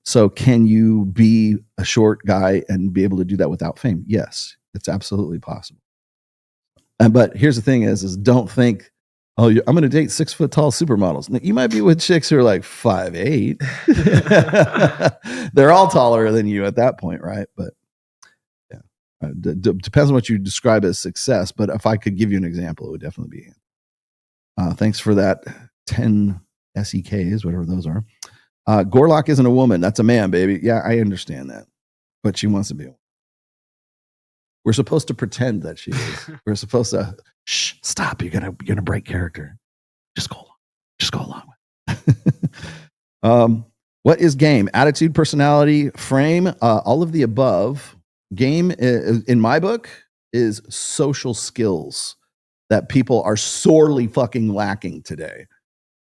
So can you be a short guy and be able to do that without fame? Yes, it's absolutely possible. But here's the thing is don't think, I'm going to date 6 foot tall supermodels. Now, you might be with chicks who are like 5'8". They're all taller than you at that point, right? But yeah, depends on what you describe as success. But if I could give you an example, it would definitely be. Thanks for that 10 SEKs, whatever those are. Gorlock isn't a woman. That's a man, baby. Yeah, I understand that. But she wants to be a woman. We're supposed to pretend that she is. We're supposed to, stop. You're gonna break character. Just go along with it. What is game? Attitude, personality, frame, all of the above. Game, in my book, is social skills that people are sorely fucking lacking today.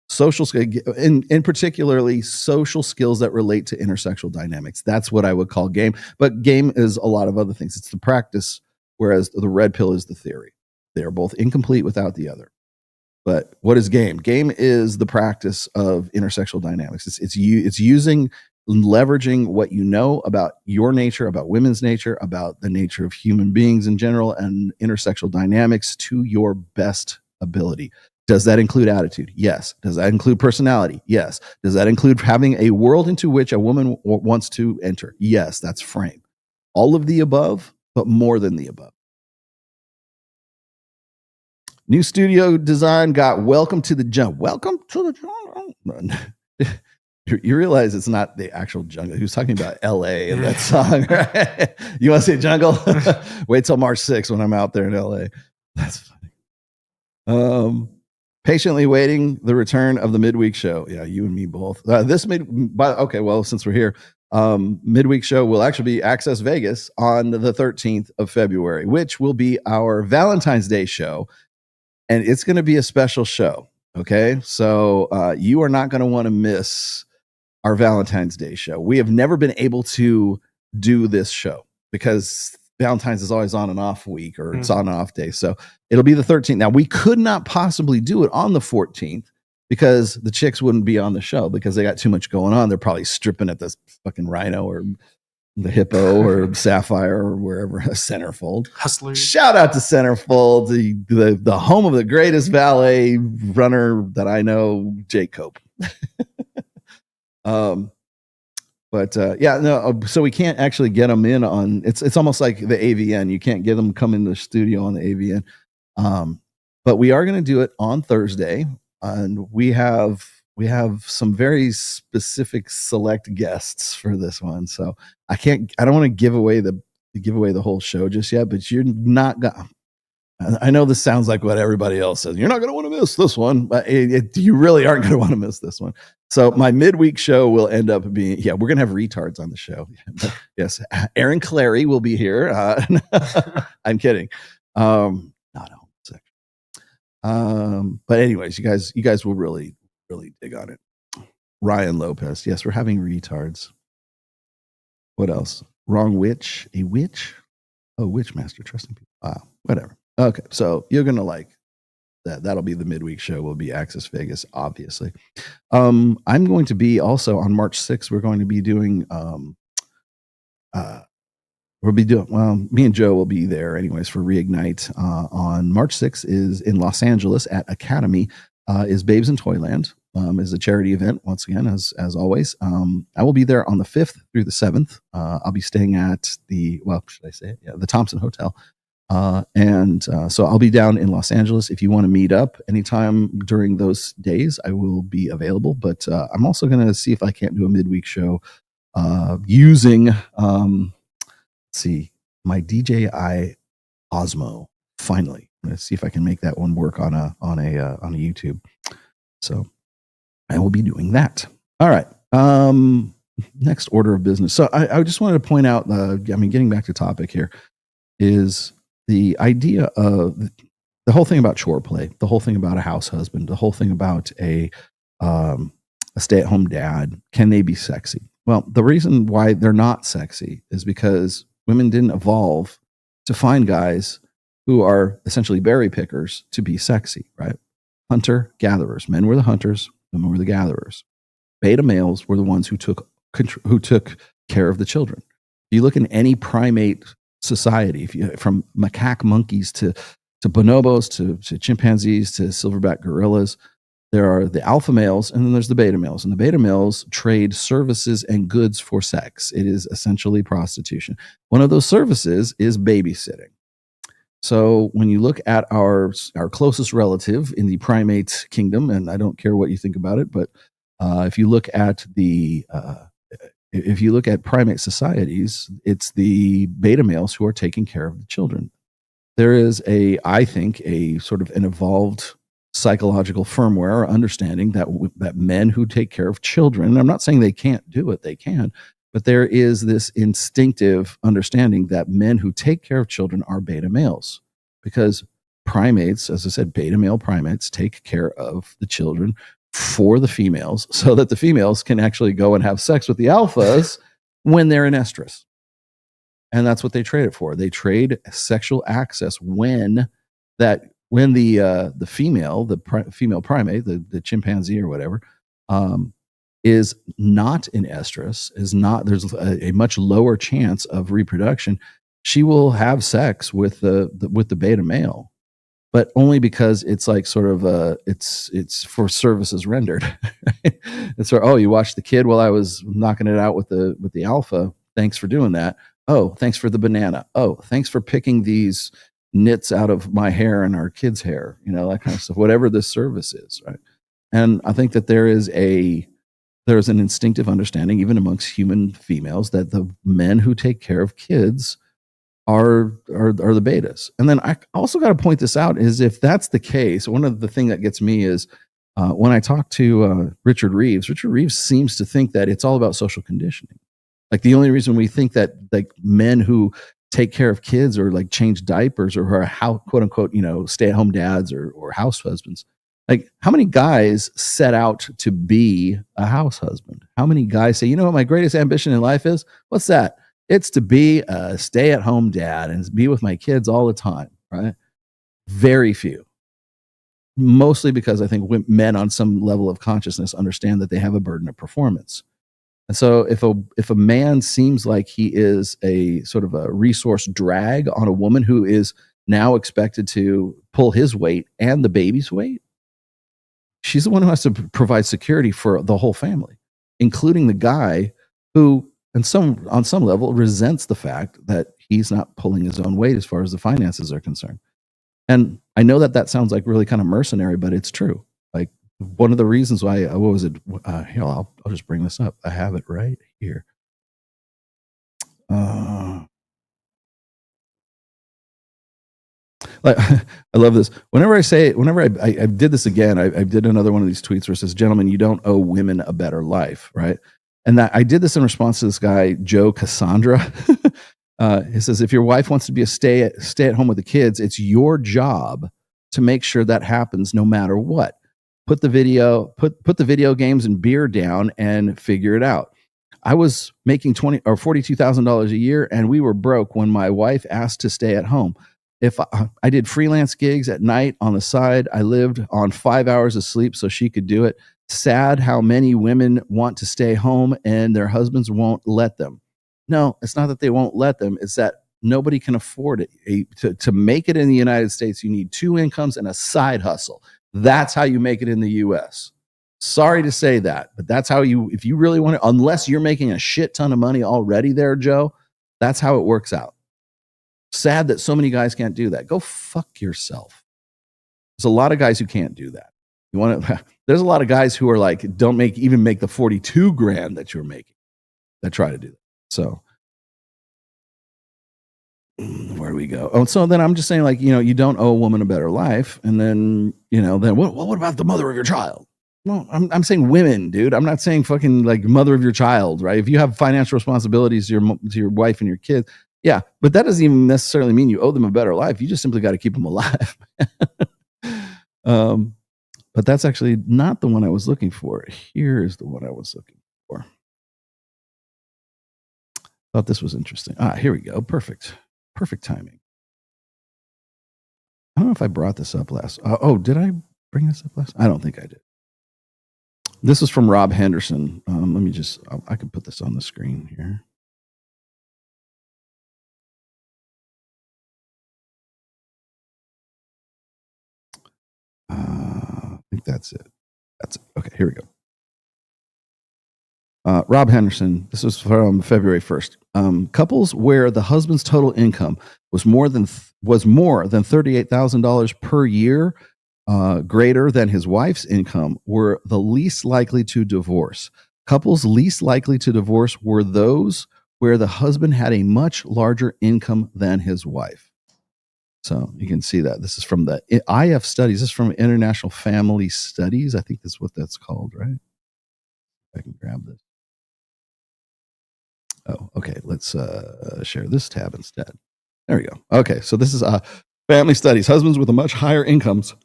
Social skills, in particularly social skills that relate to intersexual dynamics. That's what I would call game. But game is a lot of other things. It's the practice, whereas the red pill is the theory. They are both incomplete without the other. But what is game? Game is the practice of intersexual dynamics. It's using, leveraging what you know about your nature, about women's nature, about the nature of human beings in general, and intersexual dynamics to your best ability. Does that include attitude? Yes. Does that include personality? Yes. Does that include having a world into which a woman wants to enter? Yes, that's frame. All of the above, but more than the above. New studio design got welcome to the jungle. Welcome to the jungle. You realize it's not the actual jungle. He was talking about LA in that song, right? You want to say jungle? Wait till March 6th when I'm out there in LA. That's funny. Patiently waiting the return of the midweek show. Yeah, you and me both. Okay, well, since we're here, midweek show will actually be Access Vegas on the 13th of February, which will be our Valentine's Day show. And it's going to be a special show. Okay, so you are not going to want to miss our Valentine's Day show. We have never been able to do this show because Valentine's is always on and off week, or it's on and off day. So it'll be the 13th. Now, we could not possibly do it on the 14th because the chicks wouldn't be on the show because they got too much going on. They're probably stripping at this fucking Rhino or the Hippo or Sapphire or wherever, Centerfold. Hustler. Shout out to Centerfold, the home of the greatest valet runner that I know, Jake Cope. So we can't actually get them in on, it's almost like the AVN. You can't get them come in the studio on the AVN. But we are going to do it on Thursday, and we have some very specific select guests for this one. So I don't want to give away the whole show just yet, but you're not gonna, I know this sounds like what everybody else says. You're not going to want to miss this one, but you really aren't going to want to miss this one. So my midweek show will end up being, we're going to have retards on the show. But yes, Aaron Clary will be here. I'm kidding. Not homosexual. But anyways, you guys will really, really dig on it. Ryan Lopez. Yes, we're having retards. What else? Wrong witch. A witch? Oh, witch master. Trusting people. Whatever. Okay, so you're going to like that. That'll be the midweek show. Will be Access Vegas, obviously. I'm going to be also on March 6th. We're going to be doing, me and Joe will be there anyways for Reignite. On March 6th is in Los Angeles at Academy, is Babes in Toyland, is a charity event once again, as always. I will be there on the 5th through the 7th. I'll be staying at the Thompson Hotel. So I'll be down in Los Angeles. If you want to meet up anytime during those days, I will be available. But I'm also going to see if I can't do a midweek show using, my DJI Osmo. Finally, I'm going to see if I can make that one work on a YouTube. So I will be doing that. All right. Next order of business. So I just wanted to point out, getting back to topic here, is the idea of the whole thing about chore play, the whole thing about a house husband, the whole thing about a stay-at-home dad. Can they be sexy? Well, the reason why they're not sexy is because women didn't evolve to find guys who are essentially berry pickers to be sexy, right? Hunter gatherers. Men were the hunters, women were the gatherers. Beta males were the ones who took care of the children. You look in any primate society, from macaque monkeys to bonobos to chimpanzees to silverback gorillas, there are the alpha males and then there's the beta males. And the beta males trade services and goods for sex. It is essentially prostitution. One of those services is babysitting. So when you look at our closest relative in the primate kingdom, and I don't care what you think about it, but if you look at primate societies, it's the beta males who are taking care of the children. There is I think a sort of an evolved psychological firmware or understanding that men who take care of children, and I'm not saying they can't do it, they can, but there is this instinctive understanding that men who take care of children are beta males, because primates, as I said, beta male primates take care of the children for the females so that the females can actually go and have sex with the alphas when they're in estrus. And that's what they trade it for. They trade sexual access when that when the female, female primate, the chimpanzee or whatever, is not in estrus, there's a much lower chance of reproduction. She will have sex with the beta male, but only because it's like sort of it's for services rendered. It's sort of, oh, you watched the kid while I was knocking it out with the alpha. Thanks for doing that. Oh, thanks for the banana. Oh, thanks for picking these knits out of my hair and our kids' hair. That kind of stuff. Whatever this service is, right? And I think that there's an instinctive understanding, even amongst human females, that the men who take care of kids are the betas. And then I also got to point this out, is if that's the case, one of the things that gets me is when I talk to Richard Reeves seems to think that it's all about social conditioning. Like the only reason we think that like men who take care of kids or like change diapers or who are quote unquote, stay-at-home dads or house husbands, like how many guys set out to be a house husband? How many guys say, what my greatest ambition in life is? What's that? It's to be a stay-at-home dad and be with my kids all the time, right? Very few. Mostly because I think men on some level of consciousness understand that they have a burden of performance. And so if a man seems like he is a sort of a resource drag on a woman who is now expected to pull his weight and the baby's weight, she's the one who has to provide security for the whole family, including the guy who, on some level, resents the fact that he's not pulling his own weight as far as the finances are concerned. And I know that sounds like really kind of mercenary, but it's true. Like one of the reasons why, what was it? Here, I'll just bring this up. I have it right here. Like, I love this. Whenever I did this again, I did another one of these tweets where it says, gentlemen, you don't owe women a better life, right? And that I did this in response to this guy, Joe Cassandra. He says, if your wife wants to be a stay at home with the kids, it's your job to make sure that happens no matter what. Put the video games and beer down and figure it out. I was making $42,000 a year, and we were broke when my wife asked to stay at home. If I did freelance gigs at night on the side, I lived on 5 hours of sleep so she could do it. Sad how many women want to stay home and their husbands won't let them. No, it's not that they won't let them. It's that nobody can afford it. To make it in the United States, you need 2 incomes and a side hustle. That's how you make it in the US. Sorry to say that, but that's how if you really want to, unless you're making a shit ton of money already there, Joe, that's how it works out. Sad that so many guys can't do that. Go fuck yourself. There's a lot of guys who can't do that. There's a lot of guys who are like, don't even make the 42 grand that you're making, that try to do that. So where do we go? Oh, so then I'm just saying, like, you don't owe a woman a better life. And then, then what about the mother of your child? Well, I'm saying women, dude. I'm not saying fucking like mother of your child, right? If you have financial responsibilities to your wife and your kids, yeah, but that doesn't even necessarily mean you owe them a better life. You just simply got to keep them alive. But that's actually not the one I was looking for. Here's the one I was looking for. Thought this was interesting. Here we go. Perfect timing. I don't know if I brought this up last. Did I bring this up last? I don't think I did. This is from Rob Henderson. Let me I can put this on the screen here. I think that's it. Okay, here we go. Rob Henderson, this was from February 1st. Couples where the husband's total income was more than $38,000 per year, greater than his wife's income, were the least likely to divorce. Couples least likely to divorce were those where the husband had a much larger income than his wife. So you can see that. This is from the IF studies. This is from International Family Studies. I think that's what that's called, right? I can grab this. Oh, okay. Let's share this tab instead. There we go. Okay, so this is Family Studies. Husbands with a much higher incomes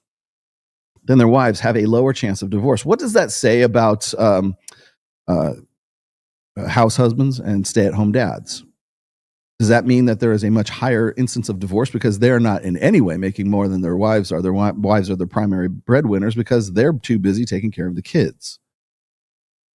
than their wives have a lower chance of divorce. What does that say about house husbands and stay-at-home dads? Does that mean that there is a much higher instance of divorce because they're not in any way making more than their wives are? Their wives are the primary breadwinners because they're too busy taking care of the kids.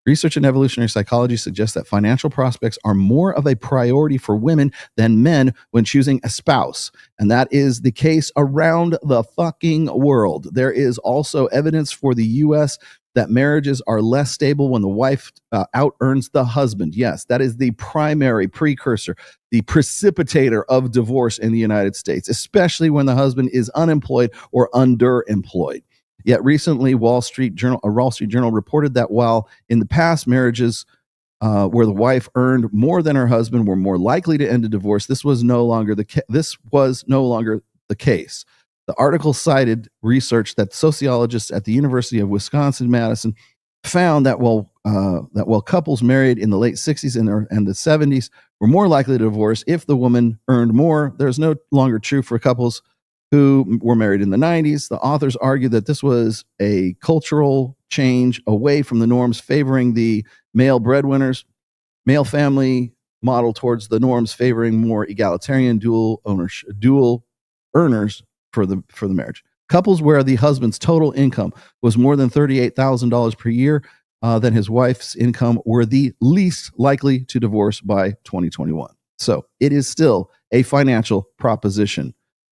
Research in evolutionary psychology suggests that financial prospects are more of a priority for women than men when choosing a spouse. And that is the case around the fucking world. There is also evidence for the US that marriages are less stable when the wife out-earns the husband. Yes, that is the primary precursor, the precipitator of divorce in the United States, especially when the husband is unemployed or underemployed. Yet recently, Wall Street Journal reported that while in the past marriages where the wife earned more than her husband were more likely to end in divorce, this was no longer the case. The article cited research that sociologists at the University of Wisconsin-Madison found that while couples married in the late 60s and the 70s were more likely to divorce if the woman earned more, there's no longer true for couples who were married in the 90s. The authors argue that this was a cultural change away from the norms favoring the male breadwinners, male family model towards the norms favoring more egalitarian dual earners for the marriage. Couples where the husband's total income was more than $38,000 per year than his wife's income were the least likely to divorce by 2021. So it is still a financial proposition.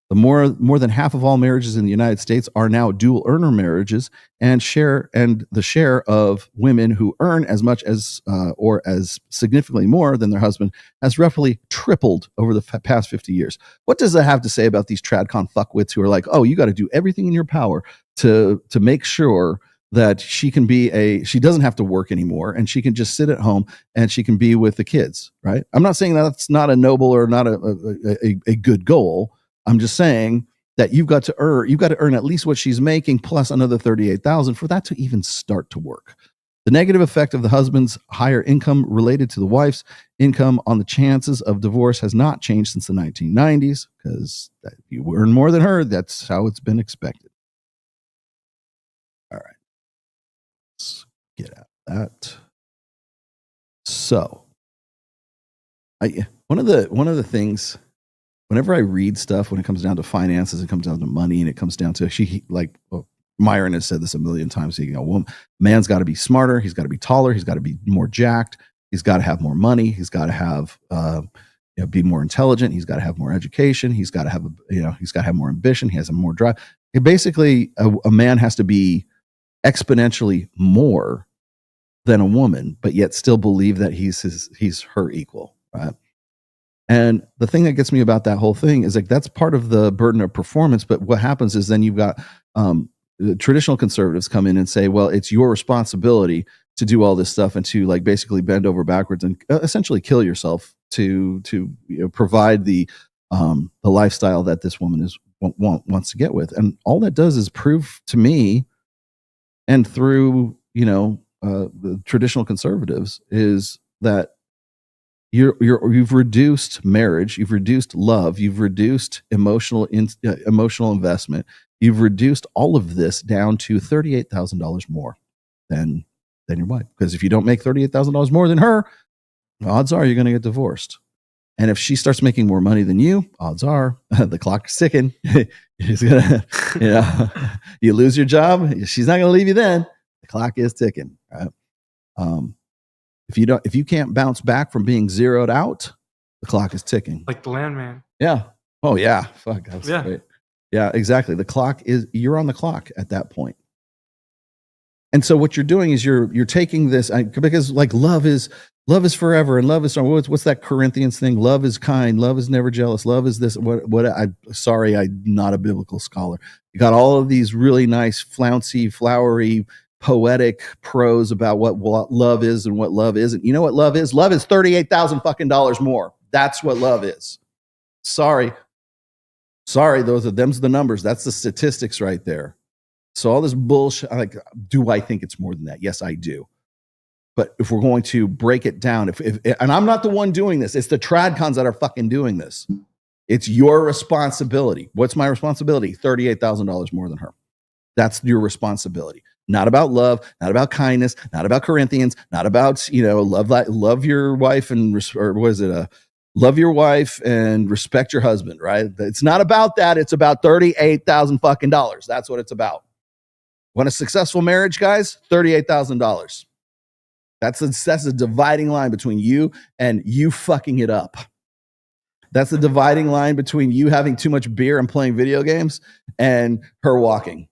The more than half of all marriages in the United States are now dual earner marriages, and the share of women who earn as much as or as significantly more than their husband has roughly tripled over the past 50 years. What does that have to say about these tradcon fuckwits who are like, oh, you got to do everything in your power to make sure that she doesn't have to work anymore and she can just sit at home and she can be with the kids, right? I'm not saying that's not a noble or not a good goal. I'm just saying that you've got to earn at least what she's making plus another $38,000 for that to even start to work. The negative effect of the husband's higher income related to the wife's income on the chances of divorce has not changed since the 1990s because you earn more than her. That's how it's been expected. All right. Let's get out of that. So, one of the things, whenever I read stuff, when it comes down to finances, it comes down to money, and it comes down to Myron has said this a million times. Man's got to be smarter. He's got to be taller. He's got to be more jacked. He's got to have more money. He's got to have be more intelligent. He's got to have more education. He's got to have he's got to have more ambition. He has more drive. Basically, a man has to be exponentially more than a woman, but yet still believe that he's her equal, right? And the thing that gets me about that whole thing is like that's part of the burden of performance. But what happens is then you've got the traditional conservatives come in and say, well, it's your responsibility to do all this stuff and to like basically bend over backwards and essentially kill yourself to provide the lifestyle that this woman wants to get with. And all that does is prove to me, and through the traditional conservatives, is that you've reduced marriage, you've reduced love, you've reduced emotional investment, you've reduced all of this down to $38,000 more than your wife. Because if you don't make $38,000 more than her, odds are you're going to get divorced. And if she starts making more money than you, odds are the clock is ticking. She's gonna, you lose your job, she's not going to leave you then. The clock is ticking. Right? If you can't bounce back from being zeroed out, the clock is ticking. Like the landman. Yeah. Oh yeah. Fuck. That's great. Yeah, exactly. You're on the clock at that point. And so what you're doing is you're taking this because like love is forever and love is what's that Corinthians thing? Love is kind, love is never jealous, love is this. I'm not a biblical scholar. You got all of these really nice, flouncy, flowery, poetic prose about what love is and what love isn't. You know what love is? Love is $38,000 fucking dollars more. That's what love is. Sorry, them's the numbers. That's the statistics right there. So all this bullshit, do I think it's more than that? Yes, I do. But if we're going to break it down, and I'm not the one doing this, it's the tradcons that are fucking doing this. It's your responsibility. What's my responsibility? $38,000 more than her. That's your responsibility. Not about love, not about kindness, not about Corinthians, not about love your wife and or what is it? love your wife and respect your husband, right? It's not about that. It's about $38,000 fucking dollars. That's what it's about. Want a successful marriage, guys? $38,000. That's a dividing line between you and you fucking it up. That's the dividing line between you having too much beer and playing video games and her walking.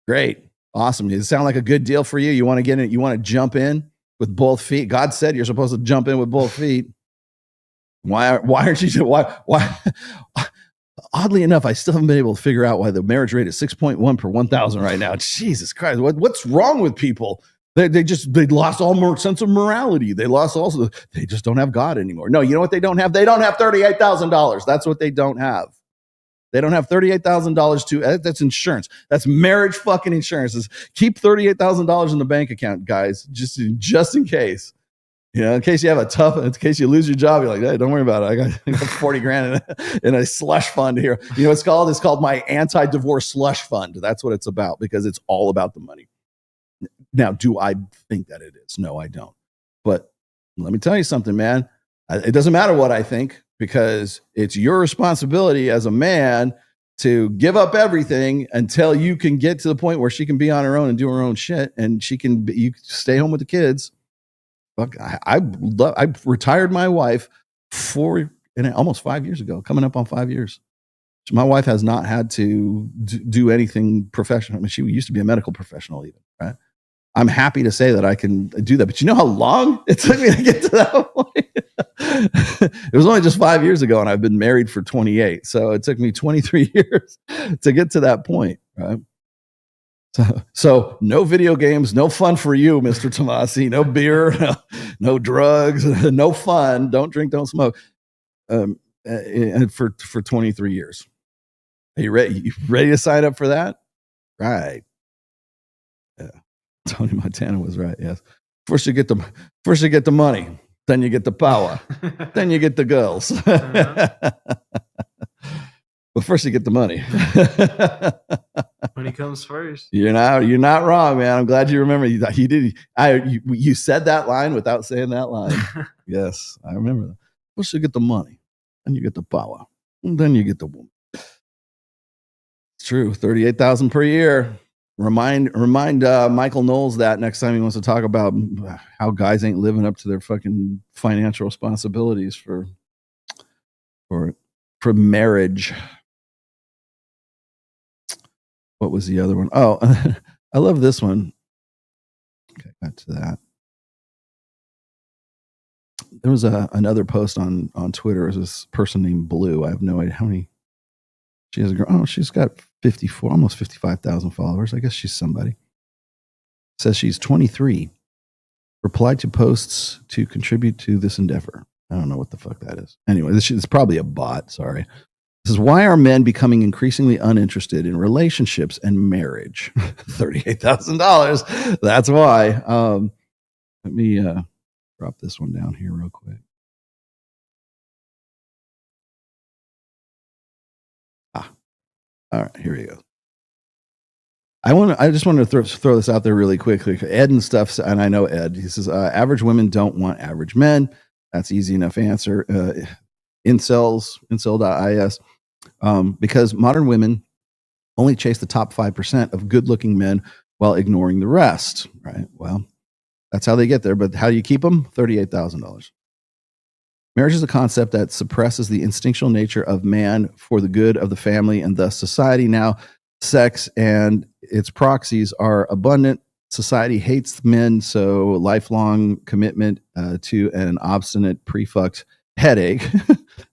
Great. Awesome. Does it sound like a good deal for you? You want to get in? You want to jump in with both feet? God said you're supposed to jump in with both feet. Why aren't you? Why? Oddly enough, I still haven't been able to figure out why the marriage rate is 6.1 per 1,000 right now. Jesus Christ. What's wrong with people? They lost all more sense of morality. They just don't have God anymore. No, you know what they don't have? They don't have $38,000. That's what they don't have. They don't have $38,000 that's insurance. That's marriage fucking insurance. Keep $38,000 in the bank account, guys, just in case. You know, in case you have in case you lose your job, you're like, hey, don't worry about it. I got 40 grand in a slush fund here. You know what it's called? It's called my anti-divorce slush fund. That's what it's about, because it's all about the money. Now, do I think that it is? No, I don't. But let me tell you something, man. It doesn't matter what I think, because it's your responsibility as a man to give up everything until you can get to the point where she can be on her own and do her own shit, and you stay home with the kids. Look, I retired my wife almost 5 years ago, coming up on 5 years. My wife has not had to do anything professional. I mean, she used to be a medical professional even, right? I'm happy to say that I can do that. But you know how long it took me to get to that point? It was only just 5 years ago, and I've been married for 28. So it took me 23 years to get to that point, right? So no video games, no fun for you, Mr. Tomasi. No beer, no drugs, no fun. Don't drink, don't smoke. And for 23 years. Are you ready? You ready to sign up for that? Right. Yeah. Tony Montana was right. Yes. First you get the money, then you get the power, then you get the girls. But first you get the money. Money comes first. You're not wrong, man. I'm glad you remember. You said that line without saying that line. Yes, I remember that. First you get the money, then you get the power, and then you get the woman. It's true. 38,000 per year. Remind Michael Knowles that next time he wants to talk about how guys ain't living up to their fucking financial responsibilities for marriage. What was the other one? Oh, I love this one. Okay, back to that. There was another post on Twitter. It was this person named Blue. I have no idea how many. She has a girl. Oh, she's got 54, almost 55,000 followers. I guess she's somebody. Says she's 23. Replied to posts to contribute to this endeavor. I don't know what the fuck that is. Anyway, this is probably a bot. Sorry. This is why are men becoming increasingly uninterested in relationships and marriage? $38,000. That's why. Let me drop this one down here real quick. All right, here we go. I just wanted to throw this out there really quickly. Ed and stuff, and I know Ed. He says average women don't want average men. That's easy enough answer. Incel.is. Because modern women only chase the top 5% of good-looking men while ignoring the rest. Right. Well, that's how they get there. But how do you keep them? $38,000. Marriage is a concept that suppresses the instinctual nature of man for the good of the family and thus society. Now, sex and its proxies are abundant. Society hates men, so lifelong commitment to an obstinate pre-fucked headache,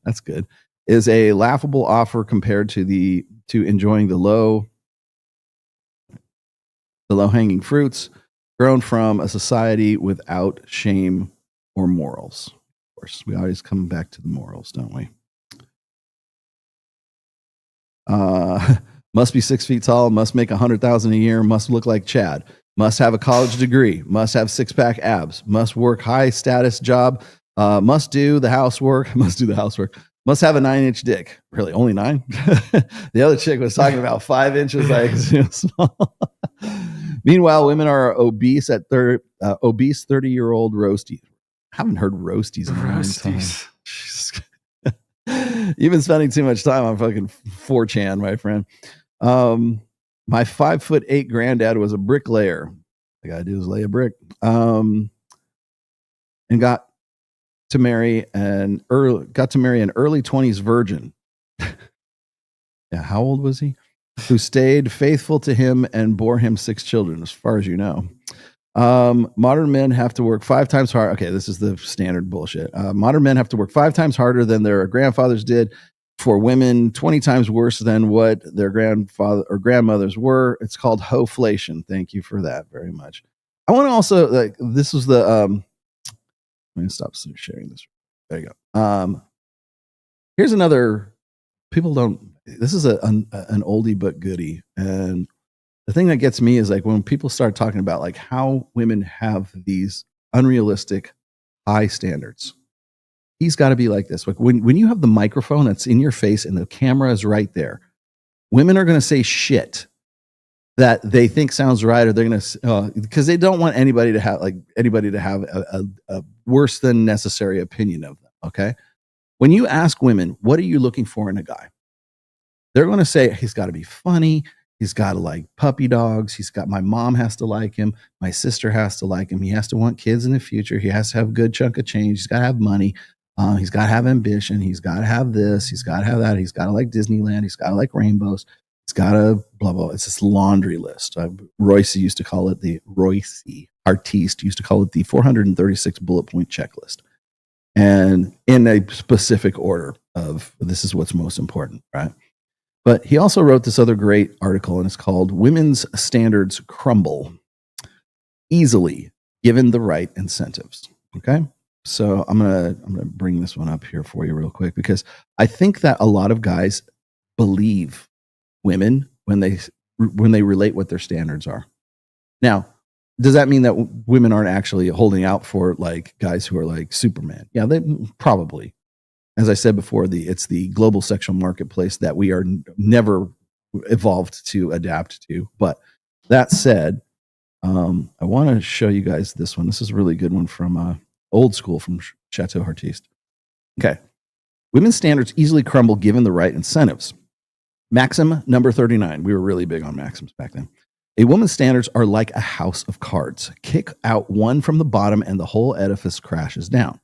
that's good, is a laughable offer compared to enjoying the low-hanging fruits grown from a society without shame or morals. We always come back to the morals, don't we? Must be 6 feet tall, must make $100,000 a year, must look like Chad, must have a college degree, must have six-pack abs, must work high-status job, must do the housework, must have a 9-inch dick. Really, only 9? The other chick was talking about 5 inches, like small. Meanwhile, women are obese obese 30-year-old roasties. I haven't heard roasties in a long time. You've been spending too much time on fucking 4chan, my friend. My 5'8" granddad was a bricklayer. All I gotta do is lay a brick. And got to marry an early 20s virgin. Yeah, how old was he? Who stayed faithful to him and bore him 6 children, as far as you know. Modern men have to work 5 times hard. Okay, this is the standard bullshit. Modern men have to work 5 times harder than their grandfathers did. For women, 20 times worse than what their grandfather or grandmothers were. It's called hoflation. Thank you for that very much. I want to also this was the let me stop sharing this. There you go. Here's another. People don't. This is an oldie but goodie, and the thing that gets me is like when people start talking about like how women have these unrealistic high standards. He's got to be like this. Like when you have the microphone that's in your face and the camera is right there, women are going to say shit that they think sounds right, or they're going to because they don't want anybody to have a worse than necessary opinion of them. Okay, when you ask women, what are you looking for in a guy? They're going to say he's got to be funny. He's got to like puppy dogs. My mom has to like him. My sister has to like him. He has to want kids in the future. He has to have a good chunk of change. He's got to have money. He's got to have ambition. He's got to have this. He's got to have that. He's got to like Disneyland. He's got to like rainbows. He's got to blah, blah. It's this laundry list. Royce used to call it the 436 bullet point checklist. And in a specific order of this is what's most important, right? But he also wrote this other great article, and it's called Women's Standards Crumble Easily Given the Right Incentives. Okay? So I'm gonna bring this one up here for you real quick, because I think that a lot of guys believe women when they relate what their standards are. Now, does that mean that women aren't actually holding out for like guys who are like Superman? Yeah, they probably. As I said before, it's the global sexual marketplace that we are never evolved to adapt to. But that said, I want to show you guys this one. This is a really good one from old school from Chateau Artiste. Okay. Women's standards easily crumble given the right incentives. Maxim number 39. We were really big on maxims back then. A woman's standards are like a house of cards. Kick out one from the bottom and the whole edifice crashes down.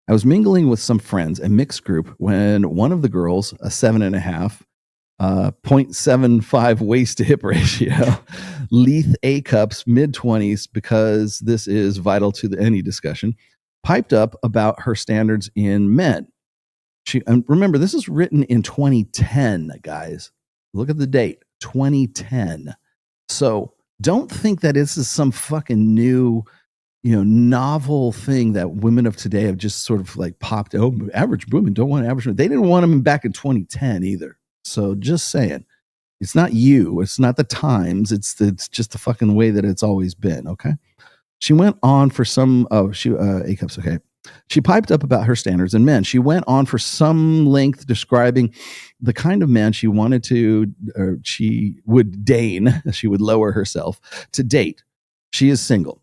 I was mingling with some friends, a mixed group, when one of the girls, a 7.5, 0.75 waist to hip ratio, Leith A cups, mid-20s, because this is vital to any discussion, piped up about her standards in men. And remember, this is written in 2010, guys. Look at the date, 2010. So don't think that this is some fucking new, novel thing that women of today have just sort of like popped. Oh, average women don't want average women. They didn't want them back in 2010 either. So just saying, it's not you. It's not the times. It's just the fucking way that it's always been. Okay. She went on for some. A cups. Okay. She piped up about her standards in men. She went on for some length describing the kind of man she wanted to, or she would deign. She would lower herself to date. She is single.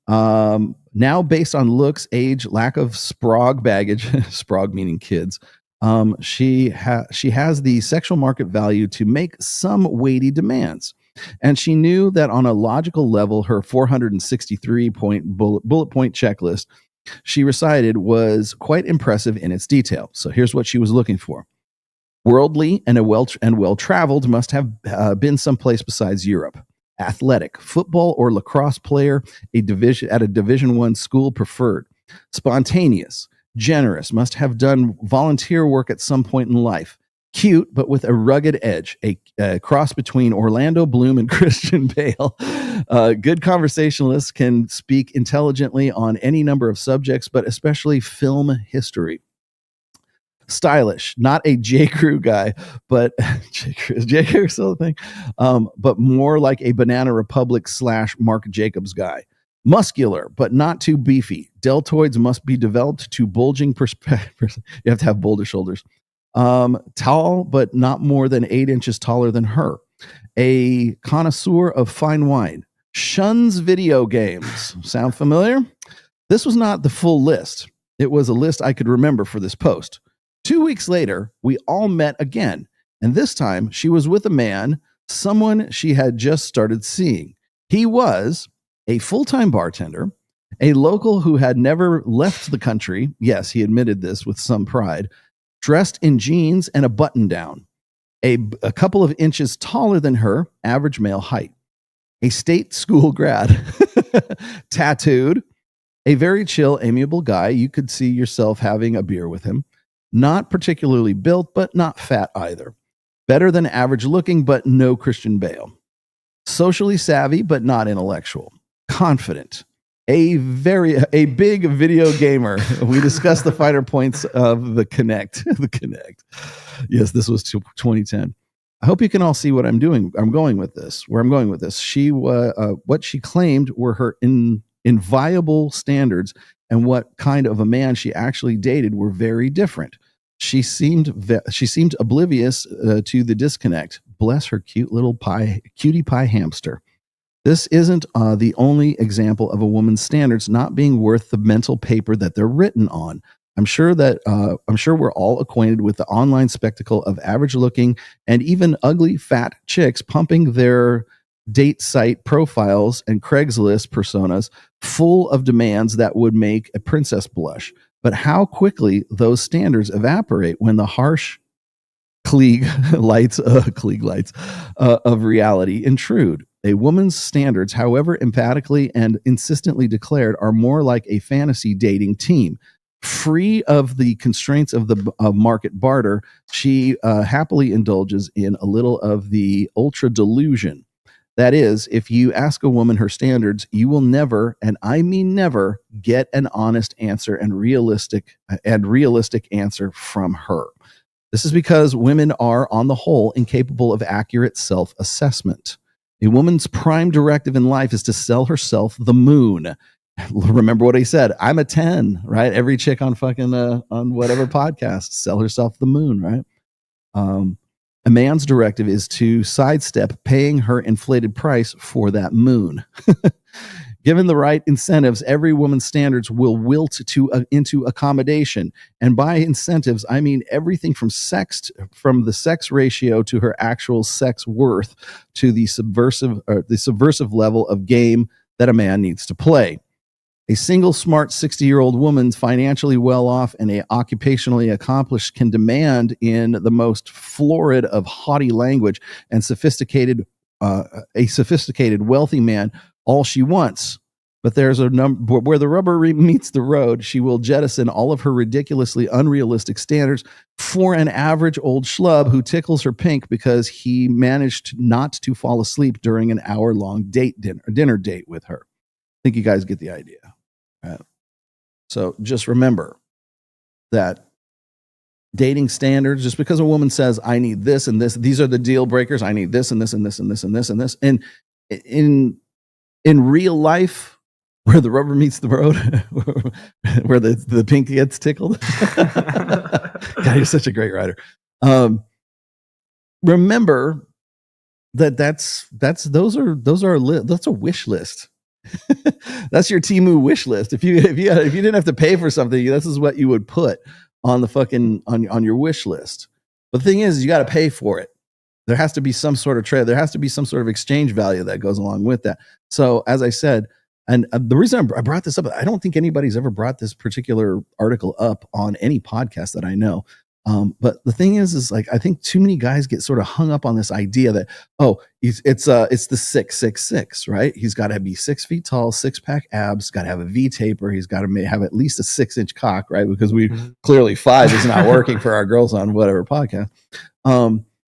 Now based on looks, age, lack of sprog baggage, sprog meaning kids, she has the sexual market value to make some weighty demands. And she knew that on a logical level, her 463 point bullet point checklist she recited was quite impressive in its detail. So here's what she was looking for. Worldly and well-traveled, must have been someplace besides Europe. Athletic, football or lacrosse player, at a Division I school preferred. Spontaneous, generous, must have done volunteer work at some point in life. Cute, but with a rugged edge, a cross between Orlando Bloom and Christian Bale. Good conversationalists, can speak intelligently on any number of subjects, but especially film history. Stylish, not a J. Crew guy, but J. Crew still a thing, but more like a Banana Republic / Marc Jacobs guy. Muscular, but not too beefy. Deltoids must be developed to bulging perspective. You have to have boulder shoulders. Tall, but not more than 8 inches taller than her. A connoisseur of fine wine. Shuns video games. Sound familiar? This was not the full list. It was a list I could remember for this post. 2 weeks later, we all met again. And this time she was with a man, someone she had just started seeing. He was a full-time bartender, a local who had never left the country. Yes, he admitted this with some pride, dressed in jeans and a button down, a couple of inches taller than her, average male height, a state school grad, tattooed, a very chill, amiable guy. You could see yourself having a beer with him. Not particularly built, but not fat either. Better than average looking, but no Christian Bale. Socially savvy, but not intellectual. Confident. A big video gamer. We discussed the finer points of the Kinect. The Kinect. Yes, this was 2010. I hope you can all see what I'm doing. I'm going with this. Where I'm going with this. What she claimed were her inviolable standards, and what kind of a man she actually dated were very different. She seemed oblivious to the disconnect. Bless her cute little cutie pie hamster. This isn't the only example of a woman's standards not being worth the mental paper that they're written on. I'm sure we're all acquainted with the online spectacle of average-looking and even ugly fat chicks pumping their date site profiles and Craigslist personas full of demands that would make a princess blush. But how quickly those standards evaporate when the harsh Klieg lights of reality intrude. A woman's standards, however emphatically and insistently declared, are more like a fantasy dating team. Free of the constraints of the market barter, she happily indulges in a little of the ultra delusion. That is, if you ask a woman her standards, you will never, and I mean never, get an honest answer and realistic answer from her. This is because women are, on the whole, incapable of accurate self-assessment. A woman's prime directive in life is to sell herself the moon. Remember what he said? I'm a 10, right? Every chick on fucking on whatever podcast, sell herself the moon, right? A man's directive is to sidestep paying her inflated price for that moon. Given the right incentives, every woman's standards will wilt into accommodation. And by incentives, I mean everything from the sex ratio to her actual sex worth to the subversive level of game that a man needs to play. A single smart 60-year-old woman, financially well off and occupationally accomplished, can demand in the most florid of haughty language and a sophisticated wealthy man all she wants. But there's a number where the rubber meets the road. She will jettison all of her ridiculously unrealistic standards for an average old schlub who tickles her pink because he managed not to fall asleep during an hour-long dinner date with her. I think you guys get the idea. Right? So just remember that dating standards, just because a woman says, I need this and this, these are the deal breakers, I need this and this and this and this and this and this. And in real life, where the rubber meets the road, where the pink gets tickled. God, you're such a great writer. Remember that's a wish list. That's your Temu wish list. If you didn't have to pay for something, this is what you would put on the fucking on your wish list. But the thing is, you got to pay for it. There has to be some sort of trade. There has to be some sort of exchange value that goes along with that. So, as I said, and the reason I brought this up, I don't think anybody's ever brought this particular article up on any podcast that I know. But the thing is like, I think too many guys get sort of hung up on this idea that, it's the 666, right? He's got to be 6 feet tall, 6-pack abs, got to have a V taper. He's got to have at least a 6-inch cock, right? Because clearly 5 is not working for our girls on whatever podcast.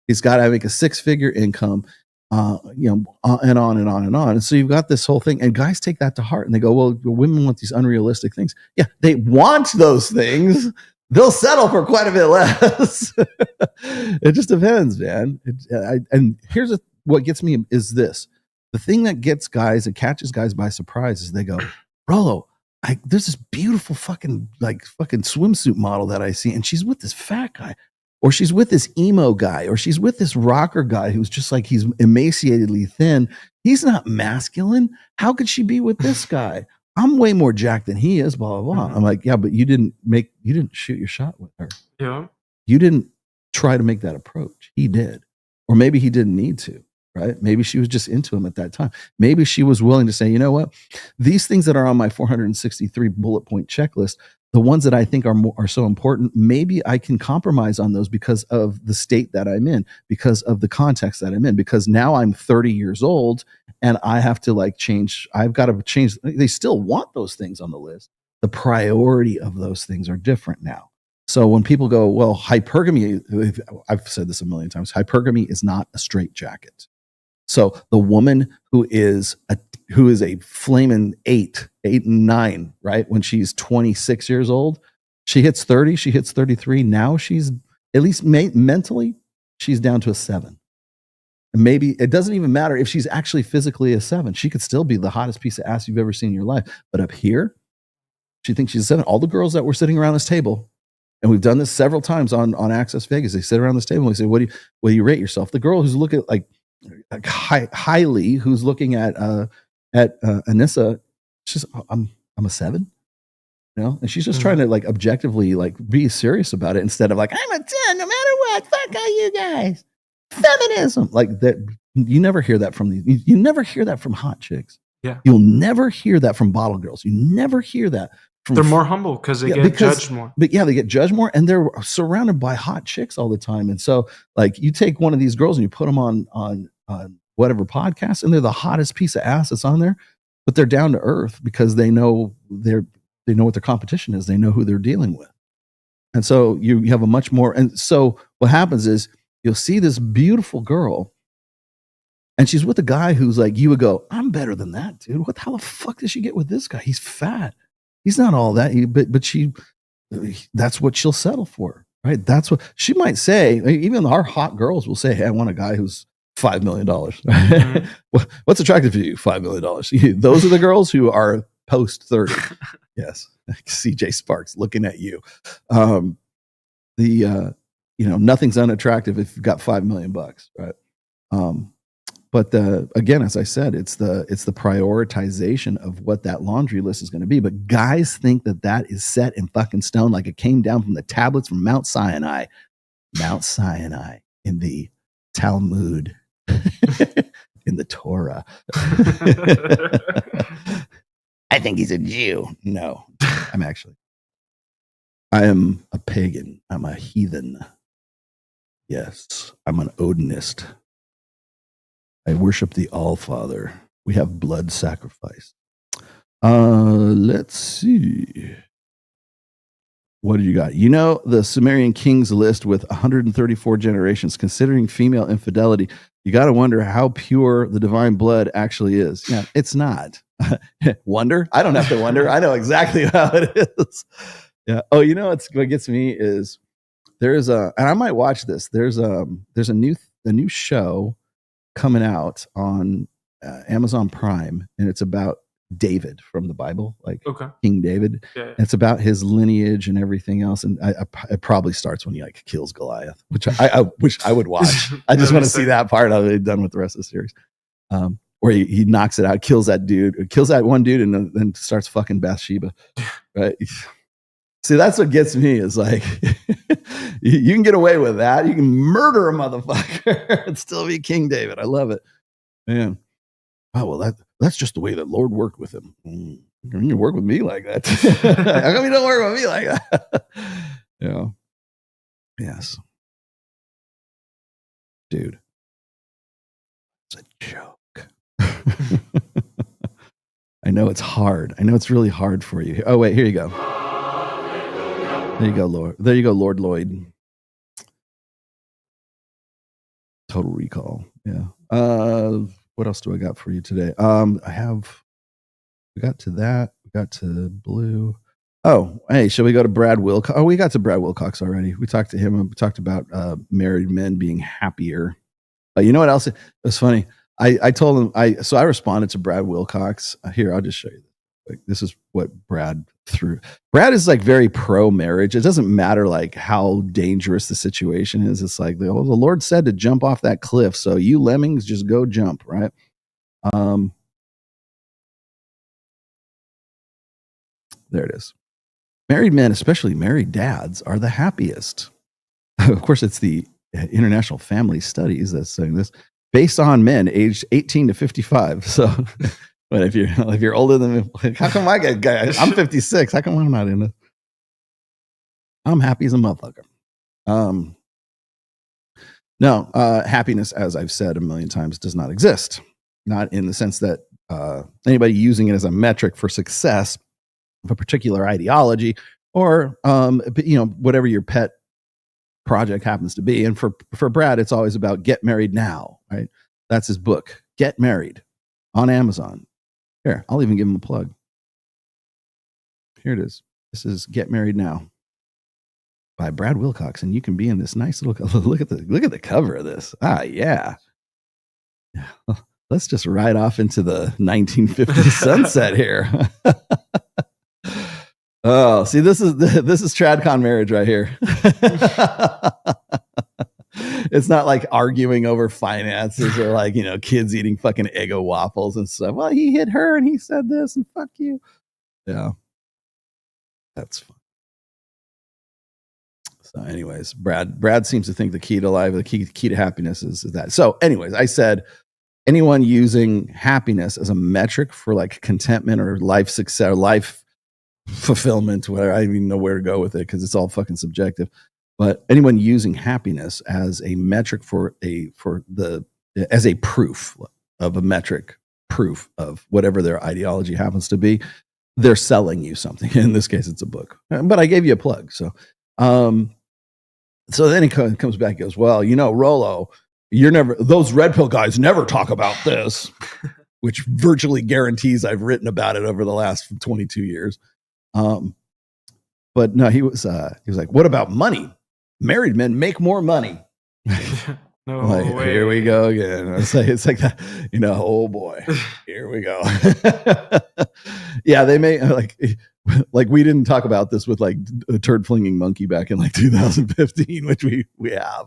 He's got to make a 6-figure income, and on and on and on. And so you've got this whole thing, and guys take that to heart and they go, well, women want these unrealistic things. Yeah, they want those things. They'll settle for quite a bit less. It just depends, man. And here's what gets me is this. The thing that gets guys and catches guys by surprise is they go, Rolo, there's this beautiful fucking swimsuit model that I see, and she's with this fat guy, or she's with this emo guy, or she's with this rocker guy who's just like, he's emaciatedly thin. He's not masculine. How could she be with this guy? I'm way more jacked than he is, blah, blah, blah. I'm like, yeah, but you didn't shoot your shot with her. Yeah. You didn't try to make that approach. He did. Or maybe he didn't need to, right? Maybe she was just into him at that time. Maybe she was willing to say, you know what? These things that are on my 463 bullet point checklist, the ones that I think are so important, maybe I can compromise on those because of the state that I'm in, because of the context that I'm in, because now I'm 30 years old and I have to like change. I've got to change. They still want those things on the list. The priority of those things are different now. So when people go, well, hypergamy, I've said this a million times, hypergamy is not a straitjacket. So the woman who is a flaming 8 and 9, right? When she's 26 years old, she hits 30, she hits 33. Now she's at least mentally, she's down to a 7. And maybe it doesn't even matter if she's actually physically a 7. She could still be the hottest piece of ass you've ever seen in your life. But up here, she thinks she's a 7. All the girls that were sitting around this table, and we've done this several times on Access Vegas, they sit around this table and we say, what do you rate yourself? The girl who's looking like highly, who's looking at Anissa, she's I'm a 7, you know, and she's just trying to like objectively like be serious about it instead of like I'm a 10 no matter what. Fuck all you guys. Feminism, like that. You never hear that from these. You never hear that from hot chicks. Yeah, you'll never hear that from bottle girls. You never hear that. They're more humble because they get judged more. But yeah, they get judged more, and they're surrounded by hot chicks all the time. And so, like, you take one of these girls and you put them on whatever podcast, and they're the hottest piece of ass that's on there, but they're down to earth because they know what their competition is. They know who they're dealing with, and so you have a much more. And so what happens is you'll see this beautiful girl, and she's with a guy who's like, you would go, I'm better than that, dude. How the fuck did she get with this guy? He's fat. He's not all that, but that's what she'll settle for, right? That's what she might say. Even our hot girls will say, hey, I want a guy who's $5 million. Mm-hmm. What's attractive to you? $5 million. Those are the girls who are post 30. Yes. CJ Sparks looking at you. Nothing's unattractive if you've got $5 million, right? But again, as I said, it's the prioritization of what that laundry list is going to be. But guys think that is set in fucking stone, like it came down from the tablets from Mount Sinai in the Talmud, in the Torah. I think he's a Jew. No, I am a pagan. I'm a heathen. Yes, I'm an Odinist. I worship the All-Father. We have blood sacrifice. Let's see. What do you got? You know, the Sumerian kings list with 134 generations, considering female infidelity, you got to wonder how pure the divine blood actually is. Yeah, it's not. Wonder? I don't have to wonder. I know exactly how it is. Yeah. Oh, you know what gets me is and I might watch this. There's a new show coming out on Amazon Prime, and it's about David from the Bible, like King David. Yeah. It's about his lineage and everything else, and it probably starts when he like kills Goliath, which I wish I would watch. I just want to see that part of it done with the rest of the series, where he knocks it out, kills that one dude, and then starts fucking Bathsheba, right? See, that's what gets me is like, you can get away with that. You can murder a motherfucker and still be King David. I love it. Man. Oh, well, that's just the way that Lord worked with him. You can work with me like that. How come you don't work with me like that? Yeah. Yes. Dude. It's a joke. I know it's hard. I know it's really hard for you. Oh, wait, here you go. There you go, Lord. There you go, Lord Lloyd. Total Recall. Yeah. What else do I got for you today? We got to that. We got to Blue. Oh, hey, shall we go to Brad Wilcox? Oh, we got to Brad Wilcox already. We talked to him. We talked about married men being happier. You know what else? It was funny. I told him, I responded to Brad Wilcox. Here, I'll just show you. Like, this is what Brad threw. Brad is like very pro marriage. It doesn't matter like how dangerous the situation is. It's like the Lord said to jump off that cliff. So you lemmings just go jump, right? There it is. Married men, especially married dads, are the happiest. of course, it's the International Family Studies that's saying this, based on men aged 18 to 55. So, but if you're older than me, how come I get guys? I'm 56. How come I'm not in it? I'm happy as a motherfucker. No, happiness, as I've said a million times, does not exist. Not in the sense that anybody using it as a metric for success of a particular ideology, or whatever your pet project happens to be. And for Brad, it's always about Get Married Now, right? That's his book, Get Married, on Amazon. Here, I'll even give him a plug. Here it is. This is Get Married Now by Brad Wilcox, and you can be in this nice little look at the cover of this. Yeah. Let's just ride off into the 1950s sunset here. Oh, see, this is TradCon marriage right here. It's not like arguing over finances or like, kids eating fucking Eggo waffles and stuff. Well, he hit her and he said this and fuck you. Yeah. That's fun. So anyways, Brad seems to think the key to life, the key to happiness is that. So anyways, I said anyone using happiness as a metric for like contentment or life success or life fulfillment, whatever, I don't even know where to go with it because it's all fucking subjective. But anyone using happiness as a metric as a proof of a metric, proof of whatever their ideology happens to be, they're selling you something. In this case, it's a book. But I gave you a plug. So then he comes back and goes, well, Rollo, those red pill guys never talk about this, which virtually guarantees I've written about it over the last 22 years. But no, he was like, what about money? Married men make more money. No way. Here we go again. It's like that, oh boy, here we go. Yeah, they may like we didn't talk about this with like a turd flinging monkey back in like 2015, which we have.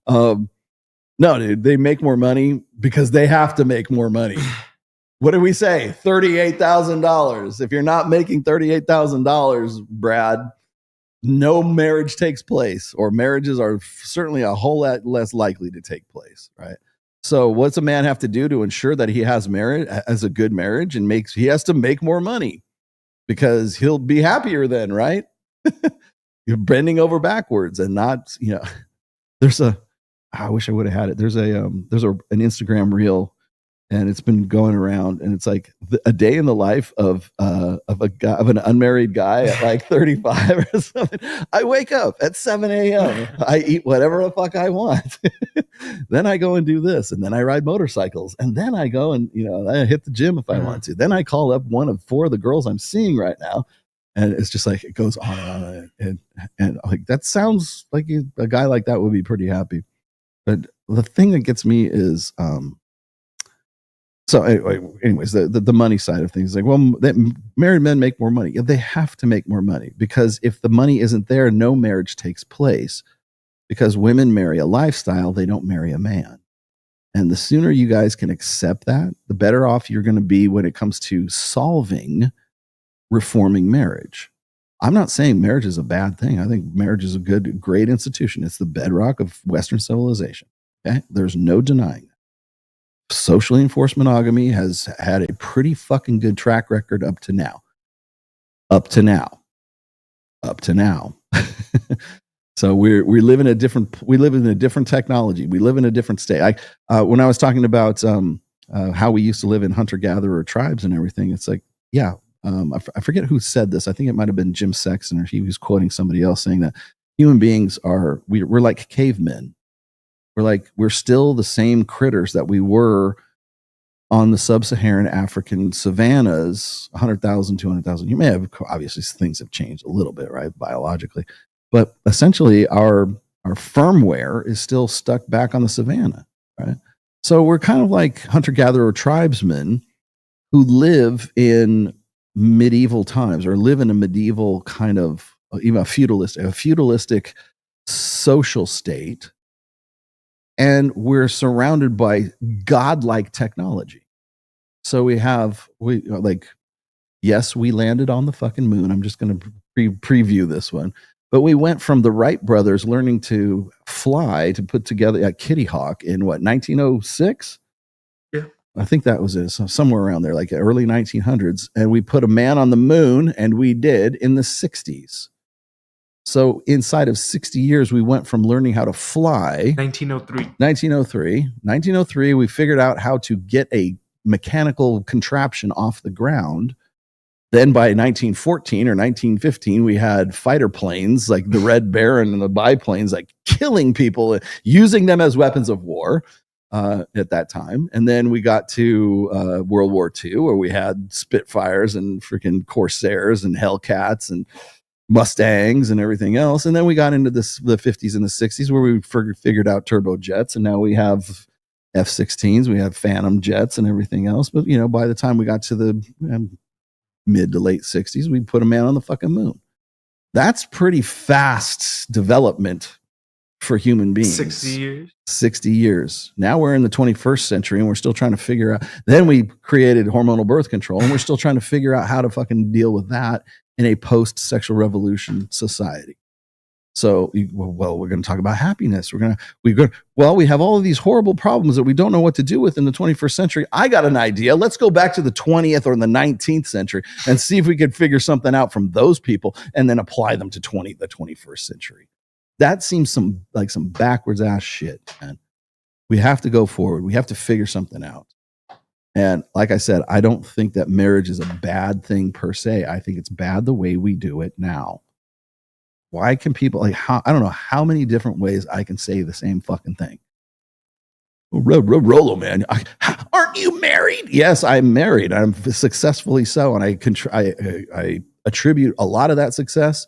No, dude, they make more money because they have to make more money. What did we say? $38,000. If you're not making $38,000, Brad, no marriage takes place, or marriages are certainly a whole lot less likely to take place, right? So what's a man have to do to ensure that he has a good marriage, and he has to make more money because he'll be happier then, right? You're bending over backwards and not, I wish I would have had it. There's an Instagram reel, and it's been going around, and it's like a day in the life of an unmarried guy at like 35 or something. I wake up at 7 a.m. I eat whatever the fuck I want. Then I go and do this, and then I ride motorcycles, and then I go and I hit the gym if I want to. Then I call up one of 4 of the girls I'm seeing right now, and it's just like it goes on and on, and like that sounds like a guy like that would be pretty happy. But the thing that gets me is so anyways, the money side of things, like, well, married men make more money. Yeah, they have to make more money, because if the money isn't there, no marriage takes place, because women marry a lifestyle. They don't marry a man. And the sooner you guys can accept that, the better off you're going to be when it comes to reforming marriage. I'm not saying marriage is a bad thing. I think marriage is a great institution. It's the bedrock of Western civilization. Okay? There's no denying that. Socially enforced monogamy has had a pretty fucking good track record up to now. So we live in a different technology. We live in a different state. When I was talking about how we used to live in hunter-gatherer tribes and everything, it's like, yeah, I forget who said this. I think it might have been Jim Sexton, or he was quoting somebody else saying that human beings we're like cavemen. We're still the same critters that we were on the sub-Saharan African savannas 100,000, 200,000. You may have, obviously things have changed a little bit, right, biologically, but essentially our firmware is still stuck back on the savannah, right? So we're kind of like hunter-gatherer tribesmen who live in medieval times, or live in a medieval kind of, even a feudalistic social state. And we're surrounded by godlike technology. So yes, we landed on the fucking moon. I'm just going to preview this one. But we went from the Wright brothers learning to fly to put together a Kitty Hawk in what, 1906? Yeah. I think that was it, so somewhere around there, like early 1900s. And we put a man on the moon, and we did in the 60s. So inside of 60 years, we went from learning how to fly. 1903, we figured out how to get a mechanical contraption off the ground. Then by 1914 or 1915, we had fighter planes like the Red Baron and the biplanes, like killing people, using them as weapons of war at that time. And then we got to World War II, where we had Spitfires and freaking Corsairs and Hellcats and Mustangs and everything else. And then we got into the 50s and the 60s, where we figured out turbojets, and now we have F-16s, we have Phantom jets and everything else. But, you know, by the time we got to the mid to late 60s, we put a man on the fucking moon. That's pretty fast development for human beings. 60 years. Now we're in the 21st century, and we're still trying to figure out. Then we created hormonal birth control, and we're still trying to figure out how to fucking deal with that in a post-sexual revolution society. So, well, we're going to talk about happiness. We have all of these horrible problems that we don't know what to do with in the 21st century. I got an idea. Let's go back to the 20th or the 19th century and see if we could figure something out from those people and then apply them to the 21st century. That seems like some backwards ass shit, man. We have to go forward. We have to figure something out. And like I said, I don't think that marriage is a bad thing per se. I think it's bad the way we do it now. Why can people, I don't know how many different ways I can say the same fucking thing. Rolo, man, aren't you married? Yes, I'm married. I'm successfully so. And I attribute a lot of that success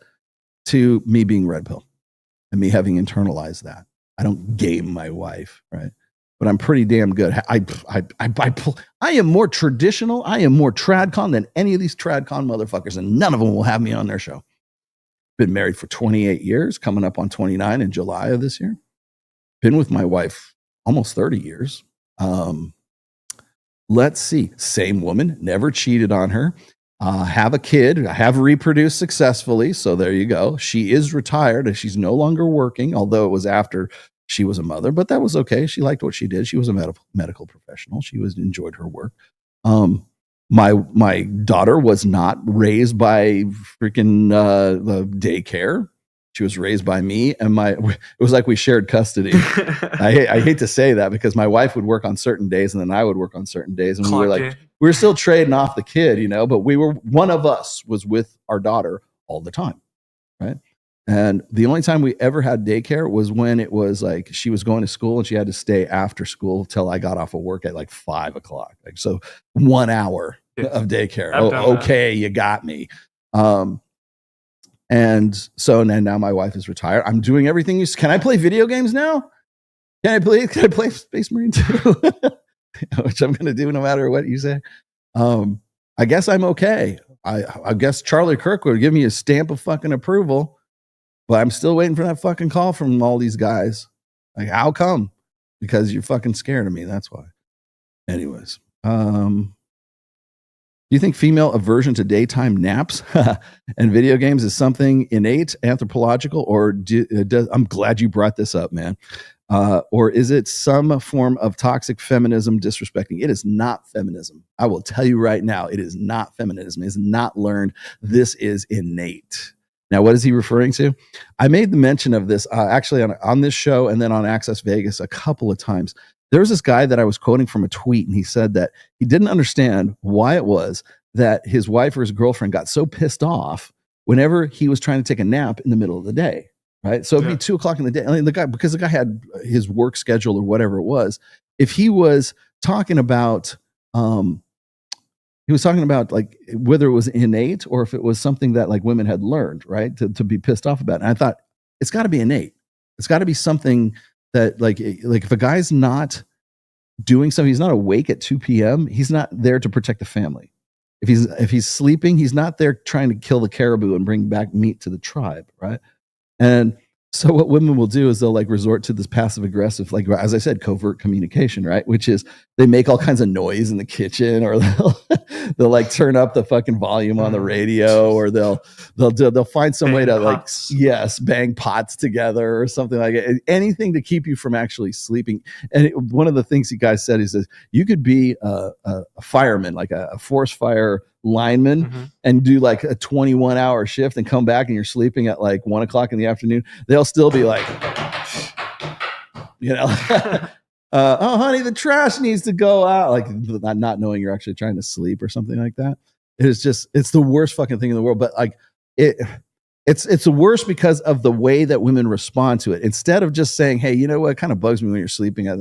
to me being red pill and me having internalized that. I don't game my wife, right? But I'm pretty damn good. I am more traditional. I am more tradcon than any of these tradcon motherfuckers, and none of them will have me on their show. Been married for 28 years, coming up on 29 in July of this year. Been with my wife almost 30 years. Let's see. Same woman, never cheated on her. Have a kid, have reproduced successfully. So there you go. She is retired and she's no longer working, although it was after she was a mother, but that was okay. She liked what she did. She was a medical professional. She enjoyed her work. My daughter was not raised by freaking daycare. She was raised by me, and it was like we shared custody. I hate to say that because my wife would work on certain days and then I would work on certain days, and we were still trading off the kid, you know, but one of us was with our daughter all the time, right? And the only time we ever had daycare was when it was like she was going to school and she had to stay after school till I got off of work at like 5 o'clock. Like, so 1 hour of daycare. Okay, you got me. And so now my wife is retired. I'm doing everything. Can I play video games now? Can I play Space Marine 2? Which I'm going to do no matter what you say. I guess I'm okay. I guess Charlie Kirk would give me a stamp of fucking approval. But I'm still waiting for that fucking call from all these guys. Like, how come? Because you're fucking scared of me. That's why. Anyways. Do you think female aversion to daytime naps and video games is something innate, anthropological, or I'm glad you brought this up, man. Or is it some form of toxic feminism disrespecting? It is not feminism. I will tell you right now, it is not feminism. It is not learned. This is innate. Now, what is he referring to? I made the mention of this actually on this show and then on Access Vegas a couple of times. There was this guy that I was quoting from a tweet, and he said that he didn't understand why it was that his wife or his girlfriend got so pissed off whenever he was trying to take a nap in the middle of the day, right? So it'd be 2 o'clock in the day. I mean, because the guy had his work schedule or whatever it was. If he was talking about like whether it was innate or if it was something that like women had learned, right? To be pissed off about. And I thought it's got to be innate. It's got to be something that like if a guy's not doing something, he's not awake at 2 p.m., he's not there to protect the family. If he's sleeping, he's not there trying to kill the caribou and bring back meat to the tribe, right? And So what women will do is they'll like resort to this passive aggressive, like as I said, covert communication, right? Which is they make all kinds of noise in the kitchen, or they'll like turn up the fucking volume on the radio, or they'll find some way to like bang pots together or something like it. Anything to keep you from actually sleeping. And one of the things you guys said is that you could be a fireman, like a forest fire lineman, and do like a 21-hour shift and come back and you're sleeping at like 1 o'clock in the afternoon. They'll still be like, oh honey, the trash needs to go out, like not knowing you're actually trying to sleep or something like that. It's the worst fucking thing in the world. But like it's the worst because of the way that women respond to it. Instead of just saying, hey, you know what, it kind of bugs me when you're sleeping at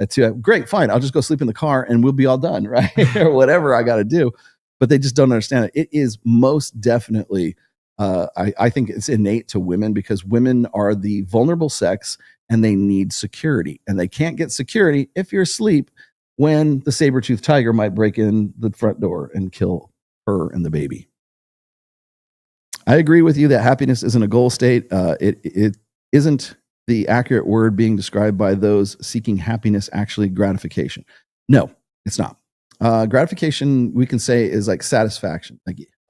2, great, fine, I'll just go sleep in the car and we'll be all done, right? Or whatever I got to do. But they just don't understand it. It is most definitely, I think it's innate to women, because women are the vulnerable sex and they need security. And they can't get security if you're asleep when the saber-toothed tiger might break in the front door and kill her and the baby. I agree with you that happiness isn't a goal state. It isn't the accurate word being described by those seeking happiness actually gratification. No, it's not. Gratification, we can say, is like satisfaction.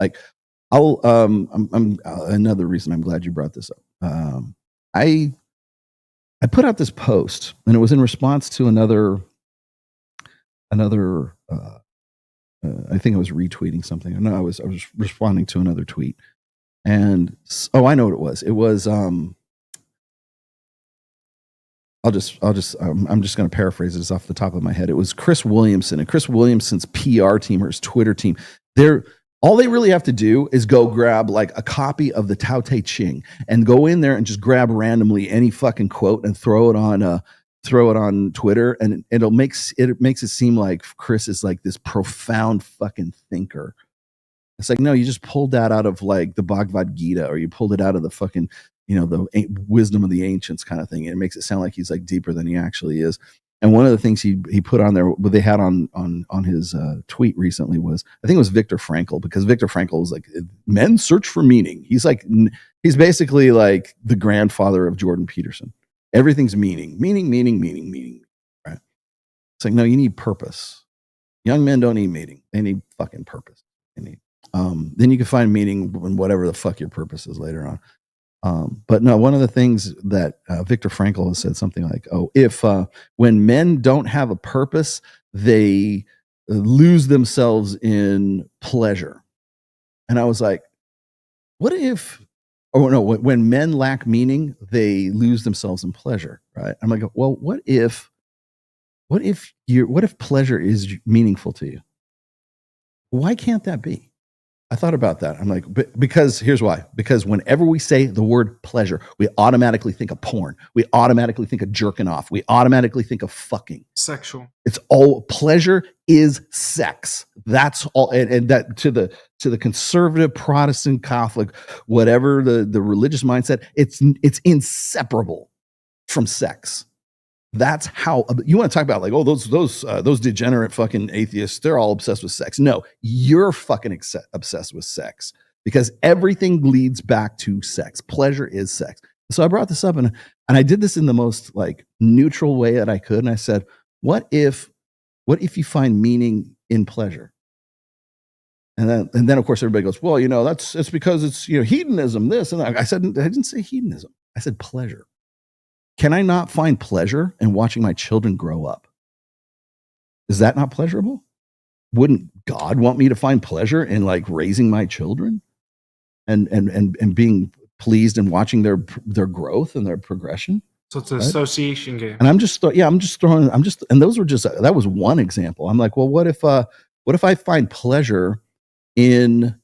Like I'll I'm another reason I'm glad you brought this up. I put out this post, and it was in response to another I think I was retweeting something. No, I was responding to another tweet. And I know what it was. It was I'm just going to paraphrase this off the top of my head. It was Chris Williamson, and Chris Williamson's PR team or his Twitter team. All they really have to do is go grab like a copy of the Tao Te Ching and go in there and just grab randomly any fucking quote and throw it on Twitter, and it makes it seem like Chris is like this profound fucking thinker. It's like, no, you just pulled that out of like the Bhagavad Gita, or you pulled it out of the fucking, the wisdom of the ancients kind of thing. It makes it sound like he's like deeper than he actually is. And one of the things he put on there, what they had on his tweet recently was, I think it was Viktor Frankl, because Viktor Frankl is like, men search for meaning. He's basically like the grandfather of Jordan Peterson. Everything's meaning. Right? It's like, no, you need purpose. Young men don't need meaning. They need fucking purpose. Then you can find meaning in whatever the fuck your purpose is later on. But no, one of the things that Viktor Frankl has said something like, if when men don't have a purpose, they lose themselves in pleasure. And I was like, when men lack meaning, they lose themselves in pleasure, right? I'm like, well, what if pleasure is meaningful to you? Why can't that be? I thought about that. I'm like, because here's why. Because whenever we say the word pleasure, we automatically think of porn. We automatically think of jerking off. We automatically think of fucking. Sexual. It's all pleasure is sex. That's all. And that to the conservative, Protestant, Catholic, whatever the religious mindset, it's inseparable from sex. That's how you want to talk about like, those degenerate fucking atheists, they're all obsessed with sex. No, you're fucking obsessed with sex, because everything leads back to sex. Pleasure is sex. So I brought this up, and I did this in the most like neutral way that I could. And I said, what if you find meaning in pleasure? And then of course everybody goes, well, it's because it's, hedonism, this and that. I didn't say hedonism. I said pleasure. Can I not find pleasure in watching my children grow up? Is that not pleasurable? Wouldn't God want me to find pleasure in like raising my children and being pleased in watching their growth and their progression? So it's an association game. And that was one example. I'm like, well, what if I find pleasure in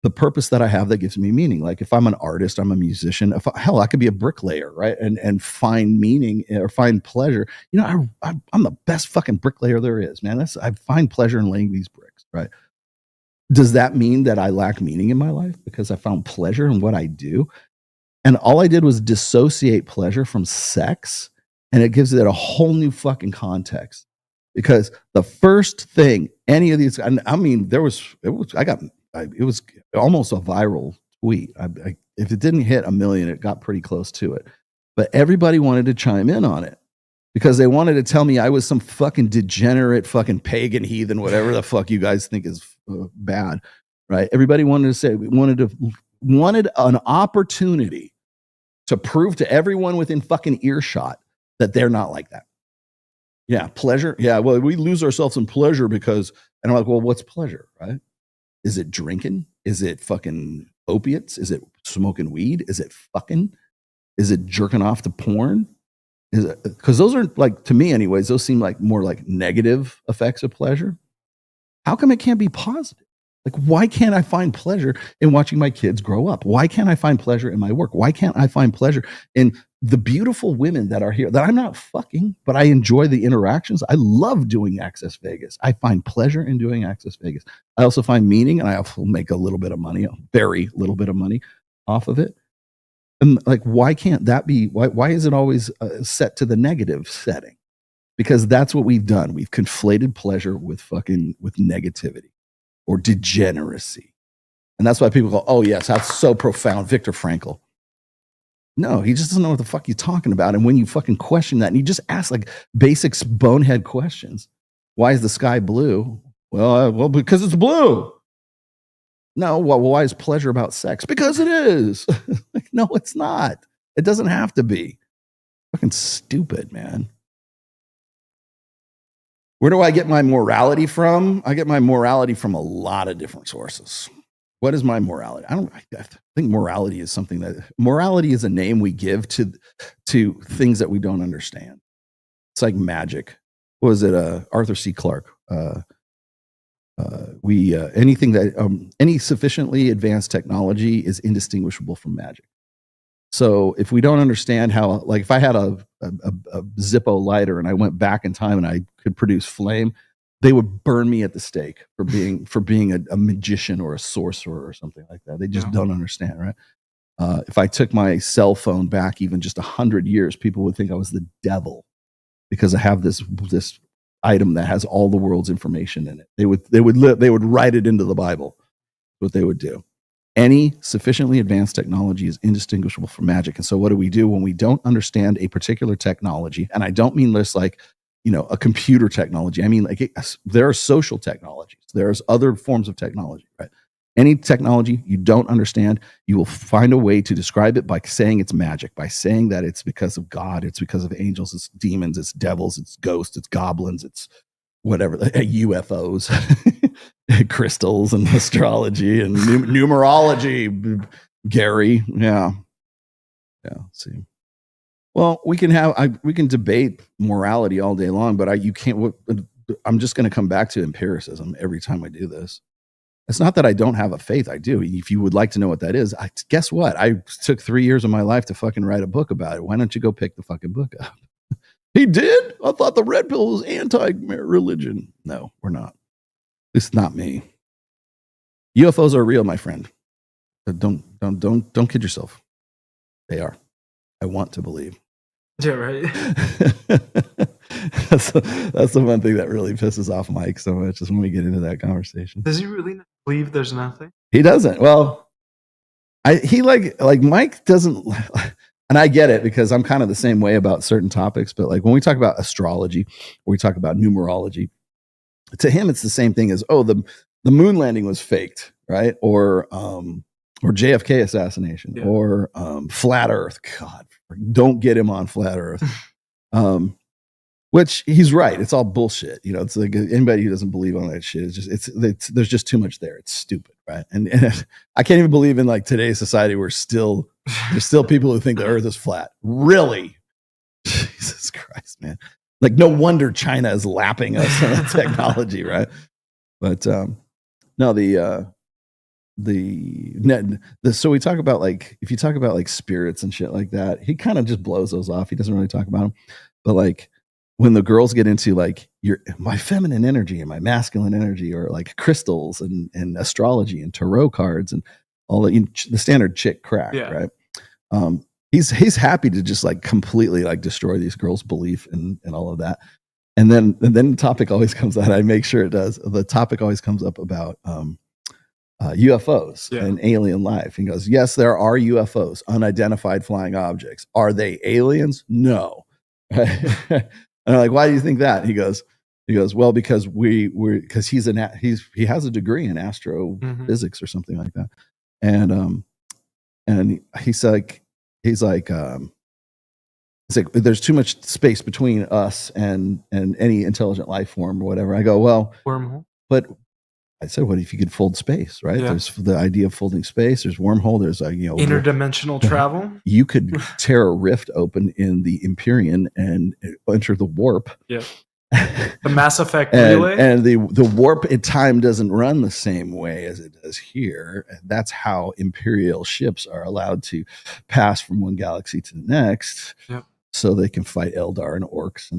the purpose that I have that gives me meaning? Like if I'm an artist, I'm a musician, I could be a bricklayer, right? And find meaning or find pleasure. I'm the best fucking bricklayer there is, man. I find pleasure in laying these bricks, right? Does that mean that I lack meaning in my life because I found pleasure in what I do? And all I did was dissociate pleasure from sex, and it gives it a whole new fucking context. Because the first thing any of these, it was almost a viral tweet. if it didn't hit 1 million, it got pretty close to it. But everybody wanted to chime in on it because they wanted to tell me I was some fucking degenerate, fucking pagan heathen, whatever the fuck you guys think is bad, right? Everybody wanted to say, wanted an opportunity to prove to everyone within fucking earshot that they're not like that. Yeah, pleasure. Yeah, well, we lose ourselves in pleasure because, and I'm like, well, what's pleasure, right? Is it drinking? Is it fucking opiates? Is it smoking weed? Is it fucking? Is it jerking off to porn? Is it, because those are like, to me anyways, those seem like more like negative effects of pleasure. How come it can't be positive? Like, why can't I find pleasure in watching my kids grow up? Why can't I find pleasure in my work? Why can't I find pleasure in the beautiful women that are here that I'm not fucking, but I enjoy the interactions? I love doing Access Vegas. I find pleasure in doing Access Vegas. I also find meaning, and I also make a little bit of money, a very little bit of money off of it. And like, why can't that be? Why is it always set to the negative setting? Because that's what we've done. We've conflated pleasure with negativity or degeneracy. And that's why people go, oh yes, that's so profound. Viktor Frankl. No, he just doesn't know what the fuck he's talking about. And when you fucking question that, and you just ask like basic bonehead questions. Why is the sky blue? Well, because it's blue. No, well, why is pleasure about sex? Because it is. Like, no, it's not. It doesn't have to be. Fucking stupid, man. Where do I get my morality from? I get my morality from a lot of different sources. What is my morality? I think morality is something morality is a name we give to things that we don't understand. It's like magic. What was it? Arthur C. Clarke. Anything that any sufficiently advanced technology is indistinguishable from magic. So if we don't understand how, like if I had a Zippo lighter and I went back in time and I could produce flame, they would burn me at the stake for being a magician or a sorcerer or something like that. They just don't understand, right? If I took my cell phone back even just 100 years, people would think I was the devil because I have this item that has all the world's information in it. They would write it into the Bible. What they would do. Any sufficiently advanced technology is indistinguishable from magic. And so what do we do when we don't understand a particular technology? And I don't mean just like, a computer technology. I mean, like there are social technologies. There's other forms of technology, right? Any technology you don't understand, you will find a way to describe it by saying it's magic, by saying that it's because of God, it's because of angels, it's demons, it's devils, it's ghosts, it's goblins, it's whatever, UFOs, crystals and astrology and numerology, Gary. Yeah. See. Well, we can debate morality all day long, but you can't. I'm just going to come back to empiricism every time I do this. It's not that I don't have a faith. I do. If you would like to know what that is, guess what? I took 3 years of my life to fucking write a book about it. Why don't you go pick the fucking book up? He did? I thought the red pill was anti-religion. No, we're not. It's not me. UFOs are real, my friend. But don't kid yourself. They are. I want to believe. Yeah, right. That's the one thing that really pisses off Mike so much is when we get into that conversation. Does he really not believe there's nothing? He doesn't. Well, he like Mike doesn't, and I get it because I'm kind of the same way about certain topics. But like when we talk about astrology, or we talk about numerology, to him it's the same thing as the moon landing was faked, right? Or JFK assassination, or flat Earth. God, don't get him on flat Earth. Which he's right. It's all bullshit. It's like anybody who doesn't believe on that shit is just there's just too much there. It's stupid, right? And I can't even believe in like today's society there's still people who think the Earth is flat. Really? Jesus Christ, man. Like no wonder China is lapping us on the technology, right? But no, so we talk about like if you talk about like spirits and shit like that, he kind of just blows those off. He doesn't really talk about them. But like when the girls get into like my feminine energy and my masculine energy, or like crystals and astrology and tarot cards and all the standard chick crack, right? He's happy to just like completely like destroy these girls' belief and all of that. And then the topic always comes out. I make sure it does. The topic always comes up about UFOs and alien life. He goes, yes, there are UFOs, unidentified flying objects. Are they aliens? No. And I'm like, why do you think that? He goes, well, because because he has a degree in astrophysics or something like that. And he's like, there's too much space between us and any intelligent life form or whatever. I go, well, wormhole. But I said, what if you could fold space, right? Yeah. There's the idea of folding space. There's wormhole. There's interdimensional travel. You could tear a rift open in the Empyrean and enter the warp. Yeah. The Mass Effect relay. And the warp in time doesn't run the same way as it does here. And that's how Imperial ships are allowed to pass from one galaxy to the next. Yep. So they can fight Eldar and orcs.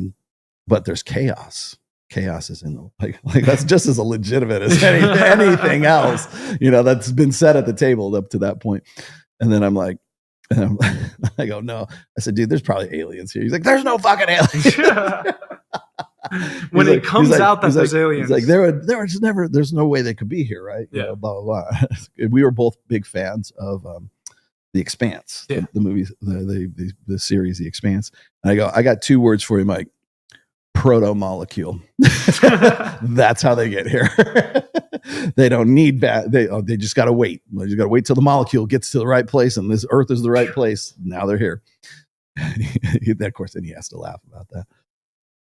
But there's chaos. Chaos is in the like that's just as legitimate as anything else, that's been said at the table up to that point. And then I go, no. I said, dude, there's probably aliens here. He's like, there's no fucking aliens. When it comes out that there's aliens, he's like, there's no way they could be here, right? Yeah. Blah blah blah. We were both big fans of The Expanse, the movies, the series, The Expanse. And I go, I got 2 words for you, Mike. Proto-molecule. That's how they get here. They don't need that. They just got to wait. They just got to wait till the molecule gets to the right place, and this Earth is the right place. Now they're here. Of course, then he has to laugh about that.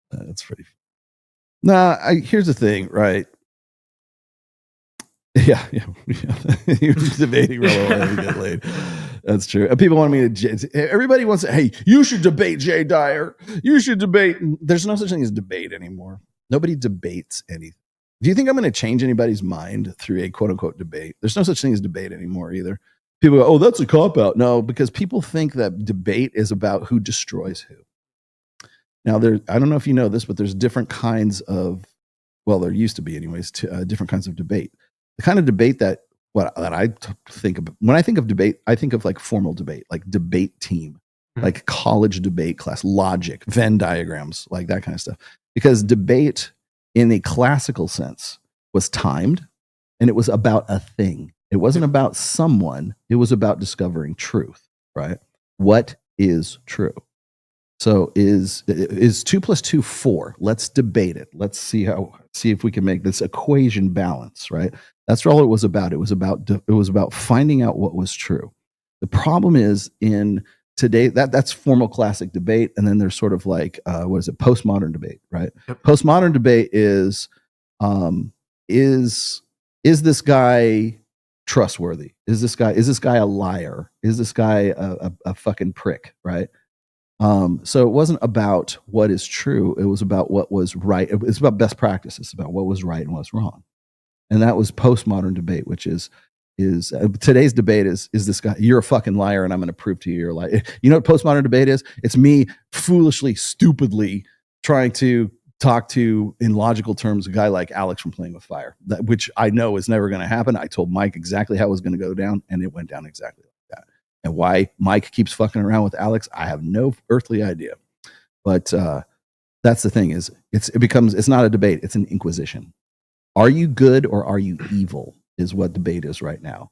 That's pretty. Here's the thing, right? Yeah. He was debating real well to get laid. That's true. And people want me to. Everybody wants to. Hey, you should debate Jay Dyer. You should debate. There's no such thing as debate anymore. Nobody debates anything. Do you think I'm going to change anybody's mind through a quote unquote debate? There's no such thing as debate anymore either. People go, oh, that's a cop out. No, because people think that debate is about who destroys who. Now, I don't know if you know this, but there's different kinds of. Well, there used to be, anyways, different kinds of debate. The kind of debate that I think of when I think of debate, I think of like formal debate, like debate team, like college debate class, logic, Venn diagrams, like that kind of stuff. Because debate in a classical sense was timed, and it was about a thing. It wasn't about someone. It was about discovering truth, right? What is true? So is 2 + 2 4? Let's debate it. Let's see if we can make this equation balance, right? That's all it was about. It was about finding out what was true. The problem is in today that's formal classic debate, and then there's sort of like postmodern debate, right? Yep. Postmodern debate is this guy trustworthy? Is this guy a liar? Is this guy a fucking prick, right? So it wasn't about what is true. It was about what was right. It's about best practices, about what was right and what's wrong. And that was postmodern debate, which is today's debate is this guy, you're a fucking liar and I'm going to prove to you you're a liar. You know what postmodern debate is? It's me foolishly, stupidly trying to talk to, in logical terms, a guy like Alex from Playing with Fire, which I know is never going to happen. I told Mike exactly how it was going to go down, and it went down exactly like that. And why Mike keeps fucking around with Alex, I have no earthly idea. But that's the thing is, it's not a debate. It's an inquisition. Are you good or are you evil is what debate is right now.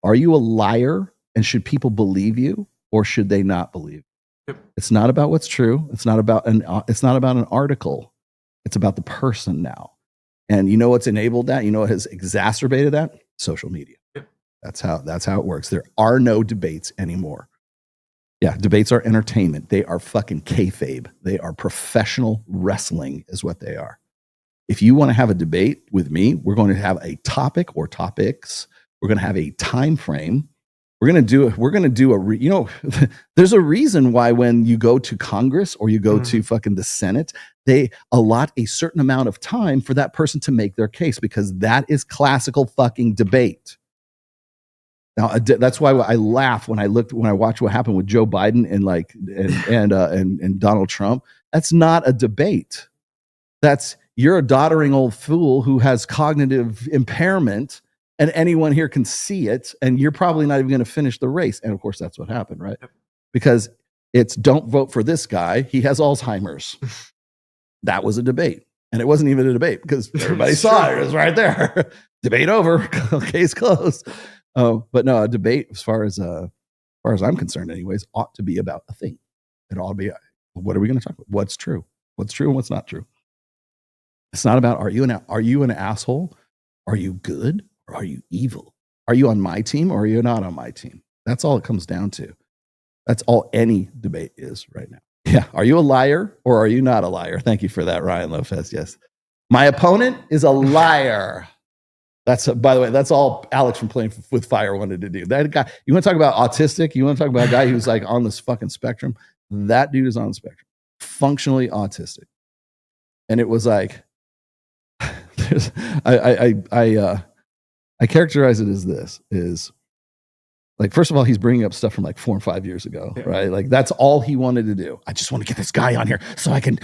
Are you a liar and should people believe you or should they not believe? Yep. It's not about what's true. It's not about an article. It's about the person now. And you know what's enabled that? You know what has exacerbated that? Social media. Yep. That's how it works. There are no debates anymore. Yeah, debates are entertainment. They are fucking kayfabe. They are professional wrestling is what they are. If you want to have a debate with me, we're going to have a topic or topics. We're going to have a time frame. We're going to do there's a reason why when you go to Congress or you go to fucking the Senate, they allot a certain amount of time for that person to make their case, because that is classical fucking debate. Now, that's why I laugh when I watch what happened with Joe Biden and Donald Trump. That's not a debate. You're a doddering old fool who has cognitive impairment, and anyone here can see it, and you're probably not even going to finish the race. And of course, that's what happened, right? Because it's don't vote for this guy. He has Alzheimer's. That was a debate. And it wasn't even a debate because everybody saw it. It was right there. Debate over. Case closed. But no, a debate, as far as I'm concerned, anyways, ought to be about a thing. It ought to be, what are we going to talk about? What's true? What's true and what's not true? It's not about, are you an asshole? Are you good or are you evil? Are you on my team or are you not on my team? That's all it comes down to. That's all any debate is right now. Yeah. Are you a liar or are you not a liar? Thank you for that, Ryan Lopez. Yes. My opponent is a liar. By the way, that's all Alex from Playing with Fire wanted to do. That guy, you want to talk about autistic? You want to talk about a guy who's like on this fucking spectrum? That dude is on the spectrum, functionally autistic. And it was like, I characterize it as this is like, first of all, he's bringing up stuff from like 4 and 5 years ago, right? Like that's all he wanted to do. I just want to get this guy on here so I can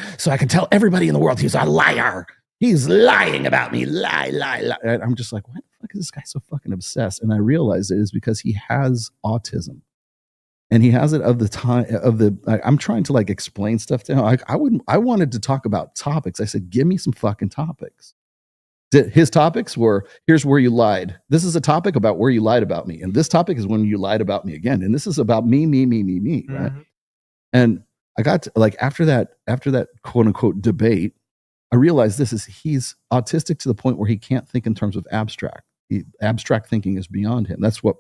tell everybody in the world he's a liar. He's lying about me. Lie. And I'm just like, why the fuck is this guy so fucking obsessed? And I realized it is because he has autism. And he has it I'm trying to like explain stuff to him. I wanted to talk about topics. I said, give me some fucking topics. His topics were, here's where you lied. This is a topic about where you lied about me. And this topic is when you lied about me again. And this is about me, right? Mm-hmm. And I got to, like, after that quote unquote debate, I realized he's autistic to the point where he can't think in terms of abstract. Abstract thinking is beyond him. That's what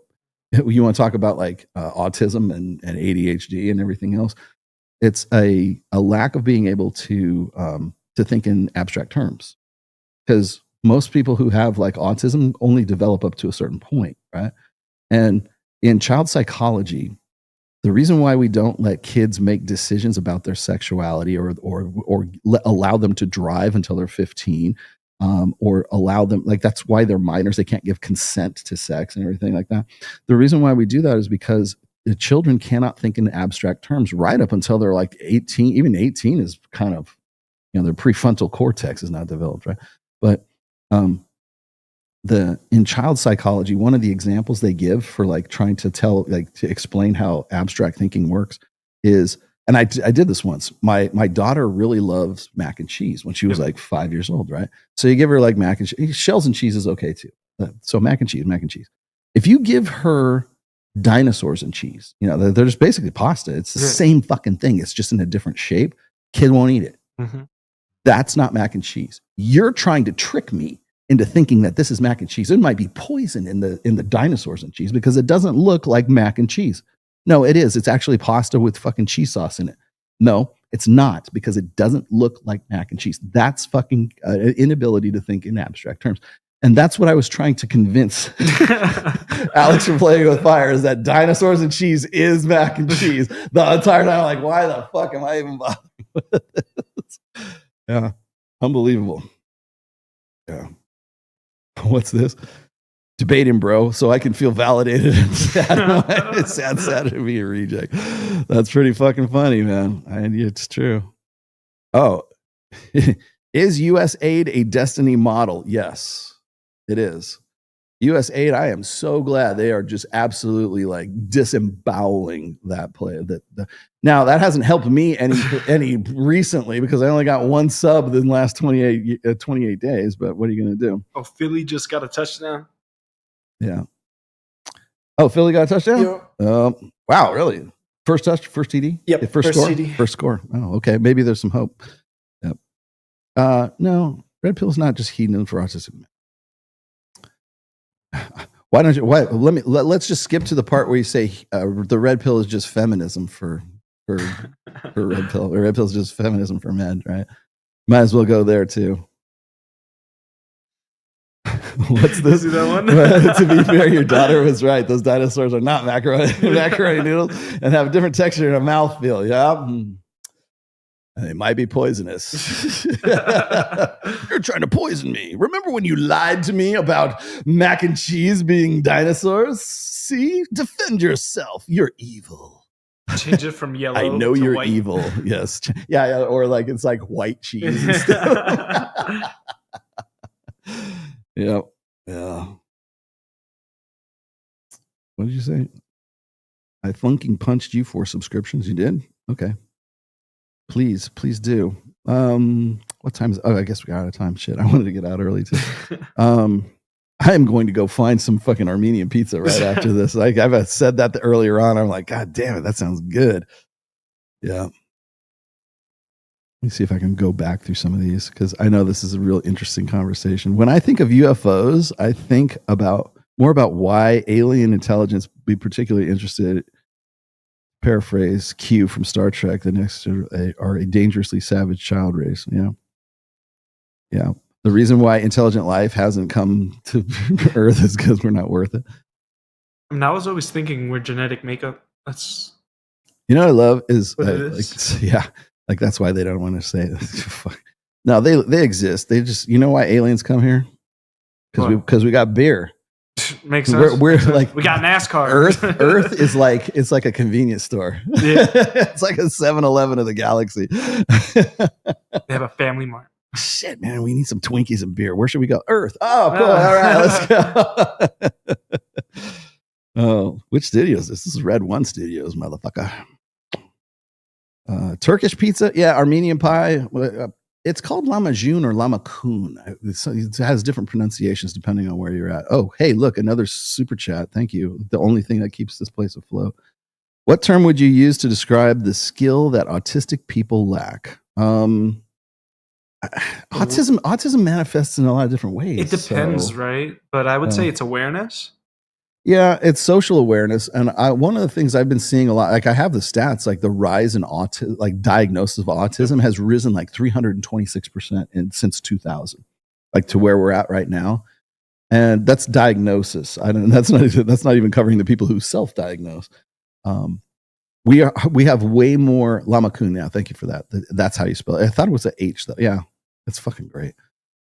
you want to talk about, like autism and ADHD and everything else. It's a lack of being able to think in abstract terms, because most people who have like autism only develop up to a certain point, right? And in child psychology, the reason why we don't let kids make decisions about their sexuality or allow them to drive until they're 15, or allow them, like, that's why they're minors. They can't give consent to sex and everything like that. The reason why we do that is because the children cannot think in abstract terms right up until they're like 18. Even 18 is kind of, their prefrontal cortex is not developed, right? But in child psychology, one of the examples they give for like trying to explain how abstract thinking works is, and I did this once. My daughter really loves mac and cheese when she was like 5 years old, right? So you give her like mac and cheese. Shells and cheese is okay too. So mac and cheese. If you give her dinosaurs and cheese, they're just basically pasta. It's the same fucking thing. It's just in a different shape. Kid won't eat it. Mm-hmm. That's not mac and cheese. You're trying to trick me into thinking that this is mac and cheese. It might be poison in the dinosaurs and cheese because it doesn't look like mac and cheese. No, it is. It's actually pasta with fucking cheese sauce in it. No, it's not, because it doesn't look like mac and cheese. That's fucking inability to think in abstract terms. And that's what I was trying to convince Alex from Playing with Fire, is that dinosaurs and cheese is mac and cheese. The entire time, I'm like, why the fuck am I even bothering with this? Yeah, unbelievable. Yeah. What's this? Debating, bro, so I can feel validated and sad. It's sad to be a reject. That's pretty fucking funny, man. It's true. Oh, is US aid a destiny model? Yes, it is. US aid, I am so glad they are just absolutely like disemboweling that play. Now that hasn't helped me any recently, because I only got one sub in the last 28 days. But what are you going to do? Oh, Philly just got a touchdown. Yeah. Oh, Philly got a touchdown? Yeah. Wow, really? First TD? Yep. First score? TD. First score. Oh, okay. Maybe there's some hope. Yep. No, red pill's not just hedonism for autistic men. Let's just skip to the part where you say the red pill is just feminism for red pill. Or red pill is just feminism for men, right? Might as well go there too. What's this? See that one? To be fair, your daughter was right. Those dinosaurs are not macaroni noodles and have a different texture and a mouthfeel. Yeah. And they might be poisonous. You're trying to poison me. Remember when you lied to me about mac and cheese being dinosaurs? See? Defend yourself. You're evil. Change it from yellow. I know to you're white. evil. Yes. Yeah. Or like it's like white cheese and stuff. Yep. Yeah. What did you say? I funking punched you for subscriptions. You did? Okay. Please do. What time is it? Oh, I guess we got out of time. Shit. I wanted to get out early too. I am going to go find some fucking Armenian pizza right after this. Like I've said that earlier on. I'm like, God damn it, that sounds good. Yeah. Let me see if I can go back through some of these because I know this is a real interesting conversation. When I think of UFOs, I think more about why alien intelligence be particularly interested. Paraphrase Q from Star Trek: The next are a dangerously savage child race. Yeah. Yeah. The reason why intelligent life hasn't come to Earth is because we're not worth it. I mean, I was always thinking we're genetic makeup. That's what I love is, is. like that's why they don't want to say it. No, they exist. They just, you know why aliens come here? Because we got beer. Makes sense. We're like, we got NASCAR. Earth is like, it's like a convenience store. Yeah. It's like a 7-Eleven of the galaxy. They have a Family Mart. Shit, man, we need some Twinkies and beer. Where should we go? Earth. Oh, cool. All right, let's go. Oh, which studios? This is Red One Studios, motherfucker. Turkish pizza. Yeah, Armenian pie. It's called Lamajun or Lamakun. It has different pronunciations depending on where you're at. Oh, hey, look, another super chat. Thank you. The only thing that keeps this place afloat. What term would you use to describe the skill that autistic people lack? Autism manifests in a lot of different ways. It depends, right? But I would say it's awareness. Yeah, it's social awareness. And one of the things I've been seeing a lot, like I have the stats, like the rise in diagnosis of autism has risen like 326% since 2000, like to where we're at right now. And that's diagnosis. That's not even covering the people who self-diagnose. We have way more Lamakun now. Thank you for that. That's how you spell it. I thought it was an H though. Yeah, that's fucking great.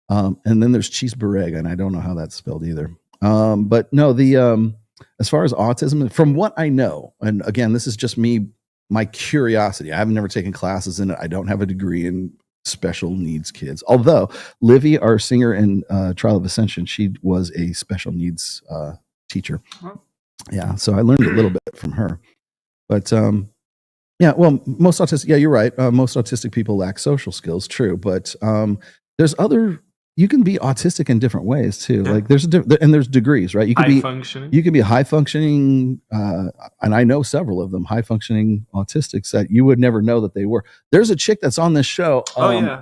And then there's cheeseburger, and I don't know how that's spelled either. But no, as far as autism, from what I know, and again, this is just me, my curiosity. I've never taken classes in it. I don't have a degree in special needs kids. Although Livy, our singer in Trial of Ascension, she was a special needs teacher. Yeah, so I learned a little bit from her. But yeah, well, most autistic. Yeah, you're right. Most autistic people lack social skills. True, but there's other. You can be autistic in different ways too. Yeah. Like there's degrees, right? You can functioning. You can be high functioning, and I know several of them high functioning autistics that you would never know that they were. There's a chick that's on this show.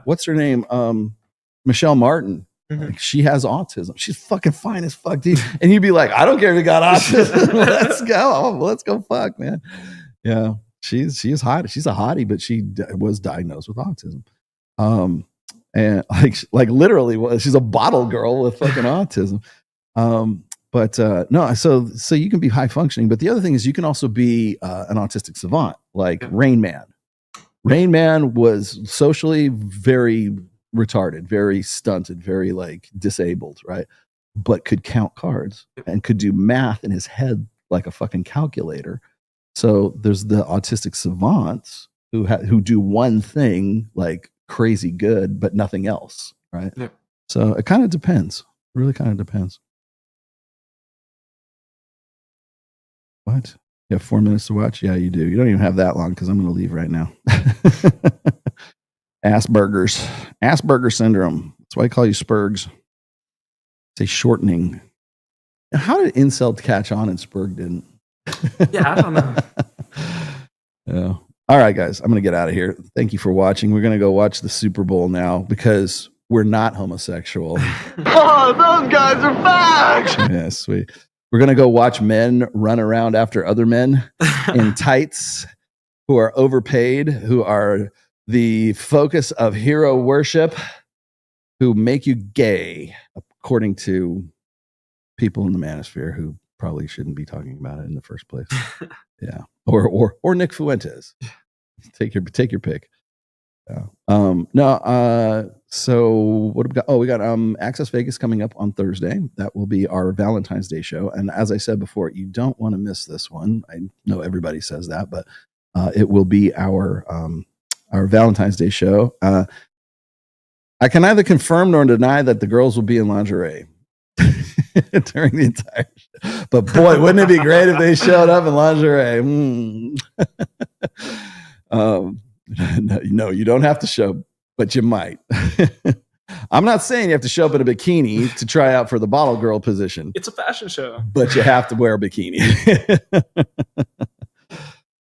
What's her name? Michelle Martin. Mm-hmm. Like she has autism. She's fucking fine as fuck, dude. And you'd be like, I don't care if you got autism. Let's go. Let's go fuck, man. Yeah. She's hot. She's a hottie, but she was diagnosed with autism. And like literally she's a bottle girl with fucking autism. But no, so you can be high functioning, but the other thing is you can also be an autistic savant, like Rain Man. Rain Man was socially very retarded, very stunted, very like disabled, right? But could count cards and could do math in his head like a fucking calculator. So there's the autistic savants who do one thing like crazy good, but nothing else, right? Yeah. So it kind of depends. It really kind of depends. What? You have 4 minutes to watch? Yeah, you do. You don't even have that long because I'm going to leave right now. Asperger's syndrome. That's why I call you Spurgs. It's a shortening. How did incel catch on and Spurg didn't? Yeah, I don't know. Yeah. All right, guys, I'm going to get out of here. Thank you for watching. We're going to go watch the Super Bowl now because we're not homosexual. Oh, those guys are back! Yeah, sweet. We're going to go watch men run around after other men in tights who are overpaid, who are the focus of hero worship, who make you gay, according to people in the manosphere who probably shouldn't be talking about it in the first place. Yeah. Or Nick Fuentes. Take your pick. Yeah. So what have we got? Oh, we got Access Vegas coming up on Thursday. That will be our Valentine's Day show. And as I said before, you don't want to miss this one. I know everybody says that, but it will be our Valentine's Day show. I can neither confirm nor deny that the girls will be in lingerie during the entire show. But boy, wouldn't it be great if they showed up in lingerie? No, you don't have to show, but you might. I'm not saying you have to show up in a bikini to try out for the bottle girl position. It's a fashion show. But you have to wear a bikini.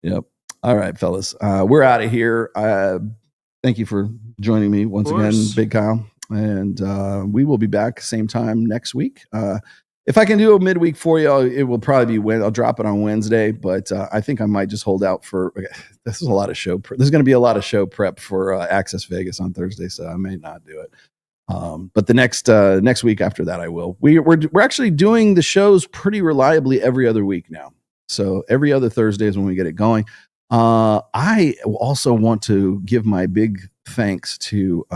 Yep. All right, fellas. We're out of here. Thank you for joining me once again, Big Kyle. And we will be back same time next week. If I can do a midweek for you, it will probably be I'll drop it on Wednesday, but I think I might just hold out for this is a lot of show. There's going to be a lot of show prep for Access Vegas on Thursday, so I may not do it. But the next week after that, I will. We're actually doing the shows pretty reliably every other week now. So every other Thursday is when we get it going. I also want to give my big thanks to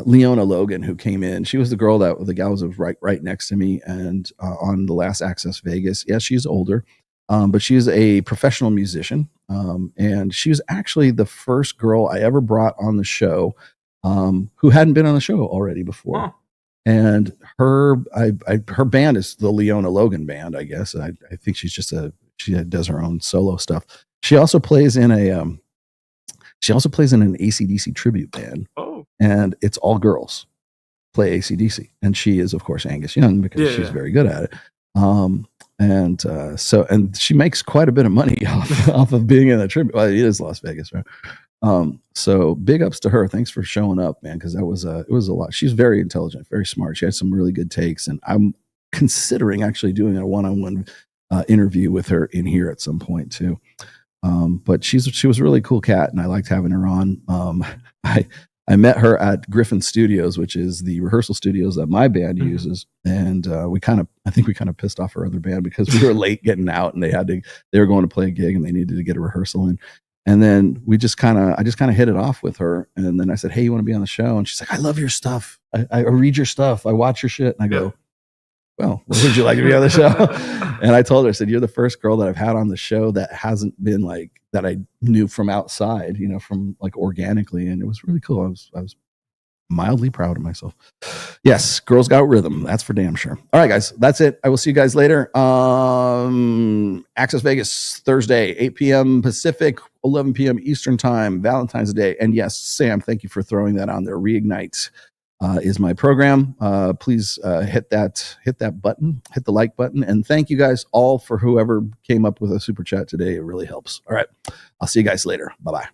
Leona Logan, who came in. She was the gal was right next to me, and on the last Access Vegas. Yes, she's older, but she's a professional musician, and she was actually the first girl I ever brought on the show who hadn't been on the show already before. Huh. And her band is the Leona Logan Band, I guess. I think she's just she does her own solo stuff. She also plays in an AC/DC tribute band. Oh. And it's all girls play AC/DC. And she is, of course, Angus Young because she's very good at it. And she makes quite a bit of money off of being in a tribute. Well, it is Las Vegas, right? So big ups to her. Thanks for showing up, man. Cause it was a lot. She's very intelligent, very smart. She had some really good takes, and I'm considering actually doing a one-on-one interview with her in here at some point too. But she was a really cool cat, and I liked having her on. I met her at Griffin Studios, which is the rehearsal studios that my band uses. And I think we kind of pissed off her other band because we were late getting out, and they were going to play a gig and they needed to get a rehearsal in. And then I just kind of hit it off with her. And then I said, "Hey, you want to be on the show?" And she's like, "I love your stuff. I read your stuff. I watch your shit." And I go, "Well, would you like to be on the show?" And I told her, I said, "You're the first girl that I've had on the show that hasn't been like that I knew from outside, from like organically." And it was really cool. I was mildly proud of myself. Yes, girls got rhythm. That's for damn sure. All right, guys, that's it. I will see you guys later. Access Vegas, Thursday, 8 p.m. Pacific, 11 p.m. Eastern time, Valentine's Day. And yes, Sam, thank you for throwing that on there. Reignite is my program. Please hit that button, hit the like button. And thank you guys all for whoever came up with a super chat today. It really helps. All right. I'll see you guys later. Bye-bye.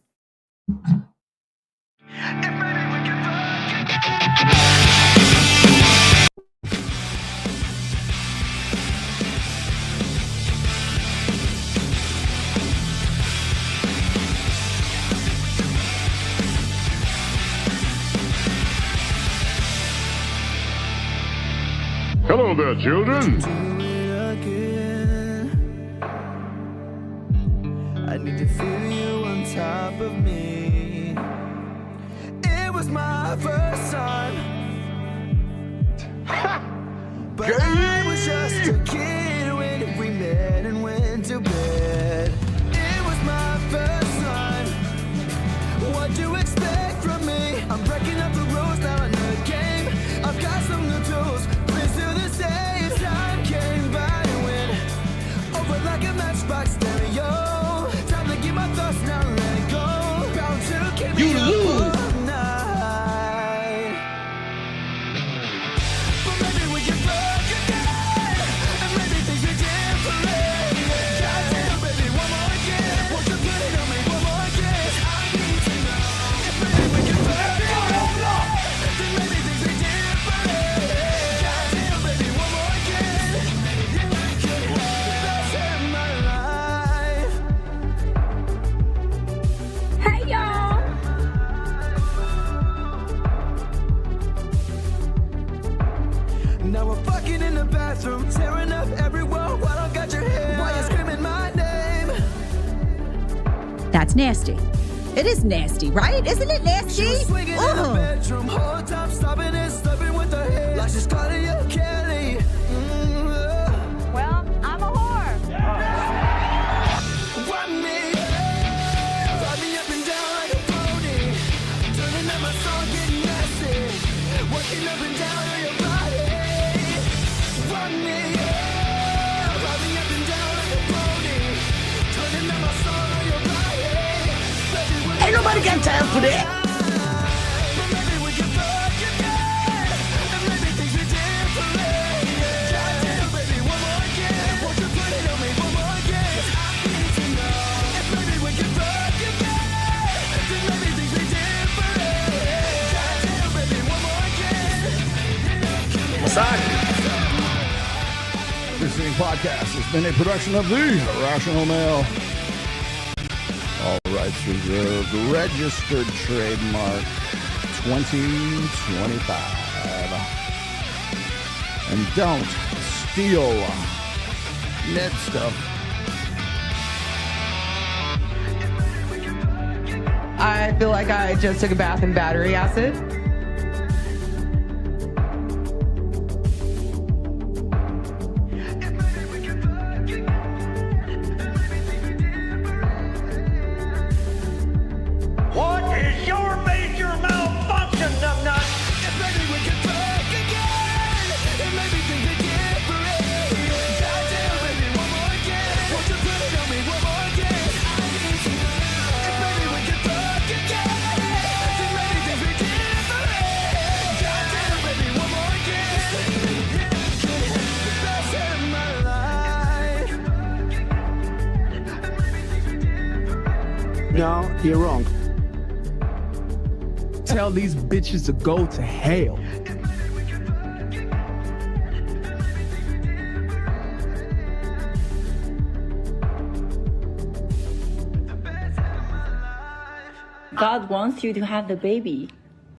Hello there, children. I need to feel you on top of me. It was my first time, but I was just a kid when we met and went to bed. It was my first time. What do you expect from me? I'm breaking up the rules now in the game. I've got some new tools. Please do the same. Time came by and went over like a matchbox stereo. Time to get my thoughts now, let it go. Bound to keep me up all night. But maybe we can fuck again, and maybe things are different. Goddamn, baby, one more again. Won't you put it on me one more again? I need to know if maybe we can fuck again, then maybe things are different. Goddamn, baby, one more again. Yeah, I could have the best in my life. Hey, y'all. Now we're fucking in the bathroom, tearing up everywhere while I got your hair. Why you screaming my name? That's nasty. It is nasty, right? Isn't it nasty? She was swinging in the bedroom, whole time stopping and slipping with her hair. Like she's calling you Kelly. Well, I'm a whore. Run me up and down like a pony. Turning up my song, getting nasty. Working up and down on your body. Run me up and down like a pony. Turning up my song on your body. Baby, Ain't nobody got time for that. but maybe we can fuck Listening Podcast has been a production of The Irrational Male. All rights reserved. Registered trademark 2025. And don't steal net stuff. I feel like I just took a bath in battery acid. What is your major malfunction, numbnut? No, you're wrong. Tell these bitches to go to hell. God wants you to have the baby.